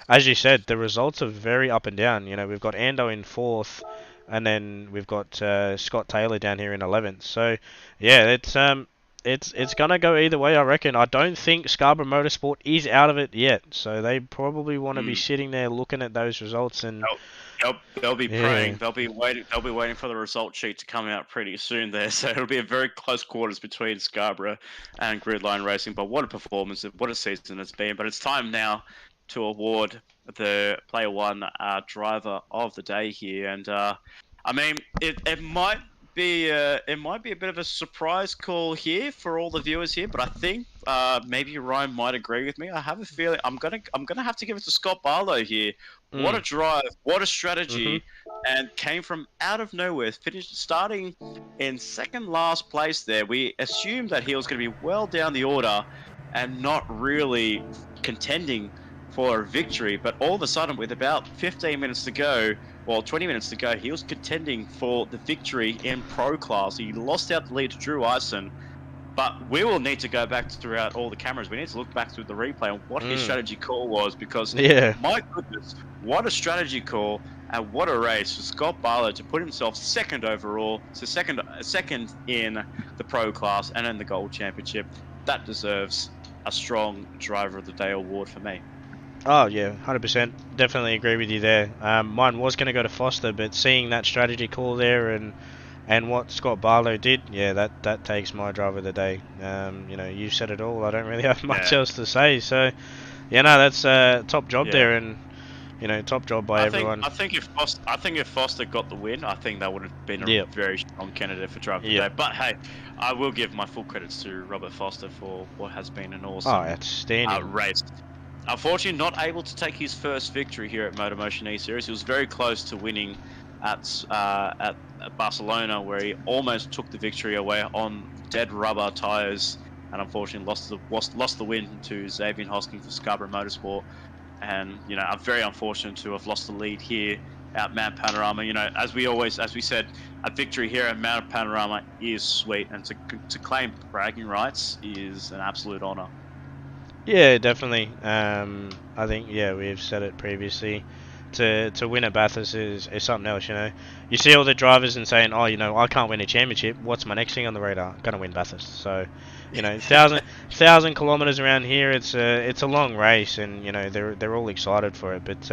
Speaker 6: as you said, the results are very up and down. We've got Ando in 4th, and then we've got Scott Taylor down here in 11th. So yeah, it's gonna go either way, I reckon. I don't think Scarborough Motorsport is out of it yet, so they probably want to be sitting there looking at those results and.
Speaker 7: They'll be praying. They'll be waiting. They'll be waiting for the result sheet to come out pretty soon there. So it'll be a very close quarters between Scarborough and Gridline Racing. But what a performance! What a season it's been. But it's time now to award the Player 1 driver of the day here. And I mean, it might be a bit of a surprise call here for all the viewers here. But I think maybe Ryan might agree with me. I have a feeling I'm gonna have to give it to Scott Barlow here. What a drive, what a strategy, and came from out of nowhere, starting in second last place there. We assumed that he was going to be well down the order and not really contending for a victory, but all of a sudden with about 15 minutes to go, well 20 minutes to go, he was contending for the victory in Pro Class. He lost out the lead to Drew Ison. But we will need to go back throughout all the cameras. We need to look back through the replay on what his strategy call was, because my goodness, what a strategy call and what a race for Scott Barlow to put himself second overall, so second in the Pro Class and in the Gold Championship. That deserves a strong Driver of the Day award for me.
Speaker 6: Oh yeah, 100%. Definitely agree with you there. Mine was going to go to Foster, but seeing that strategy call there and what Scott Barlow did, yeah, that takes my Driver of the Day. You know, you said it all. I don't really have much else to say. So, yeah, no, that's top job there, and you know, top job by everyone.
Speaker 7: I think if Foster got the win, I think that would have been a very strong candidate for Driver of the Day. But hey, I will give my full credits to Robert Foster for what has been an awesome,
Speaker 6: outstanding
Speaker 7: race. Unfortunately, not able to take his first victory here at MotorMotion E-Series. He was very close to winning at Barcelona, where he almost took the victory away on dead rubber tyres, and unfortunately lost the win to Xavier Hosking for Scarborough Motorsport. And you know, I'm very unfortunate to have lost the lead here at Mount Panorama. You know, as we said, a victory here at Mount Panorama is sweet, and to claim bragging rights is an absolute honour.
Speaker 6: Yeah, definitely. I think we've said it previously. To win at Bathurst is something else, you know. You see all the drivers and saying, oh, you know, I can't win a championship. What's my next thing on the radar? I'm gonna win Bathurst. So, you know, 1,000 kilometers around here. It's a long race, and you know they're all excited for it. But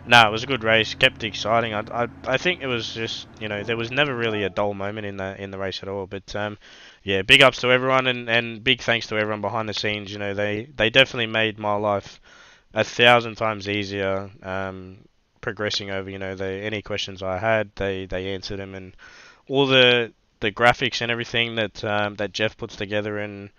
Speaker 6: no, it was a good race. Kept exciting. I think it was just, you know, there was never really a dull moment in the race at all. But yeah, big ups to everyone, and big thanks to everyone behind the scenes. You know, they definitely made my life 1,000 times easier. Progressing over, you know, any questions I had, they answered them, and all the graphics and everything that Jeff puts together and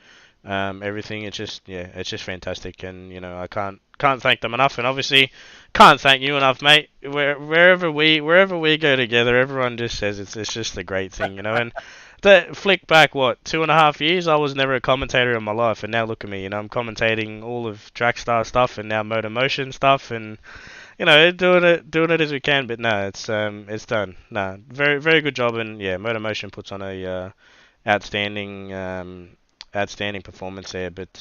Speaker 6: everything. It's just fantastic, and you know, I can't thank them enough, and obviously can't thank you enough, mate. Wherever we go together, everyone just says it's just a great thing, you know. And that flick back 2.5 years, I was never a commentator in my life, and now look at me, you know, I'm commentating all of Trackstar stuff and now MotorMotion stuff, and you know, doing it as we can. But no, it's done. No, very good job, and yeah, MotorMotion puts on a outstanding performance there. But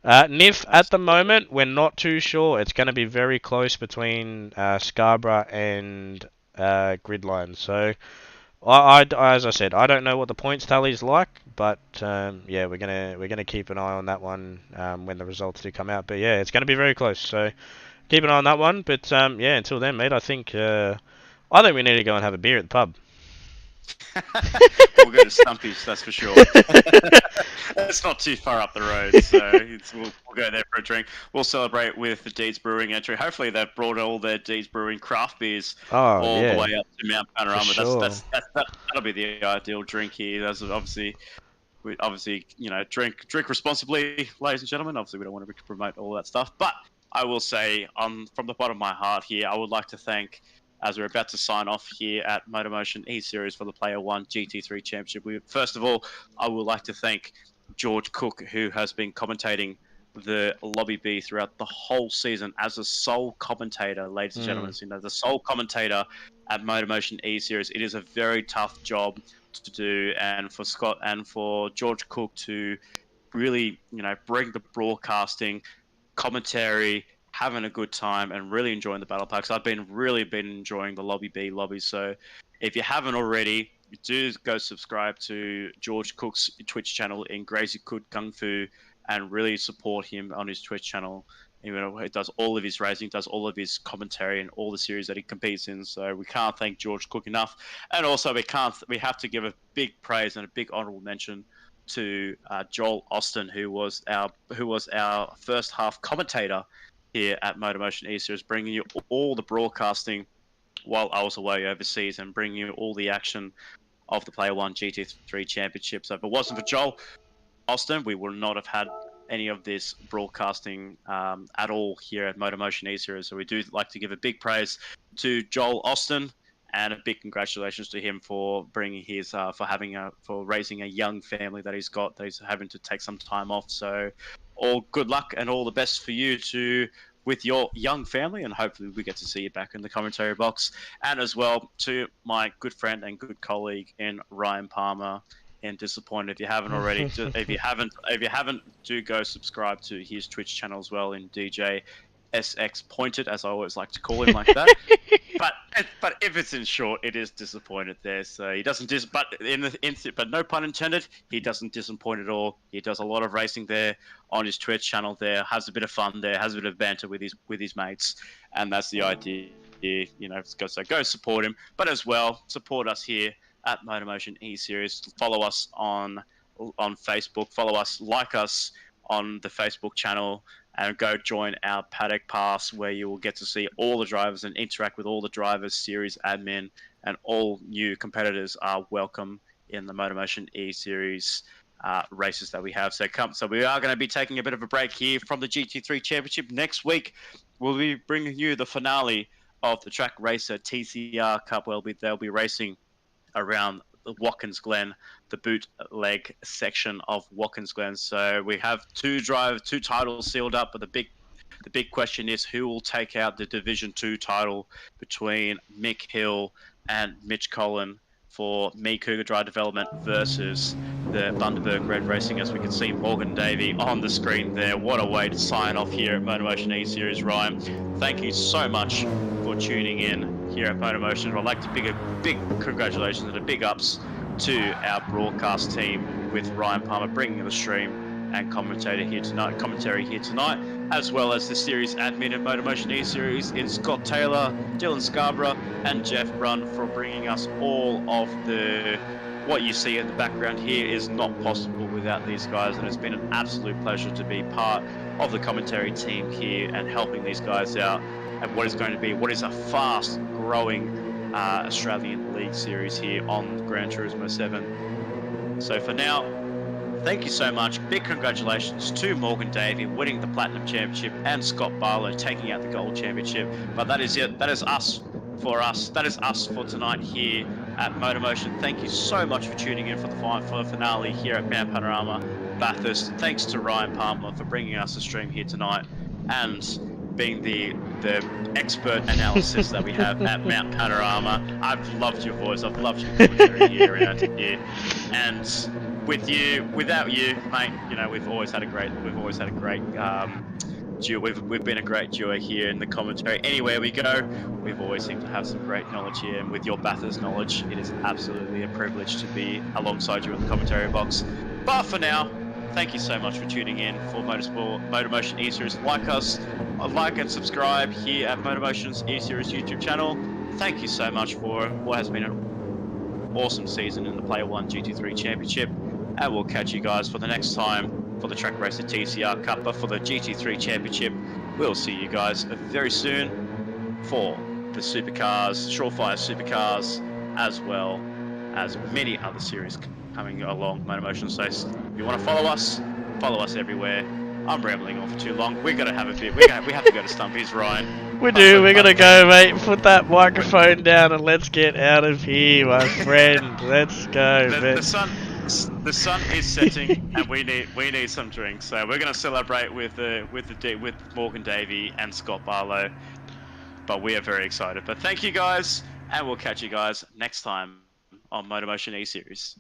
Speaker 6: NIF at the moment, we're not too sure. It's going to be very close between Scarborough and Gridline. So I as I said, I don't know what the points tally is like, but yeah, we're gonna keep an eye on that one when the results do come out. But yeah, it's going to be very close. So keep an eye on that one. But yeah, until then, mate, I think we need to go and have a beer at the pub.
Speaker 7: We'll go to Stumpy's, that's for sure. It's not too far up the road, so we'll go there for a drink. We'll celebrate with the Deeds Brewing entry. Hopefully they've brought all their Deeds Brewing craft beers all the way up to Mount Panorama.
Speaker 6: Sure.
Speaker 7: That'll be the ideal drink here. That's obviously, you know, drink responsibly, ladies and gentlemen. Obviously, we don't want to promote all that stuff, but I will say, from the bottom of my heart here, I would like to thank, as we're about to sign off here at MotorMotion E-Series for the Player 1 GT3 Championship. First of all, I would like to thank George Cooke, who has been commentating the Lobby B throughout the whole season as a sole commentator, ladies and gentlemen. So, you know, the sole commentator at MotorMotion E-Series. It is a very tough job to do, and for Scott and for George Cooke to really, you know, bring the broadcasting, commentary, having a good time, and really enjoying the battle packs. I've really been enjoying the Lobby B lobbies. So if you haven't already, do go subscribe to George Cook's Twitch channel in Crazy Cook Kung Fu and really support him on his Twitch channel. You know, he does all of his racing, does all of his commentary and all the series that he competes in. So we can't thank George Cook enough. And also we have to give a big praise and a big honorable mention to Joel Austin, who was our first half commentator here at MotorMotion E-Series, bringing you all the broadcasting while I was away overseas and bringing you all the action of the Player1 GT3 Championship. So if it wasn't for Joel Austin, we would not have had any of this broadcasting at all here at MotorMotion E-Series. So we do like to give a big praise to Joel Austin and a big congratulations to him for bringing his for raising a young family that he's got, that he's having to take some time off. So all good luck and all the best for you with your young family, and hopefully we get to see you back in the commentary box. And as well to my good friend and good colleague in Ryan Palmer. And disappointed if you haven't already. if you haven't, do go subscribe to his Twitch channel as well in DJ SX Pointed, as I always like to call him like that. but if it's in short, it is disappointed there. So he doesn't but no pun intended, he doesn't disappoint at all. He does a lot of racing there on his Twitch channel there, has a bit of fun there, has a bit of banter with his mates, and that's the idea. You know, so go support him, but as well support us here at MotorMotion E-Series. Follow us on Facebook. Follow us, like us on the Facebook channel, and go join our Paddock Pass, where you will get to see all the drivers and interact with all the drivers, series admin, and all new competitors are welcome in the MotorMotion E-Series races that we have. So we are going to be taking a bit of a break here from the GT3 Championship. Next week, we'll be bringing you the finale of the Track Racer TCR Cup. They'll be racing around the Watkins Glen, the bootleg section of Watkins Glen. So we have two titles sealed up, but the big question is who will take out the Division 2 title between Mick Hill and Mitch Collin for Me Cougar Drive Development versus the Bundaberg Red Racing. As we can see Morgan Davey on the screen there. What a way to sign off here at MotorMotion E-Series, Ryan. Thank you so much for tuning in here at MotorMotion. I'd like to give a big congratulations and a big ups to our broadcast team with Ryan Palmer bringing the stream and commentary here tonight, as well as the series admin at MotorMotion E-Series in Scott Taylor, Dylan Scarborough, and Jeff Brunn for bringing us all of what you see in the background here is not possible without these guys, and it's been an absolute pleasure to be part of the commentary team here and helping these guys out at what is a fast growing Australian League series here on Gran Turismo 7. So for now, thank you so much. Big congratulations to Morgan Davey winning the Platinum Championship and Scott Barlow taking out the Gold Championship. But that is it. That is us for us. That is us for tonight here at MotorMotion. Thank you so much for tuning in for the finale here at Mount Panorama Bathurst. Thanks to Ryan Palmer for bringing us a stream here tonight and being the expert analysis that we have at Mount Panorama. I've loved your voice. I've loved your commentary here around here. And without you, mate, you know, we've always had a great duo. We've been a great duo here in the commentary. Anywhere we go, we've always seemed to have some great knowledge here. And with your Bathurst knowledge, it is absolutely a privilege to be alongside you in the commentary box. But for now, thank you so much for tuning in for MotorMotion E-Series. Like and subscribe here at MotorMotion's E-Series YouTube channel. Thank you so much for what has been an awesome season in the Player1 GT3 Championship. And we'll catch you guys for the next time for the Track Racer TCR Cup. But for the GT3 Championship, we'll see you guys very soon for the Supercars, Surefire Supercars, as well as many other series coming along MotorMotion. So if you want to follow us everywhere. I'm rambling on for too long. We're gonna have a bit. We have to go to Stumpy's, Ryan.
Speaker 6: We do. We're gonna go, mate. Put that microphone down and let's get out of here, my friend. Let's go.
Speaker 7: The sun is setting, and we need some drinks. So we're gonna celebrate with Morgan Davey and Scott Barlow. But we are very excited. But thank you guys, and we'll catch you guys next time on MotorMotion E-Series.